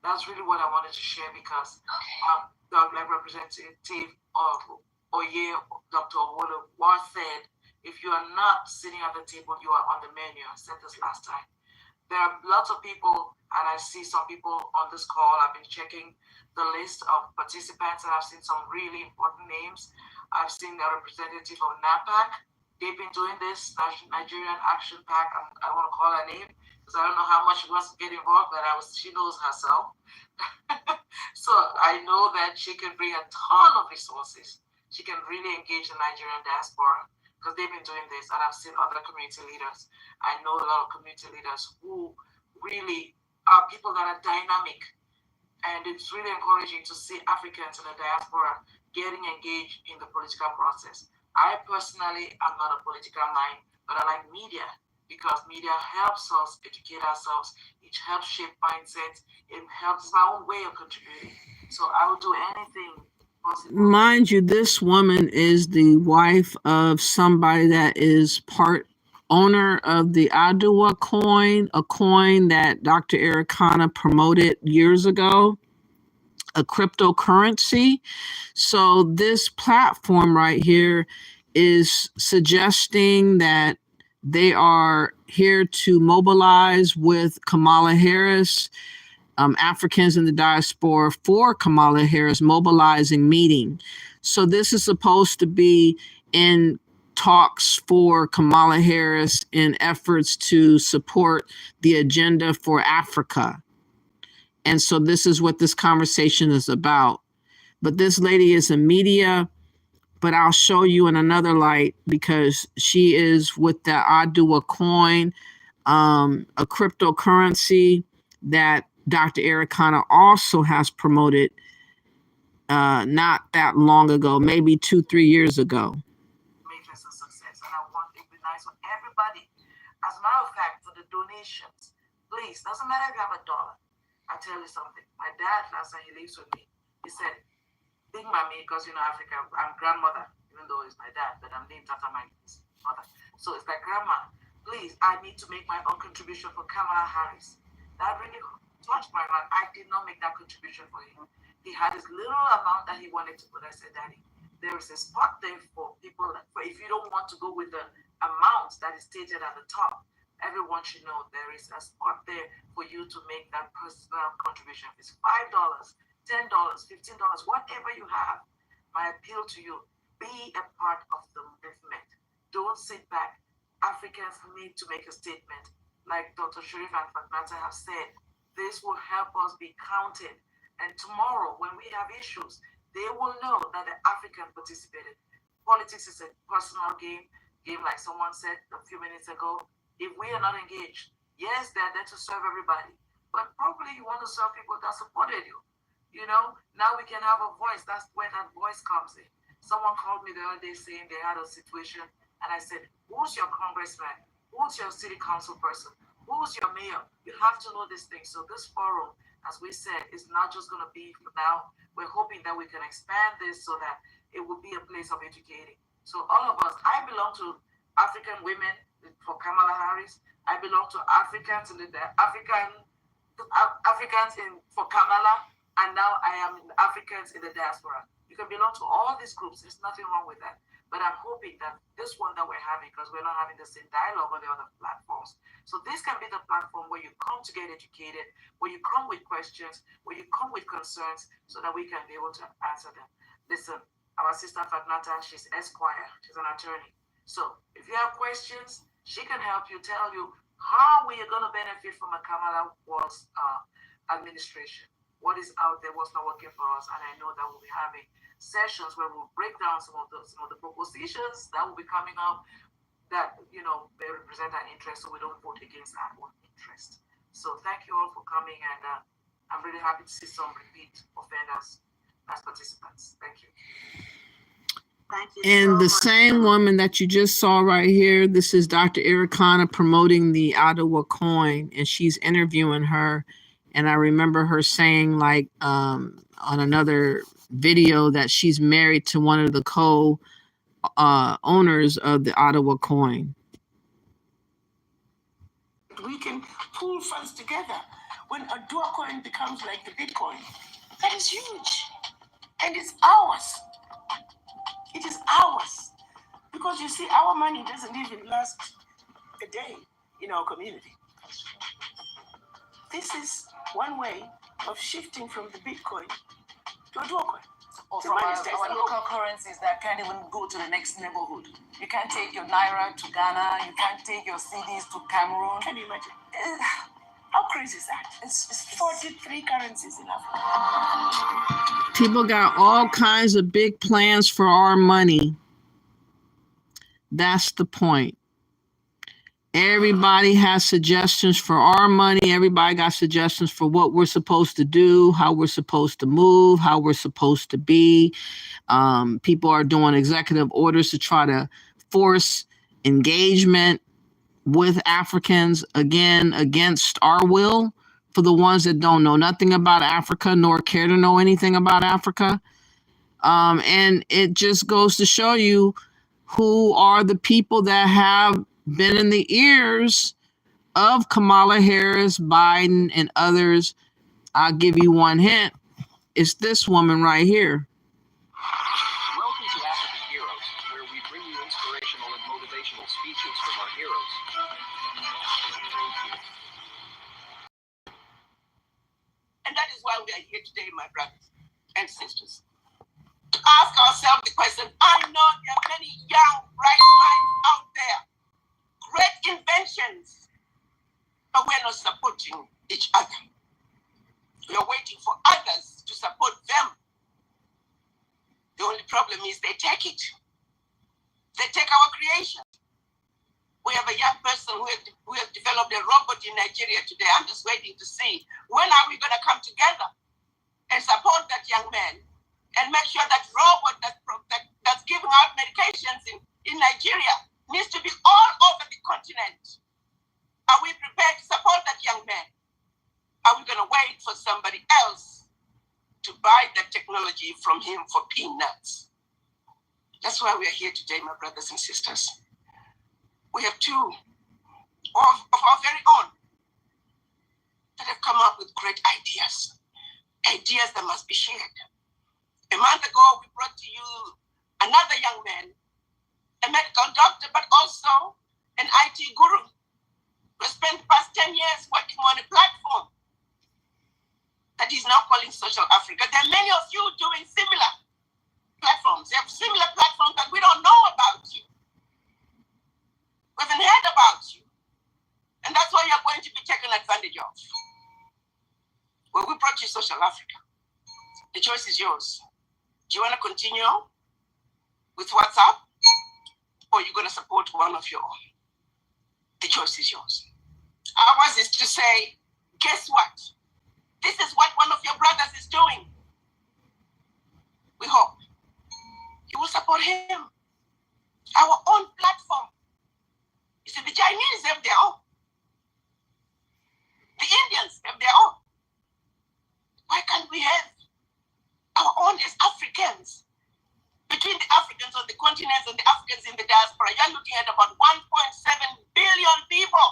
That's really what I wanted to share, because like Representative of Oye, Dr. Owolo, said, if you are not sitting at the table, you are on the menu. I said this last time. There are lots of people, and I see some people on this call. I've been checking the list of participants, and I've seen some really important names. I've seen the representative of NAPAC. They've been doing this, Nigerian Action Pack. I don't want to call her name because I don't know how much she wants to get involved, but she knows herself. So I know that she can bring a ton of resources. She can really engage the Nigerian diaspora because they've been doing this, and I've seen other community leaders. I know a lot of community leaders who really are people that are dynamic, and it's really encouraging to see Africans in the diaspora getting engaged in the political process. I personally am not a political mind, but I like media because media helps us educate ourselves. It helps shape mindsets. It helps my own way of contributing. So I will do anything possible. Mind you, this woman is the wife of somebody that is part owner of the Adua coin, a coin that Dr. Ericana promoted years ago, a cryptocurrency. So this platform right here is suggesting that they are here to mobilize with Kamala Harris, Africans in the diaspora for Kamala Harris mobilizing meeting. So this is supposed to be in talks for Kamala Harris in efforts to support the agenda for Africa. And so this is what this conversation is about. But this lady is in media, but I'll show you in another light because she is with the Adua coin, a cryptocurrency that Dr. Ericana also has promoted not that long ago, maybe 2-3 years ago. Make this a success, and I want it to be nice for everybody. As a matter of fact, for the donations, please, doesn't matter if you have $1. I'll tell you something. My dad, last time he lives with me, he said, Big Mommy, because Africa, I'm grandmother, even though it's my dad, but I'm named after my mother. So it's like, Grandma, please, I need to make my own contribution for Kamala Harris. That really touched my heart. I did not make that contribution for him. He had this little amount that he wanted to put. I said, Daddy, there is a spot there for people that, for if you don't want to go with the amount that is stated at the top, everyone should know there is a spot there for you to make that personal contribution. If it's $5, $10, $15, whatever you have. My appeal to you, be a part of the movement. Don't sit back. Africans need to make a statement. Like Dr. Sharif and Fatmata have said, this will help us be counted. And tomorrow, when we have issues, they will know that the African participated. Politics is a personal game like someone said a few minutes ago. If we are not engaged, yes, they're there to serve everybody, but probably you want to serve people that supported you. Now we can have a voice. That's where that voice comes in. Someone called me the other day saying they had a situation, and I said, who's your congressman? Who's your city council person? Who's your mayor? You have to know these things. So this forum, as we said, is not just going to be for now. We're hoping that we can expand this so that it will be a place of educating. So all of us, I belong to African women for Kamala Harris. I belong to Africans in for Kamala, and now I am in Africans in the diaspora. You can belong to all these groups. There's nothing wrong with that. But I'm hoping that this one that we're having, because we're not having the same dialogue on the other platforms. So this can be the platform where you come to get educated, where you come with questions, where you come with concerns, so that we can be able to answer them. Listen, our sister Fatmata, she's Esquire. She's an attorney. So if you have questions, she can help you, tell you how we are going to benefit from a Kamala Wars administration. What is out there, what's not working for us, and I know that we'll be having sessions where we'll break down some of the propositions that will be coming up that they represent our interest, so we don't vote against our own interest. So thank you all for coming, and I'm really happy to see some repeat offenders as participants. Thank you. Thank you And so the much. same woman that you just saw right here, this is Dr. Irikana promoting the Ottawa coin, and she's interviewing her. And I remember her saying, like, on another video, that she's married to one of the owners of the Ottawa coin. We can pool funds together. When a dual coin becomes like the Bitcoin, that is huge. And it's ours. It is ours. Because you see, our money doesn't even last a day in our community. This is one way of shifting from the Bitcoin to a dual coin. Or The from money our stays local currencies that can't even go to the next neighborhood. You can't take your Naira to Ghana. You can't take your CDs to Cameroon. Can you imagine? How crazy is that? It's 43 currencies in Africa. People got all kinds of big plans for our money. That's the point. Everybody has suggestions for our money. Everybody got suggestions for what we're supposed to do, how we're supposed to move, how we're supposed to be. People are doing executive orders to try to force engagement with Africans, again, against our will, for the ones that don't know nothing about Africa nor care to know anything about Africa. And it just goes to show you who are the people that have been in the ears of Kamala Harris, Biden, and others. I'll give you one hint. It's this woman right here. Welcome to African Heroes, where we bring you inspirational and motivational speeches from our heroes. And that is why we are here today, my brothers and sisters, to ask ourselves the question. I know there are many young, bright minds out there, great inventions, but we're not supporting each other. We are waiting for others to support them. The only problem is they take it. They take our creation. We have a young person who have developed a robot in Nigeria today. I'm just waiting to see when are we going to come together and support that young man and make sure that robot that's giving out medications in Nigeria needs to be all over the continent. Are we prepared to support that young man? Are we going to wait for somebody else to buy that technology from him for peanuts? That's why we are here today, my brothers and sisters. We have two of our very own that have come up with great ideas that must be shared. A month ago, we brought to you another young man, a medical doctor, but also an IT guru, who spent the past 10 years working on a platform that is now calling Social Africa. There are many of you doing similar platforms. They have similar platforms that we don't know about you. We haven't heard about you. And that's why you're going to be taken advantage of. Well, we brought you Social Africa. The choice is yours. Do you want to continue with WhatsApp? Or are you going to support one of your own? The choice is yours. Ours is to say, guess what? This is what one of your brothers is doing. We hope you will support him. Our own platform. You see, the Chinese have their own. The Indians have their own. Why can't we have our own as Africans? Between the Africans on the continents and the Africans in the diaspora, you're looking at about 1.7 billion people.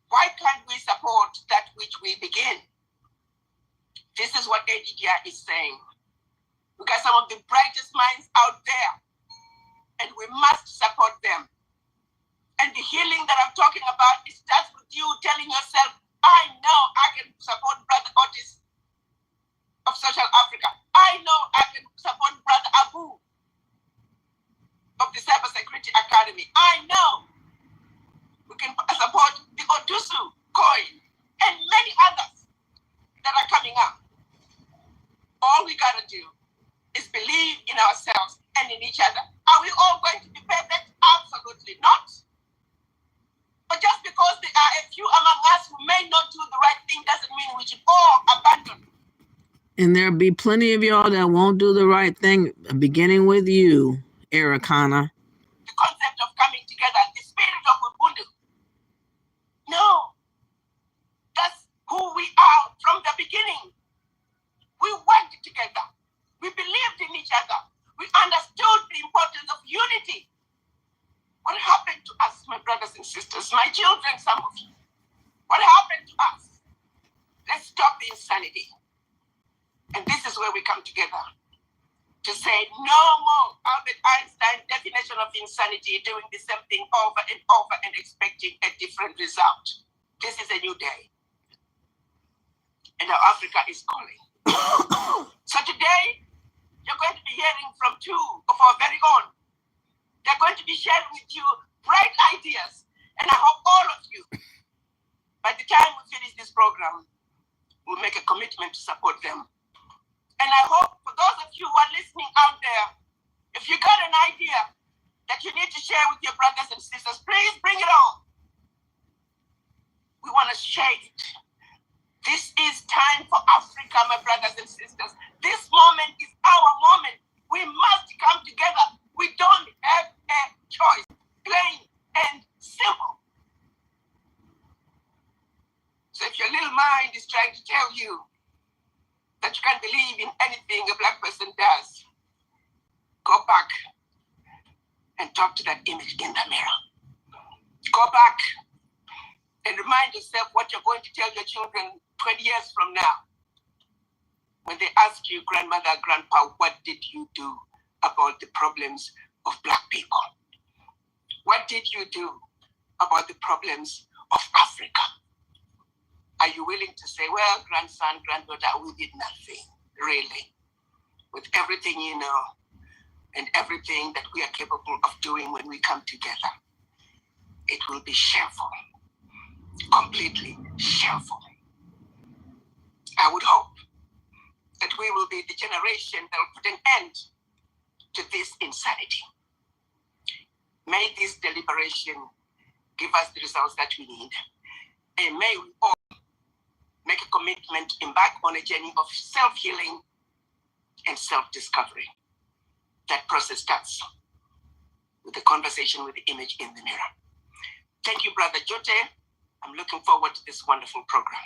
Why can't we support that which we begin? This is what ADGR is saying. We got some of the brightest minds out there, and we must support them. And the healing that I'm talking about, it starts with you telling yourself, I know I can support Brother Otis of Social Africa. I know I can support Brother Abu of the Cybersecurity Academy. I know we can support the Odusu coin and many others that are coming up. All we gotta do is believe in ourselves and in each other. Are we all going to be perfect? Absolutely not. But just because there are a few among us who may not do the right thing doesn't mean we should all abandon And there'll be plenty of y'all that won't do the right thing, beginning with you, Ericana. The concept of coming together, the spirit of Ubuntu. No, that's who we are from the beginning. We worked together. We believed in each other. We understood the importance of unity. What happened to us, my brothers and sisters, my children, some of you? What happened to us? Let's stop the insanity. And this is where we come together to say no more Albert Einstein's definition of insanity, doing the same thing over and over and expecting a different result. This is a new day. And our Africa is calling. So today, you're going to be hearing from two of our very own. They're going to be sharing with you bright ideas. And I hope all of you, by the time we finish this program, will make a commitment to support them. And I hope for those of you who are listening out there, if you got an idea that you need to share with your brothers and sisters, please bring it on. We want to share it. This is time for Africa, my brothers and sisters. This moment is our moment. We must come together. We don't have a choice. Plain and simple. So if your little mind is trying to tell you that you can't believe in anything a black person does, go back and talk to that image in the mirror. Go back and remind yourself what you're going to tell your children 20 years from now. When they ask you, grandmother, grandpa, what did you do about the problems of black people? What did you do about the problems of Africa? Are you willing to say, well, grandson, granddaughter, we did nothing, really? With everything you know and everything that we are capable of doing when we come together, it will be shameful, completely shameful. I would hope that we will be the generation that will put an end to this insanity. May this deliberation give us the results that we need. And may we all make a commitment, embark on a journey of self-healing and self-discovery. That process starts with the conversation with the image in the mirror. Thank you, Brother Jote. I'm looking forward to this wonderful program.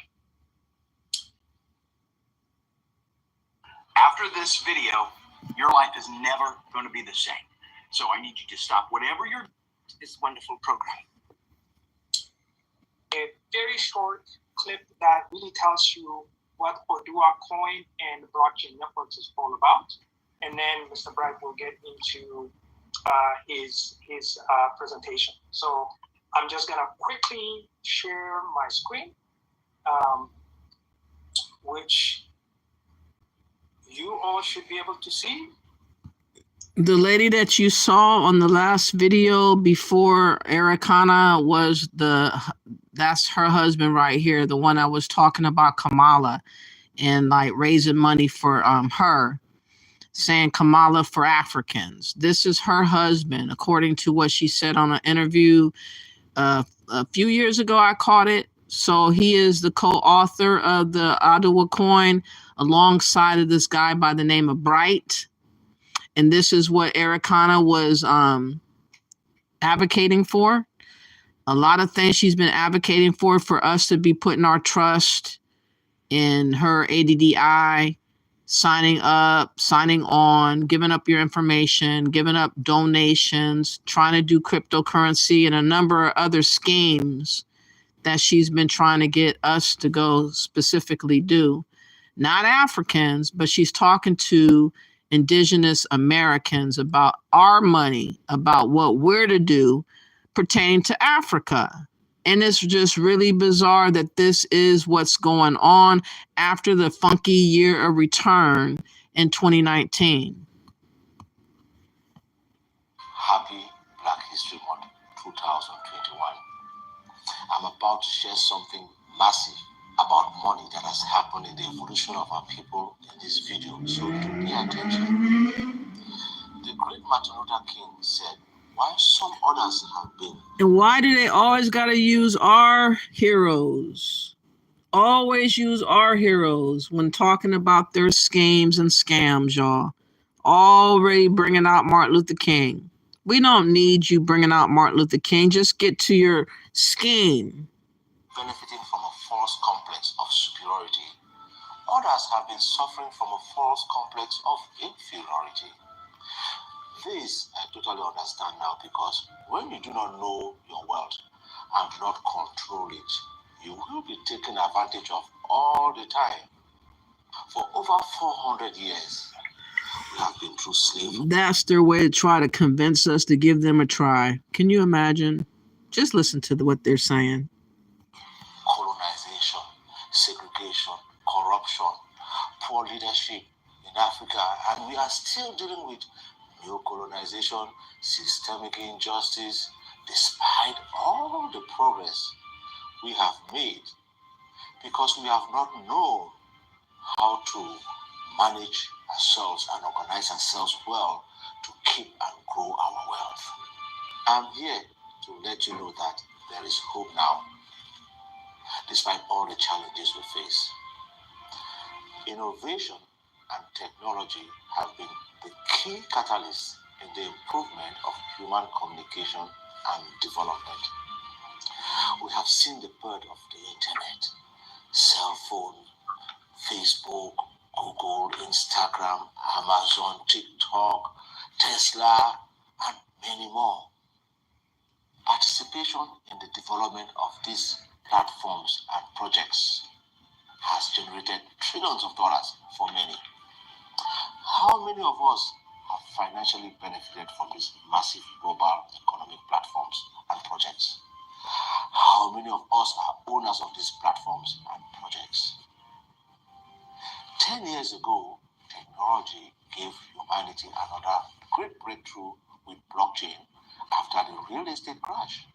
After this video, your life is never going to be the same. So I need you to stop whatever you're doing. This wonderful program. A very short clip that really tells you what Odua coin and blockchain networks is all about. And then Mr. Bright will get into his presentation. So I'm just going to quickly share my screen, which you all should be able to see. The lady that you saw on the last video before Ericana was that's her husband right here, the one I was talking about, Kamala, and like raising money for her, saying Kamala for Africans. This is her husband, according to what she said on an interview a few years ago. I caught it. So he is the co-author of the Odua coin alongside of this guy by the name of Bright. And this is what Ericana was advocating for. A lot of things she's been advocating for us to be putting our trust in her ADDI, signing up, signing on, giving up your information, giving up donations, trying to do cryptocurrency, and a number of other schemes that she's been trying to get us to go specifically do. Not Africans, but she's talking to Indigenous Americans about our money, about what we're to do pertaining to Africa. And it's just really bizarre that this is what's going on after the funky year of return in 2019. Happy Black History Month 2021. I'm about to share something massive about money that has happened in the evolution of our people in this video, so do pay attention. The great Martin Luther King said, while some others have been. And why do they always got to use our heroes? Always use our heroes when talking about their schemes and scams, y'all. Already bringing out Martin Luther King. We don't need you bringing out Martin Luther King. Just get to your scheme. Benefiting from a false complex of superiority. Others have been suffering from a false complex of inferiority. This I totally understand now, because when you do not know your wealth and do not control it, you will be taken advantage of all the time. For over 400 years, we have been through slavery. That's their way to try to convince us to give them a try. Can you imagine? Just listen to what they're saying. Colonization, segregation, corruption, poor leadership in Africa, and we are still dealing with new colonization, systemic injustice, despite all the progress we have made, because we have not known how to manage ourselves and organize ourselves well to keep and grow our wealth. I'm here to let you know that there is hope now, despite all the challenges we face. Innovation and technology have been the key catalysts in the improvement of human communication and development. We have seen the birth of the internet, cell phone, Facebook, Google, Instagram, Amazon, TikTok, Tesla, and many more. Participation in the development of these platforms and projects has generated trillions of dollars for many. How many of us have financially benefited from these massive global economic platforms and projects? How many of us are owners of these platforms and projects? 10 years ago, technology gave humanity another great breakthrough with blockchain after the real estate crash.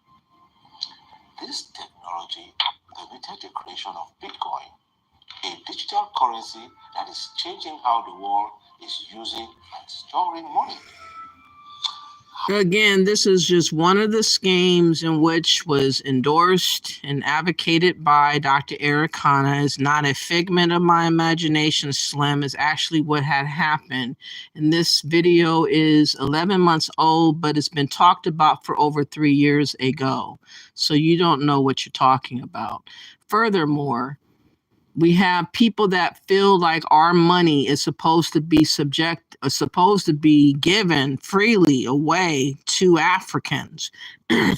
This technology permitted the creation of Bitcoin, a digital currency that is changing how the world is using and storing money. Again, this is just one of the schemes in which was endorsed and advocated by Dr. Eric Hanna. It's not a figment of my imagination, Slim. It's actually what had happened. And this video is 11 months old, but it's been talked about for over 3 years ago. So you don't know what you're talking about. Furthermore, we have people that feel like our money is supposed to be given freely away to Africans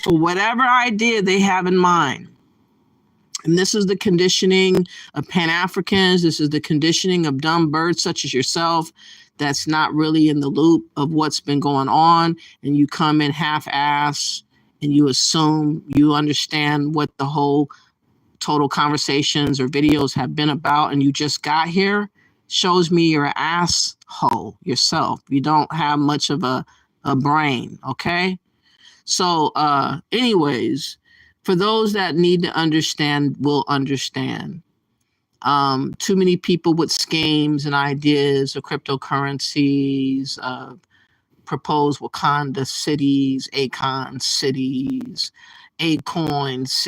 for whatever idea they have in mind. And this is the conditioning of Pan-Africans. This is the conditioning of dumb birds such as yourself that's not really in the loop of what's been going on. And you come in half-ass and you assume you understand what the whole total conversations or videos have been about, and you just got here. Shows me you're an asshole yourself. You don't have much of a brain, okay? So anyways, for those that need to understand will understand. Too many people with schemes and ideas of cryptocurrencies, proposed Wakanda cities, Akon cities, coins,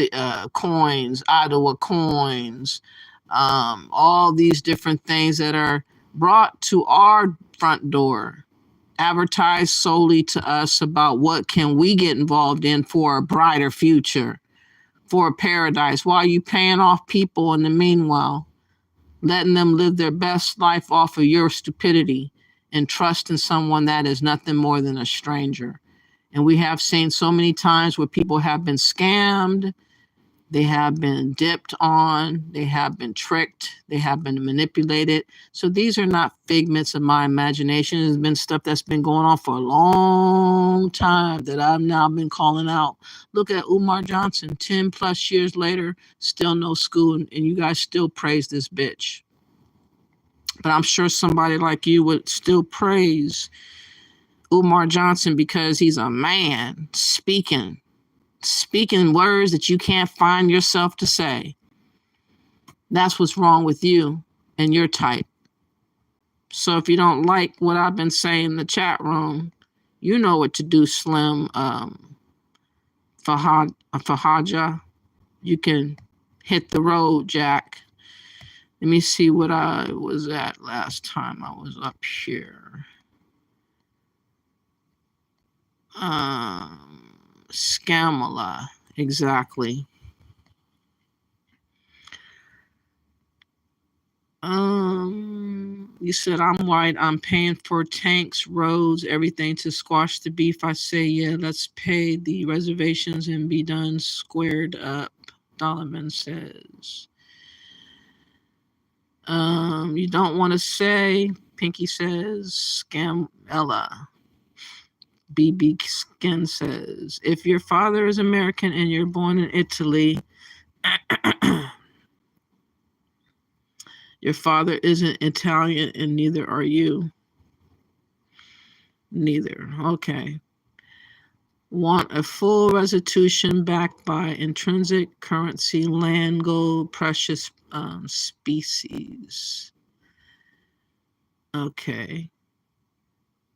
Ottawa coins, all these different things that are brought to our front door, advertised solely to us about what can we get involved in for a brighter future, for a paradise, while you paying off people in the meanwhile, letting them live their best life off of your stupidity and trust in someone that is nothing more than a stranger. And we have seen so many times where people have been scammed, they have been dipped on, they have been tricked, they have been manipulated. So these are not figments of my imagination. It's been stuff that's been going on for a long time that I've now been calling out. Look at Umar Johnson, 10 plus years later, still no school, and you guys still praise this bitch. But I'm sure somebody like you would still praise Umar Johnson because he's a man speaking words that you can't find yourself to say. That's what's wrong with you and your type. So if you don't like what I've been saying in the chat room, you know what to do, Slim. Fahaja, you can hit the road, Jack. Let me see what I was at last time I was up here. Kamala, exactly. You said I'm white. I'm paying for tanks, roads, everything to squash the beef. I say, yeah, let's pay the reservations and be done. Squared up. Dollarman says. You don't want to say. Pinky says. Scamella. BB Skin says, if your father is American and you're born in Italy, your father isn't Italian and neither are you. Neither. Okay. Want a full restitution backed by intrinsic currency, land, gold, precious species. Okay.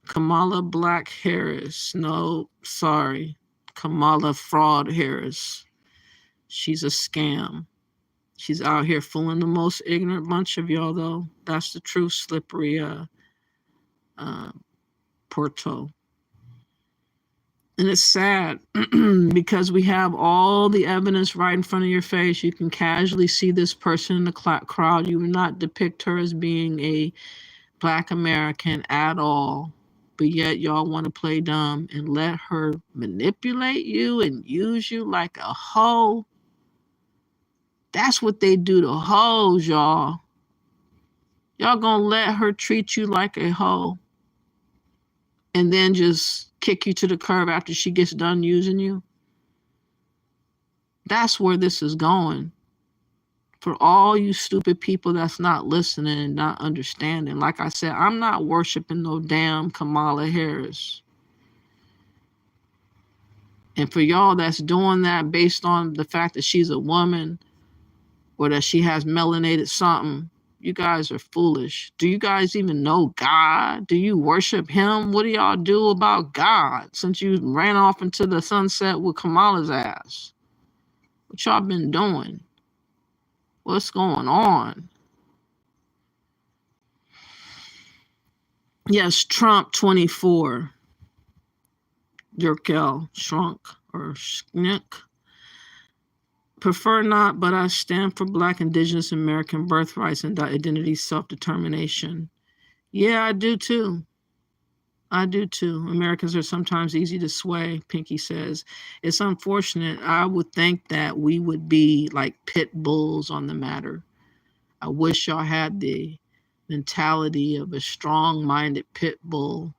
Kamala Black Harris. No, sorry. Kamala Fraud Harris. She's a scam. She's out here fooling the most ignorant bunch of y'all, though. That's the true slippery Porto. And it's sad because we have all the evidence right in front of your face. You can casually see this person in the crowd. You would not depict her as being a Black American at all. But yet y'all want to play dumb and let her manipulate you and use you like a hoe. That's what they do to hoes, y'all. Y'all gonna let her treat you like a hoe and then just kick you to the curb after she gets done using you? That's where this is going. For all you stupid people that's not listening and not understanding. Like I said, I'm not worshiping no damn Kamala Harris. And for y'all that's doing that based on the fact that she's a woman or that she has melanated something, you guys are foolish. Do you guys even know God? Do you worship him? What do y'all do about God since you ran off into the sunset with Kamala's ass? What y'all been doing? What's going on? Yes, Trump 24. Yerkel, shrunk, or schnick. Prefer not, but I stand for Black, Indigenous, American birthrights and identity self-determination. Yeah, I do too. I do too. Americans are sometimes easy to sway, Pinky says. It's unfortunate. I would think that we would be like pit bulls on the matter. I wish y'all had the mentality of a strong-minded pit bull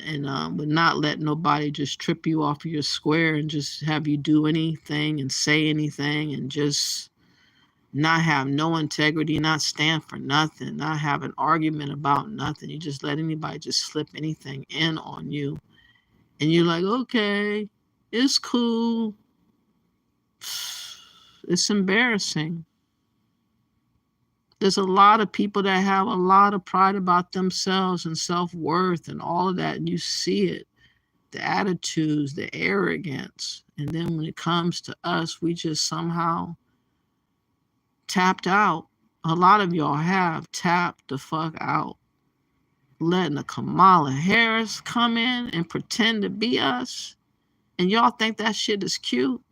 and would not let nobody just trip you off of your square and just have you do anything and say anything and just not have no integrity, not stand for nothing, not have an argument about nothing. You just let anybody just slip anything in on you. And you're like, okay, it's cool. It's embarrassing. There's a lot of people that have a lot of pride about themselves and self-worth and all of that. And you see it, the attitudes, the arrogance. And then when it comes to us, we just somehow tapped out. A lot of y'all have tapped the fuck out. Letting a Kamala Harris come in and pretend to be us. And y'all think that shit is cute?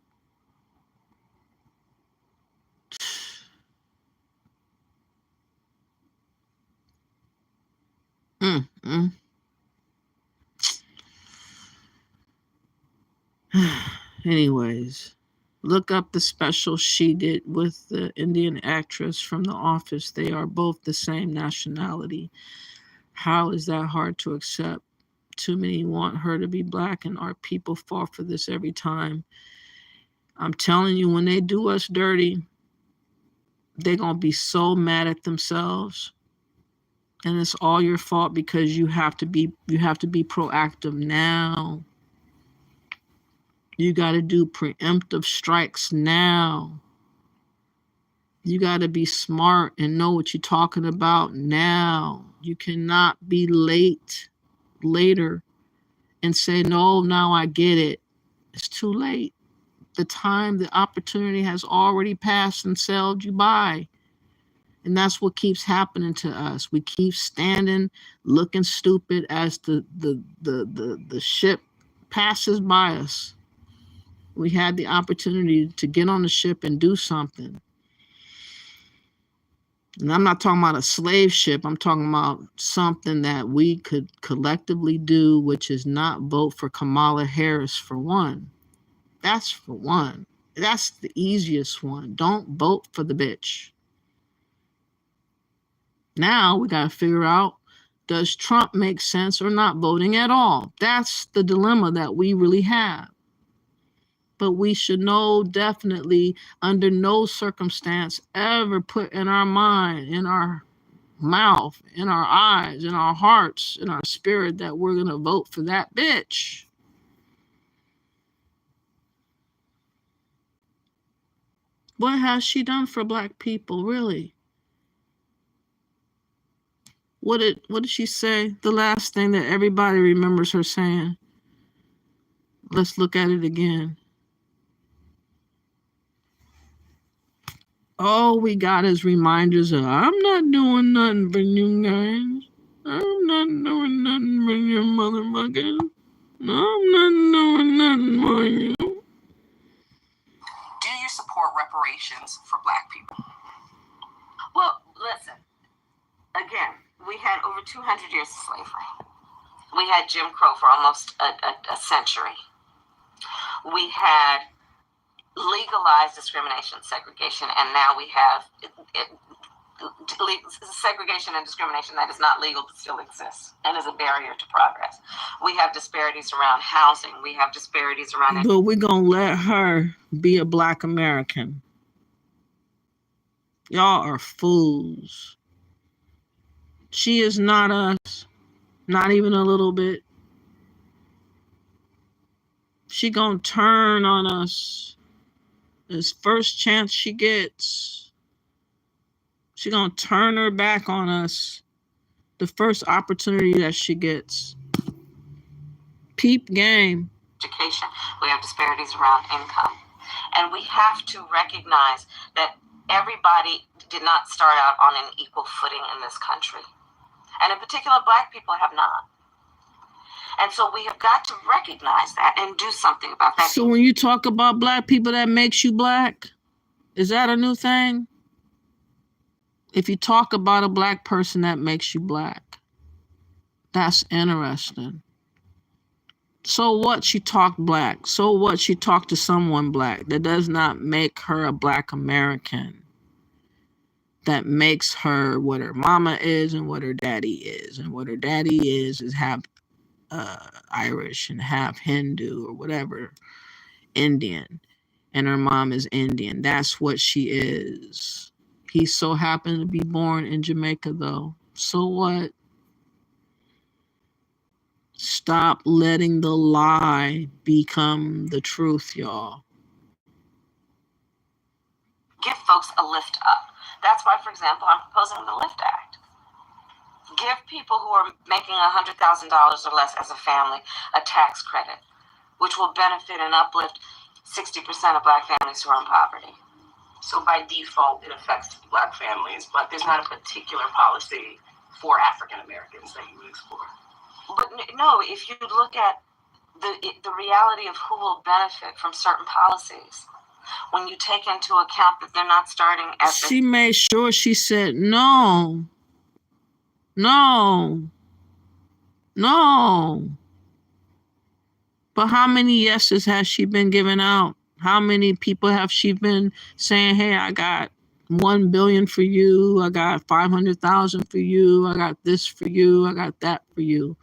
Anyways, look up the special she did with the Indian actress from The Office. They are both the same nationality. How is that hard to accept? Too many want her to be Black, and our people fall for this every time. I'm telling you, when they do us dirty, they're going to be so mad at themselves. And it's all your fault because you have to be proactive now. You got to do preemptive strikes now. You got to be smart and know what you're talking about now. You cannot be later and say, no, now I get it. It's too late. The time, the opportunity has already passed and sailed you by. And that's what keeps happening to us. We keep standing, looking stupid as the ship passes by us. We had the opportunity to get on the ship and do something. And I'm not talking about a slave ship. I'm talking about something that we could collectively do, which is not vote for Kamala Harris for one. That's for one. That's the easiest one. Don't vote for the bitch. Now we got to figure out, does Trump make sense or not voting at all? That's the dilemma that we really have. But we should know definitely, under no circumstance, ever put in our mind, in our mouth, in our eyes, in our hearts, in our spirit, that we're going to vote for that bitch. What has she done for black people, really? What did she say? The last thing that everybody remembers her saying. Let's look at it again. All we got is reminders of, I'm not doing nothing for you guys. I'm not doing nothing for you motherfuckers. I'm not doing nothing for you. Do you support reparations for black people? Well, listen. Again, we had over 200 years of slavery. We had Jim Crow for almost a century. We had legalized discrimination, segregation, and now we have segregation and discrimination that is not legal but still exists and is a barrier to progress. We have disparities around housing. We have disparities around... But we're going to let her be a black American. Y'all are fools. She is not us. Not even a little bit. She gonna turn on us this first chance she gets. She gonna turn her back on us the first opportunity that she gets. Peep game. Education. We have disparities around income. And we have to recognize that everybody did not start out on an equal footing in this country. And in particular, black people have not. And so we have got to recognize that and do something about that. So when you talk about black people, that makes you black? Is that a new thing? If you talk about a black person, that makes you black. That's interesting. So what she talked black? So what she talked to someone black? That does not make her a black American. That makes her what her mama is and what her daddy is. And what her daddy is half Irish and half Hindu or whatever, Indian, and her mom is Indian. That's what she is. He so happened to be born in Jamaica, though. So what? Stop letting the lie become the truth, y'all. Give folks a lift up. That's why, for example, I'm proposing the Lift Act. Give people who are making $100,000 or less as a family a tax credit, which will benefit and uplift 60% of black families who are in poverty. So by default, it affects black families, but there's not a particular policy for African Americans that you would explore. But no, if you look at the reality of who will benefit from certain policies, when you take into account that they're not starting at She made sure she said no. No. No. But how many yeses has she been giving out? How many people have she been saying, hey, I got 1 billion for you. I got 500,000 for you. I got this for you. I got that for you.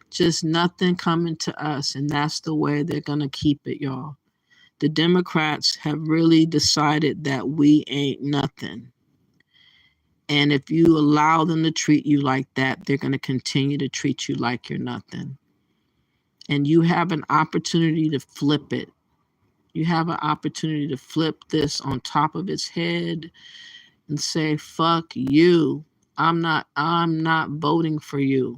Just nothing coming to us. And that's the way they're going to keep it, y'all. The Democrats have really decided that we ain't nothing. And if you allow them to treat you like that, they're going to continue to treat you like you're nothing. And you have an opportunity to flip it. You have an opportunity to flip this on top of its head and say, fuck you. I'm not voting for you.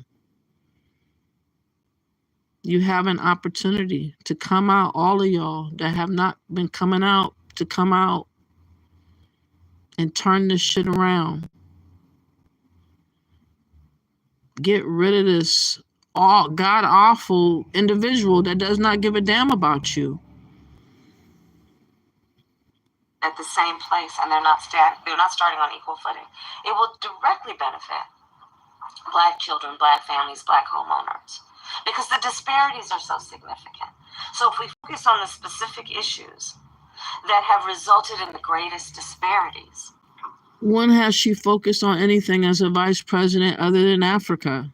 You have an opportunity to come out, all of y'all that have not been coming out, to come out and turn this shit around. Get rid of this god awful individual that does not give a damn about you. At the same place, and they're not starting on equal footing. It will directly benefit Black children, Black families, Black homeowners, because the disparities are so significant. So if we focus on the specific issues that have resulted in the greatest disparities. When has she focused on anything as a vice president other than Africa?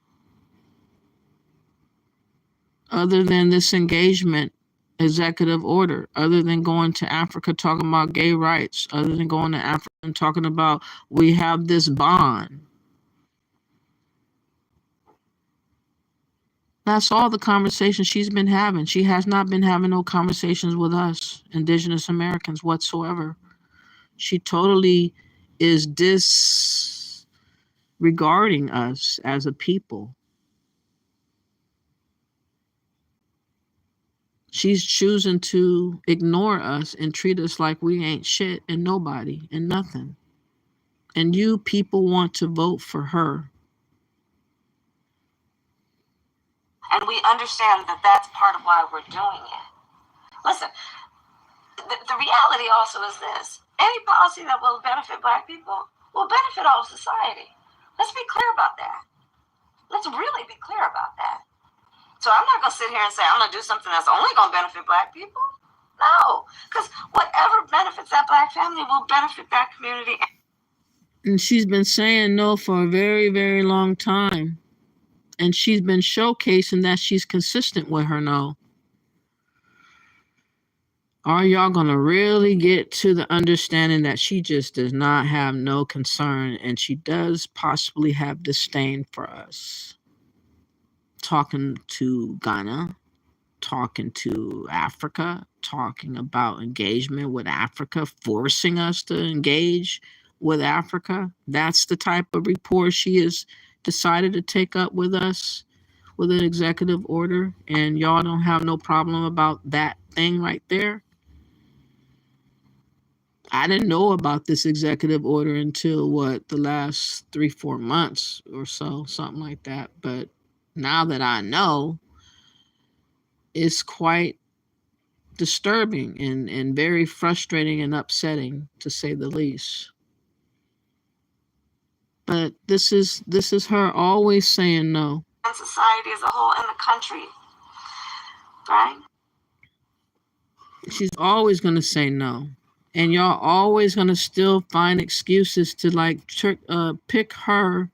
Other than this engagement executive order, other than going to Africa talking about gay rights, other than going to Africa and talking about we have this bond. That's all the conversations she's been having. She has not been having no conversations with us, Indigenous Americans, whatsoever. She totally is disregarding us as a people. She's choosing to ignore us and treat us like we ain't shit and nobody and nothing. And you people want to vote for her. And we understand that that's part of why we're doing it. Listen, the reality also is this. Any policy that will benefit Black people will benefit all of society. Let's be clear about that. Let's really be clear about that. So I'm not going to sit here and say I'm going to do something that's only going to benefit Black people. No, because whatever benefits that Black family will benefit that community. And she's been saying no for a very, very long time. And she's been showcasing that she's consistent with her no. Are y'all going to really get to the understanding that she just does not have no concern, and she does possibly have disdain for us? Talking to Ghana, talking to Africa, talking about engagement with Africa, forcing us to engage with Africa. That's the type of rapport she has decided to take up with us with an executive order, and y'all don't have no problem about that thing right there. I didn't know about this executive order until the last 3-4 months or so, something like that. But now that I know, it's quite disturbing and very frustrating and upsetting, to say the least. But this is her always saying no. And society as a whole in the country, right? She's always going to say no. And y'all always going to still find excuses to pick her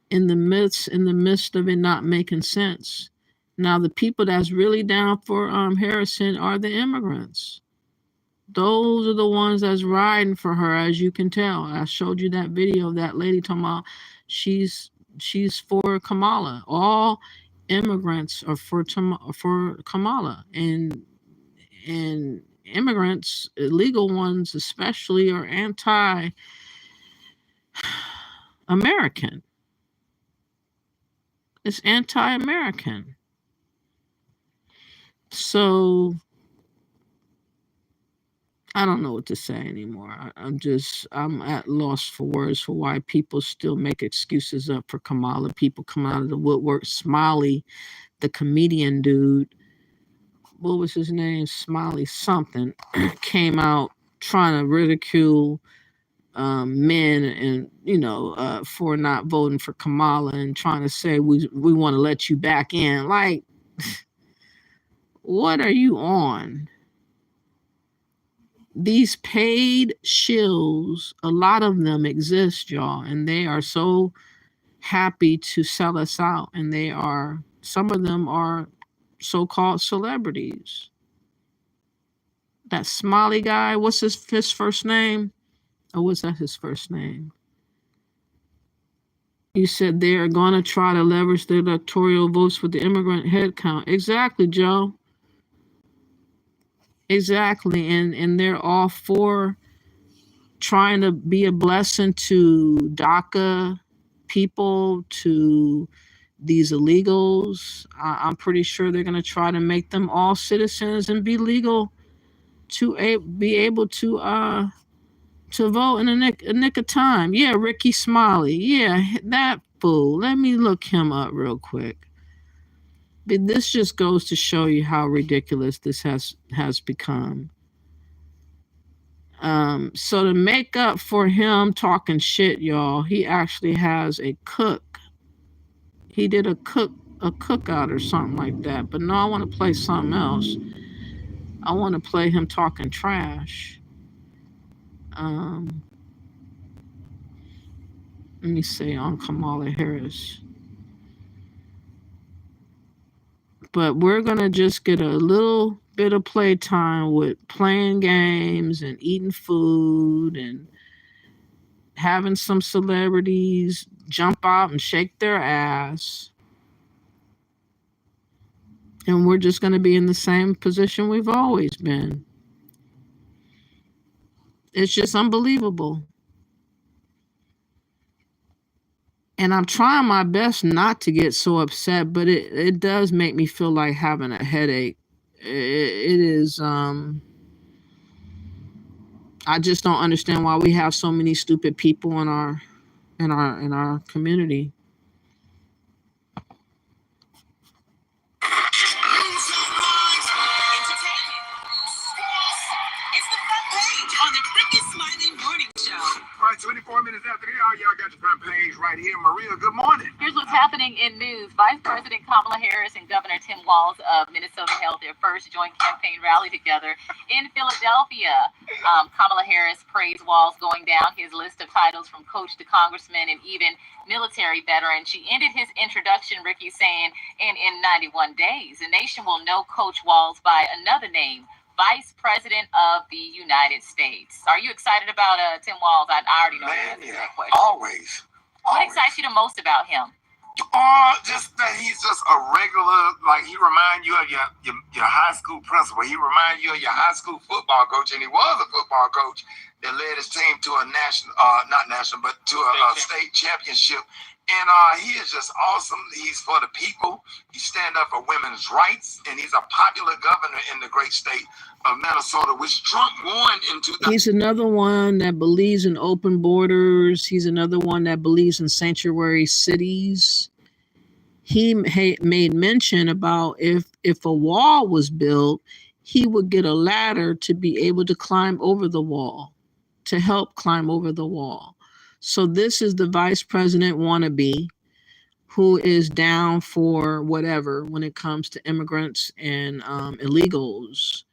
in the midst of it not making sense. Now, the people that's really down for Harrison are the immigrants. Those are the ones that's riding for her, as you can tell. I showed you that video of that lady talking about she's for Kamala. All immigrants are for Kamala, and immigrants, illegal ones especially, are anti-American. It's anti-American. So I don't know what to say anymore. I'm at loss for words for why people still make excuses up for Kamala. People come out of the woodwork. Smiley, the comedian dude, what was his name? Smiley something, came out trying to ridicule men and for not voting for Kamala and trying to say we want to let you back in. Like, what are you on? These paid shills, a lot of them exist, y'all, and they are so happy to sell us out. And some of them are so-called celebrities. That Smiley guy, what's his first name? Or was that his first name? You said they are going to try to leverage the electoral votes with the immigrant head count. Exactly, Joe. Exactly. And they're all for trying to be a blessing to DACA people, to these illegals, I'm pretty sure they're going to try to make them all citizens and be legal to be able to vote in a nick of time. Yeah, Ricky Smiley. Yeah, that fool. Let me look him up real quick. But this just goes to show you how ridiculous this has become. So to make up for him talking shit, y'all, he actually has a cook. He did a cookout or something like that. But no, I want to play something else. I want to play him talking trash. Let me say on Kamala Harris. But we're going to just get a little bit of playtime with playing games and eating food and having some celebrities jump out and shake their ass. And we're just going to be in the same position we've always been. It's just unbelievable. And I'm trying my best not to get so upset, but it does make me feel like having a headache. It is, I just don't understand why we have so many stupid people in our community. All right, 24 minutes after the hour, y'all got your front page right here. Maria, good morning. Here's what's happening in news. Vice President Kamala Harris and Governor Tim Walz of Minnesota held their first joint campaign rally together in Philadelphia. Kamala Harris praised Walz going down his list of titles from coach to congressman and even military veteran. She ended his introduction, Ricky, saying, and in 91 days, the nation will know Coach Walz by another name, Vice President of the United States. Are you excited about Tim Walz? I already know the answer to that question. Always. What excites you the most about him? Just that he's just a regular, like he reminds you of your high school principal. He reminds you of your high school football coach, and he was a football coach that led his team to a state championship. And he is just awesome. He's for the people. He stands up for women's rights, and he's a popular governor in the great state of Minnesota, which Trump won in 2000. He's another one that believes in open borders. He's another one that believes in sanctuary cities. He made mention about if a wall was built, he would get a ladder to be able to climb over the wall, to help climb over the wall. So this is the vice president wannabe who is down for whatever when it comes to immigrants and illegals.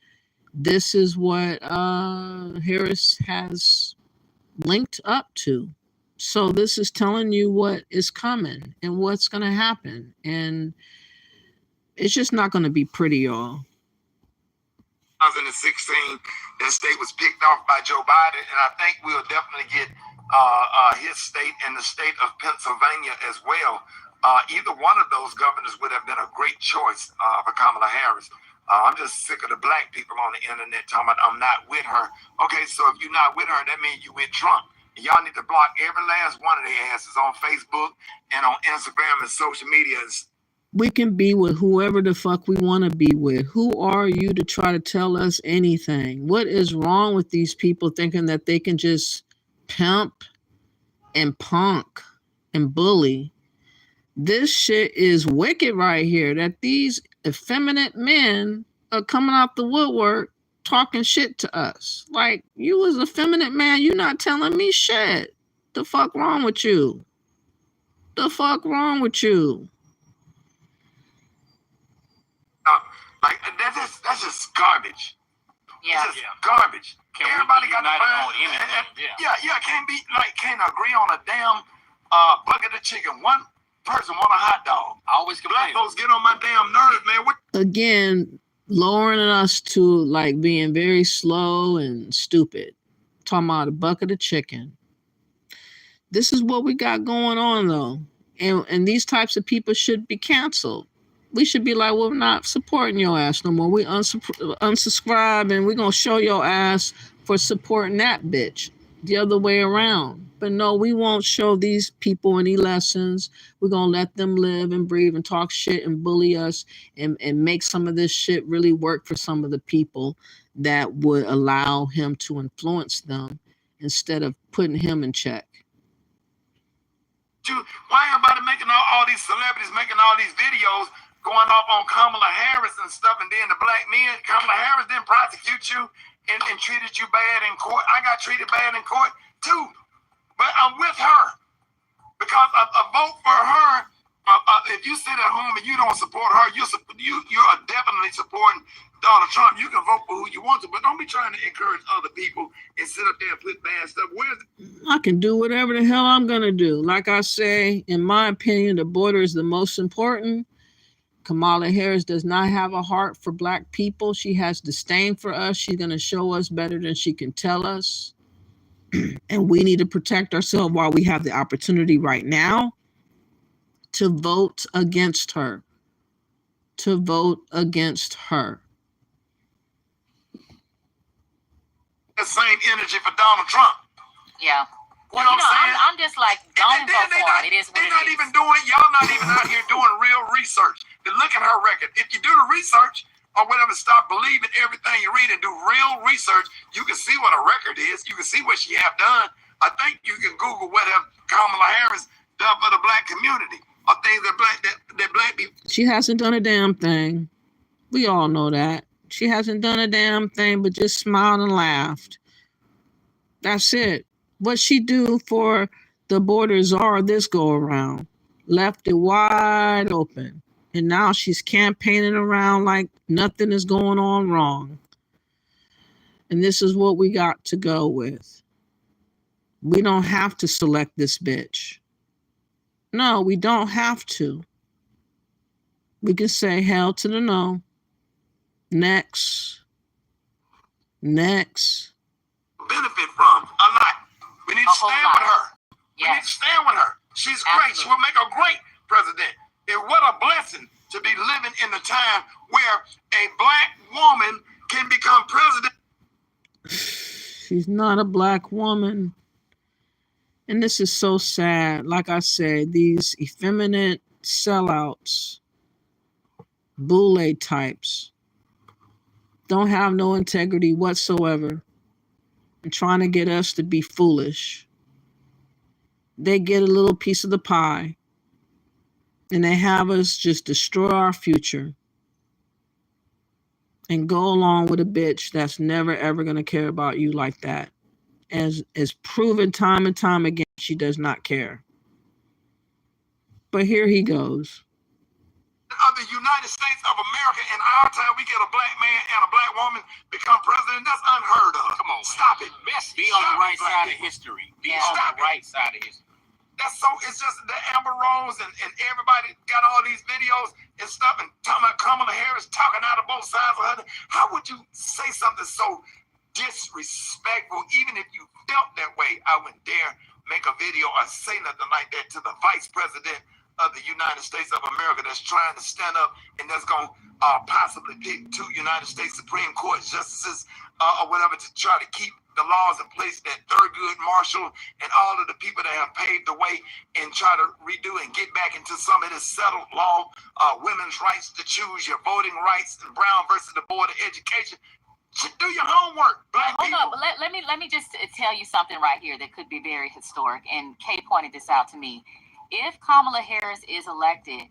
This is what Harris has linked up to. So this is telling you what is coming and what's going to happen. And it's just not going to be pretty, y'all. 2016, that state was picked off by Joe Biden, and I think we'll definitely get his state and the state of Pennsylvania as well. Either one of those governors would have been a great choice for Kamala Harris. I'm just sick of the black people on the internet talking about I'm not with her. Okay, so if you're not with her, that means you with Trump. Y'all need to block every last one of their asses on Facebook and on Instagram and social media. We can be with whoever the fuck we want to be with. Who are you to try to tell us anything? What is wrong with these people thinking that they can just pimp and punk and bully? This shit is wicked right here, that these effeminate men are coming out the woodwork talking shit to us. Like, you as a feminine man, you're not telling me shit. The fuck wrong with you? The fuck wrong with you? Like, that's just garbage. Yeah. It's just garbage. Everybody got to find. Yeah. Can't agree on a damn bucket of chicken. One person want a hot dog. I always complain. Black folks get on my damn nerves, man. What? Again, lowering us to like being very slow and stupid. Talking about a bucket of chicken. This is what we got going on, though. And these types of people should be canceled. We should be like, well, we're not supporting your ass no more. We unsubscribe and we're going to show your ass for supporting that bitch. the other way around. But no, we won't show these people any lessons. We're going to let them live and breathe and talk shit and bully us and make some of this shit really work for some of the people that would allow him to influence them instead of putting him in check. Why everybody making all these celebrities making all these videos going off on Kamala Harris and stuff, and then the black men, Kamala Harris didn't prosecute you and treated you bad in court. I got treated bad in court too, but I'm with her because a vote for her. If you sit at home and you don't support her, you're definitely supporting Donald Trump. You can vote for who you want to, but don't be trying to encourage other people and sit up there and put bad stuff. I can do whatever the hell I'm gonna do. Like I say, in my opinion, the border is the most important. Kamala Harris does not have a heart for black people. She has disdain for us. She's gonna show us better than she can tell us. And we need to protect ourselves while we have the opportunity right now to vote against her. To vote against her. The same energy for Donald Trump. Yeah. Well, you know what I'm saying? I'm just like, don't vote for him. It is what it is. They're not even doing, y'all not even out here doing real research. To look at her record. If you do the research or whatever, stop believing everything you read and do real research, you can see what her record is. You can see what she have done. I think you can Google what have Kamala Harris done for the black community. Or things that black people. She hasn't done a damn thing. We all know that. She hasn't done a damn thing but just smiled and laughed. That's it. What she do for the border czar this go around? Left it wide open. And now she's campaigning around like nothing is going on wrong. And this is what we got to go with. We don't have to select this bitch. No, we don't have to. We can say hell to the no. Next. Next. Benefit from a lot. We need to stand with her. Yes. We need to stand with her. She's great. She will make a great president. And what a blessing to be living in the time where a black woman can become president. She's not a black woman. And this is so sad. Like I said, these effeminate sellouts, boule types, don't have no integrity whatsoever and trying to get us to be foolish. They get a little piece of the pie and they have us just destroy our future and go along with a bitch that's never ever going to care about you like that. As proven time and time again, she does not care. But here he goes. Of the United States of America, in our time, we get a black man and a black woman become president. That's unheard of. Come on, stop it. Be on the right side of history. Be on the right side of history. That's so. It's just the Amber Rose and everybody got all these videos and stuff, and talking about Kamala Harris talking out of both sides of her. How would you say something so disrespectful? Even if you felt that way, I wouldn't dare make a video or say nothing like that to the vice president of the United States of America that's trying to stand up and that's going to possibly pick 2 United States Supreme Court justices or whatever to try to keep the laws in place that Thurgood Marshall and all of the people that have paved the way and try to redo and get back into some of this settled law, women's rights to choose your voting rights, and Brown versus the Board of Education. Do your homework, black people. Hold on, let me just tell you something right here that could be very historic, and Kay pointed this out to me. If Kamala Harris is elected,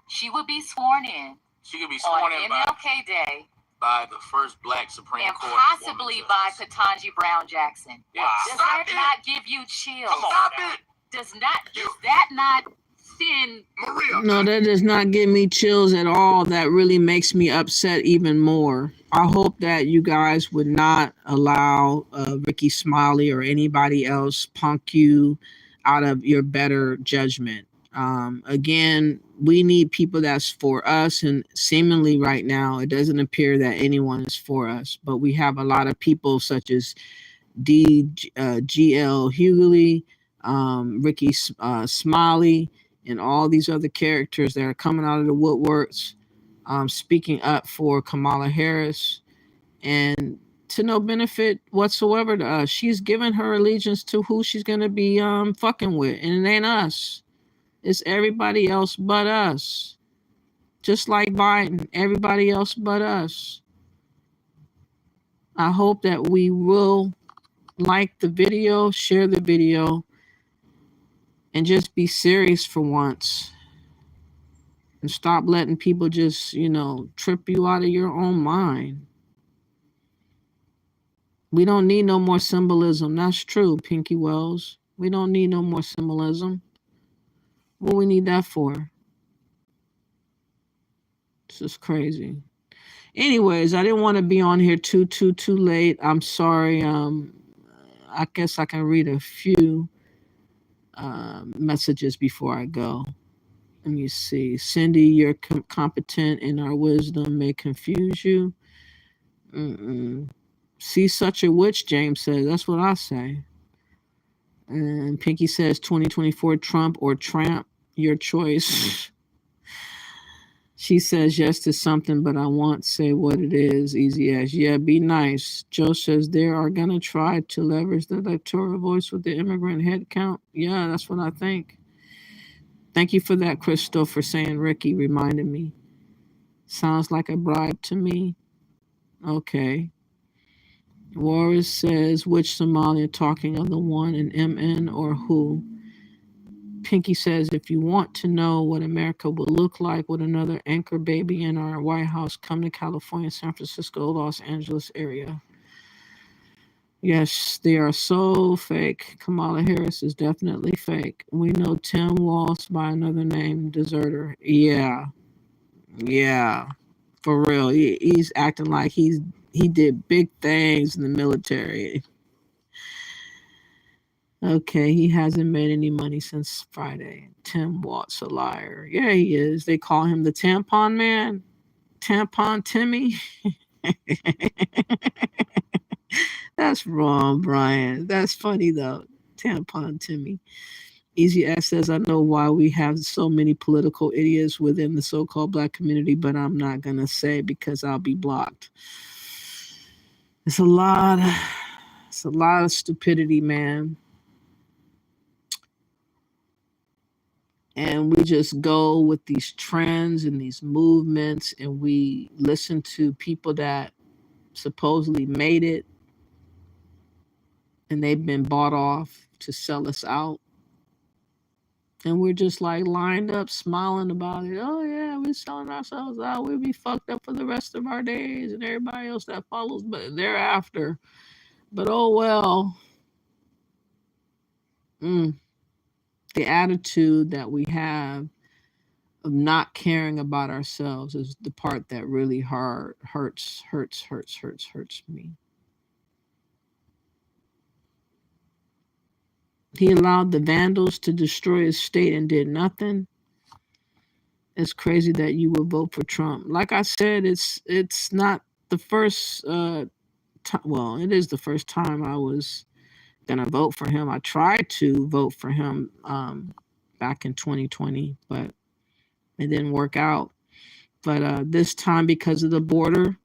she would be sworn in. She could be sworn in MLK Day by the first black Supreme and Court, possibly by Ketanji Brown Jackson. Wow. Does that not give you chills? Stop it. Does that not send? No, that does not give me chills at all. That really makes me upset even more. I hope that you guys would not allow Ricky Smiley or anybody else punk you out of your better judgment. Again, we need people that's for us, and seemingly right now it doesn't appear that anyone is for us, but we have a lot of people such as G.L. Hughley, Ricky Smiley, and all these other characters that are coming out of the woodworks, speaking up for Kamala Harris and to no benefit whatsoever to us. She's given her allegiance to who she's gonna be fucking with, and it ain't us. It's everybody else but us. Just like Biden, everybody else but us. I hope that we will like the video, share the video, and just be serious for once. And stop letting people just, trip you out of your own mind. We don't need no more symbolism. That's true, Pinky Wells. We don't need no more symbolism. What we need that for? This is crazy. Anyways, I didn't want to be on here too late. I'm sorry. I guess I can read a few messages before I go. Let me see. Cindy, you're competent and our wisdom may confuse you. See such a witch, James says. That's what I say. And Pinky says 2024 Trump or Tramp, your choice. She says yes to something, but I won't say what it is. Easy as, yeah, be nice. Joe says they are going to try to leverage the electoral voice with the immigrant head count. Yeah, that's what I think. Thank you for that, Crystal, for saying Ricky reminded me. Sounds like a bribe to me. Okay. Warris says, which Somalia talking of the one in MN or who? Pinky says, if you want to know what America will look like with another anchor baby in our White House, come to California, San Francisco, Los Angeles area. Yes, they are so fake. Kamala Harris is definitely fake. We know Tim Walz by another name, deserter. Yeah, for real. He's acting like he did big things in the military. Okay, he hasn't made any money since Friday. Tim Walz, a liar. Yeah, he is. They call him the tampon man. Tampon Timmy. That's wrong, Brian. That's funny, though. Tampon Timmy. Easy S says, I know why we have so many political idiots within the so-called black community, but I'm not going to say because I'll be blocked. It's a lot of stupidity, man. And we just go with these trends and these movements, and we listen to people that supposedly made it, and they've been bought off to sell us out. And we're just like lined up, smiling about it. Oh, yeah, we're selling ourselves out. We'll be fucked up for the rest of our days, and everybody else that follows but thereafter. But oh, well. The attitude that we have of not caring about ourselves is the part that really hurts me. He allowed the vandals to destroy his state and did nothing. It's crazy that you would vote for Trump. Like I said, it's not the first well, it is the first time I was gonna vote for him. I tried to vote for him back in 2020, but it didn't work out. But this time, because of the border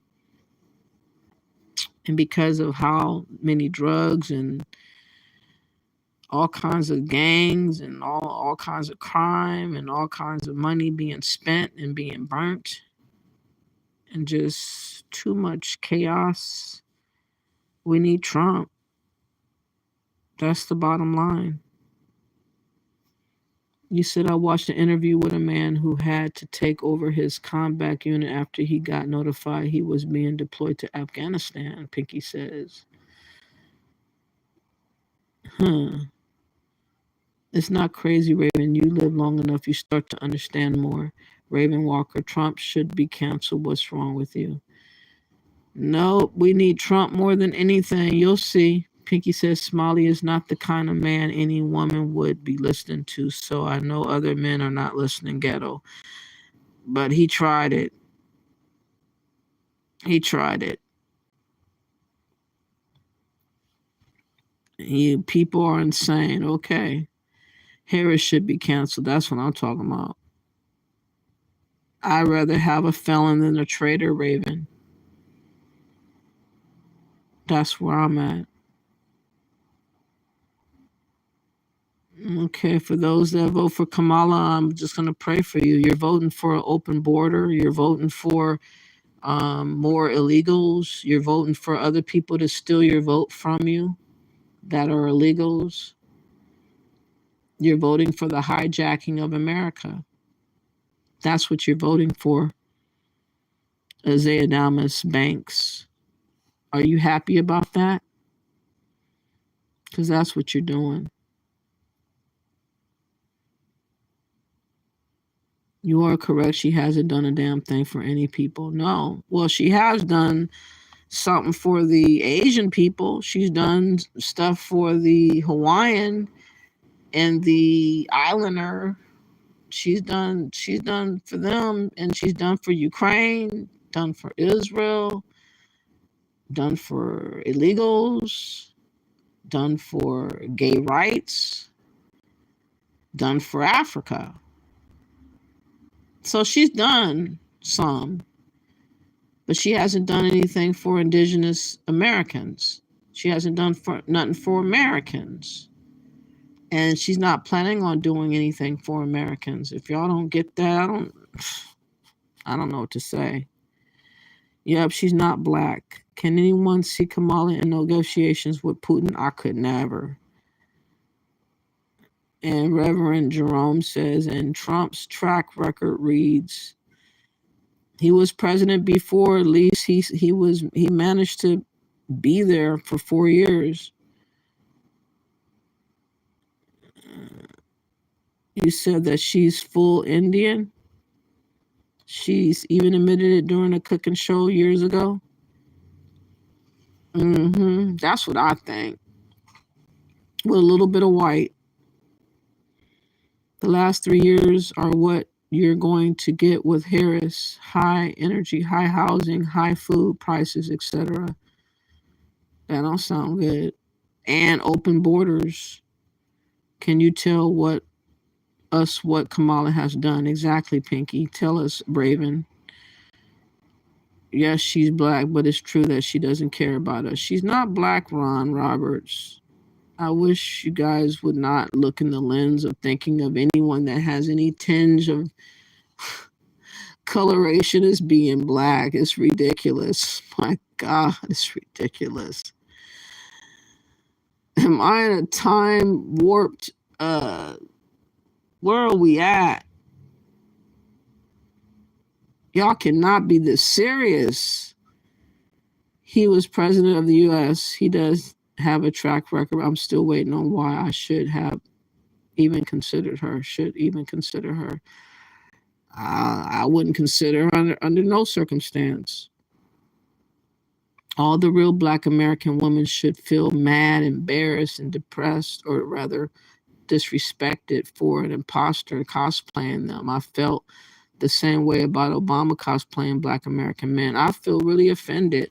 and because of how many drugs and all kinds of gangs and all kinds of crime and all kinds of money being spent and being burnt and just too much chaos, we need Trump. That's the bottom line. You said I watched an interview with a man who had to take over his combat unit after he got notified he was being deployed to Afghanistan, Pinky says. It's not crazy, Raven. You live long enough, you start to understand more. Raven Walker, Trump should be canceled. What's wrong with you? No, we need Trump more than anything. You'll see. Pinky says Smiley is not the kind of man any woman would be listening to, so I know other men are not listening, ghetto. But he tried it. He tried it. People are insane. Okay. Harris should be canceled. That's what I'm talking about. I'd rather have a felon than a traitor, Raven. That's where I'm at. Okay, for those that vote for Kamala, I'm just going to pray for you. You're voting for an open border. You're voting for more illegals. You're voting for other people to steal your vote from you that are illegals. You're voting for the hijacking of America. That's what you're voting for. Isaiah Damas Banks. Are you happy about that? Because that's what you're doing. You are correct. She hasn't done a damn thing for any people. No. Well, she has done something for the Asian people. She's done stuff for the Hawaiian and the Islander. She's done for them, and she's done for Ukraine, done for Israel, done for illegals, done for gay rights, done for Africa. So she's done some, but she hasn't done anything for Indigenous Americans. She hasn't done nothing for Americans. And she's not planning on doing anything for Americans. If y'all don't get that, I don't know what to say. Yep, she's not black. Can anyone see Kamala in negotiations with Putin? I could never. And Reverend Jerome says, and Trump's track record reads, he was president before. At least he managed to be there for 4 years. You said that she's full Indian. She's even admitted it during a cooking show years ago. That's what I think. With a little bit of white. The last 3 years are what you're going to get with Harris. High energy, high housing, high food prices, etc. That don't sound good. And open borders. Can you tell what Kamala has done? Exactly, Pinky. Tell us, Braven. Yes, she's black, but it's true that she doesn't care about us. She's not black, Ron Roberts. I wish you guys would not look in the lens of thinking of anyone that has any tinge of coloration as being black. It's ridiculous. My God, it's ridiculous. Am I in a time warped? Where are we at? Y'all cannot be this serious. He was president of the U.S. He does have a track record. I'm still waiting on why I should have even considered her. I wouldn't consider her under no circumstance. All the real black American women should feel mad, embarrassed, and depressed, or rather disrespected for an imposter cosplaying them. I felt the same way about Obama cosplaying black American men. I feel really offended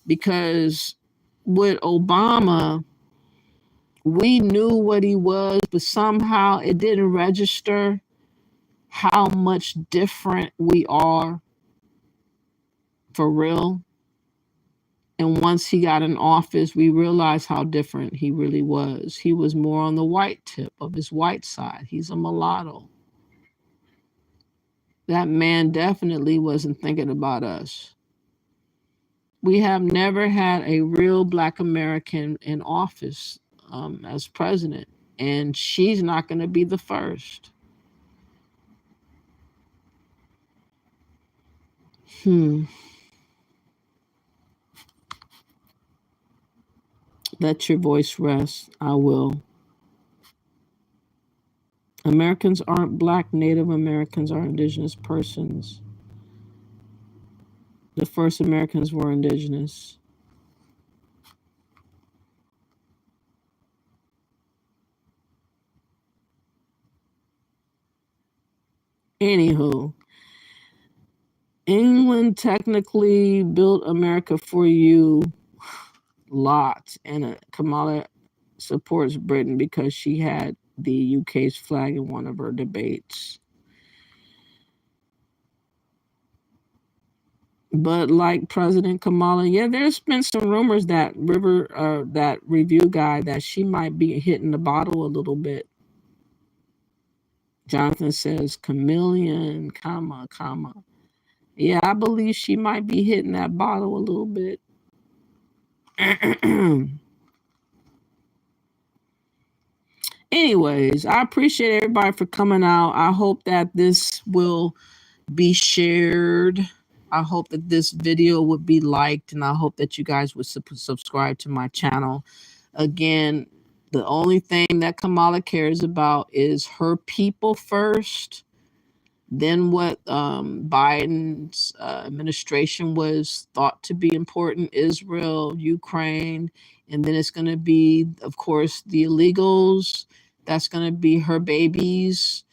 because with Obama, we knew what he was, but somehow it didn't register how much different we are for real. And once he got in office, we realized how different he really was. He was more on the white tip of his white side. He's a mulatto. That man definitely wasn't thinking about us. We have never had a real black American in office as president, and she's not going to be the first. Let your voice rest. I will. Americans aren't black. Native Americans are indigenous persons. The first Americans were indigenous. Anywho, England technically built America for you lot, and Kamala supports Britain because she had the UK's flag in one of her debates. But like President Kamala, yeah, there's been some rumors that that review guy, that she might be hitting the bottle a little bit. Jonathan says, chameleon, comma. Yeah, I believe she might be hitting that bottle a little bit. Anyways, I appreciate everybody for coming out. I hope that this will be shared. I hope that this video would be liked, and I hope that you guys would subscribe to my channel. Again, the only thing that Kamala cares about is her people first. Then what Biden's administration was thought to be important: Israel, Ukraine, and then it's going to be, of course, the illegals. That's going to be her babies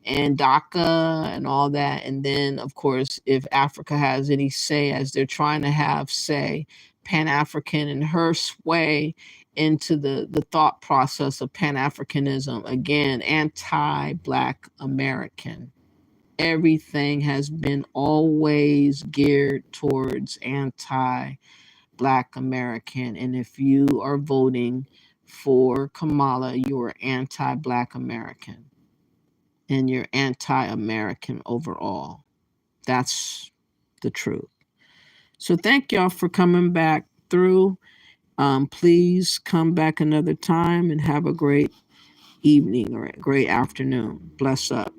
and DACA and all that. And then, of course, if Africa has any say, as they're trying to have say, Pan-African, and her sway into the thought process of Pan-Africanism, again, anti-Black American. Everything has been always geared towards anti-Black American. And if you are voting for Kamala, you're anti-Black American. And you're anti-American overall. That's the truth. So thank y'all for coming back through. Please come back another time and have a great evening or a great afternoon. Bless up.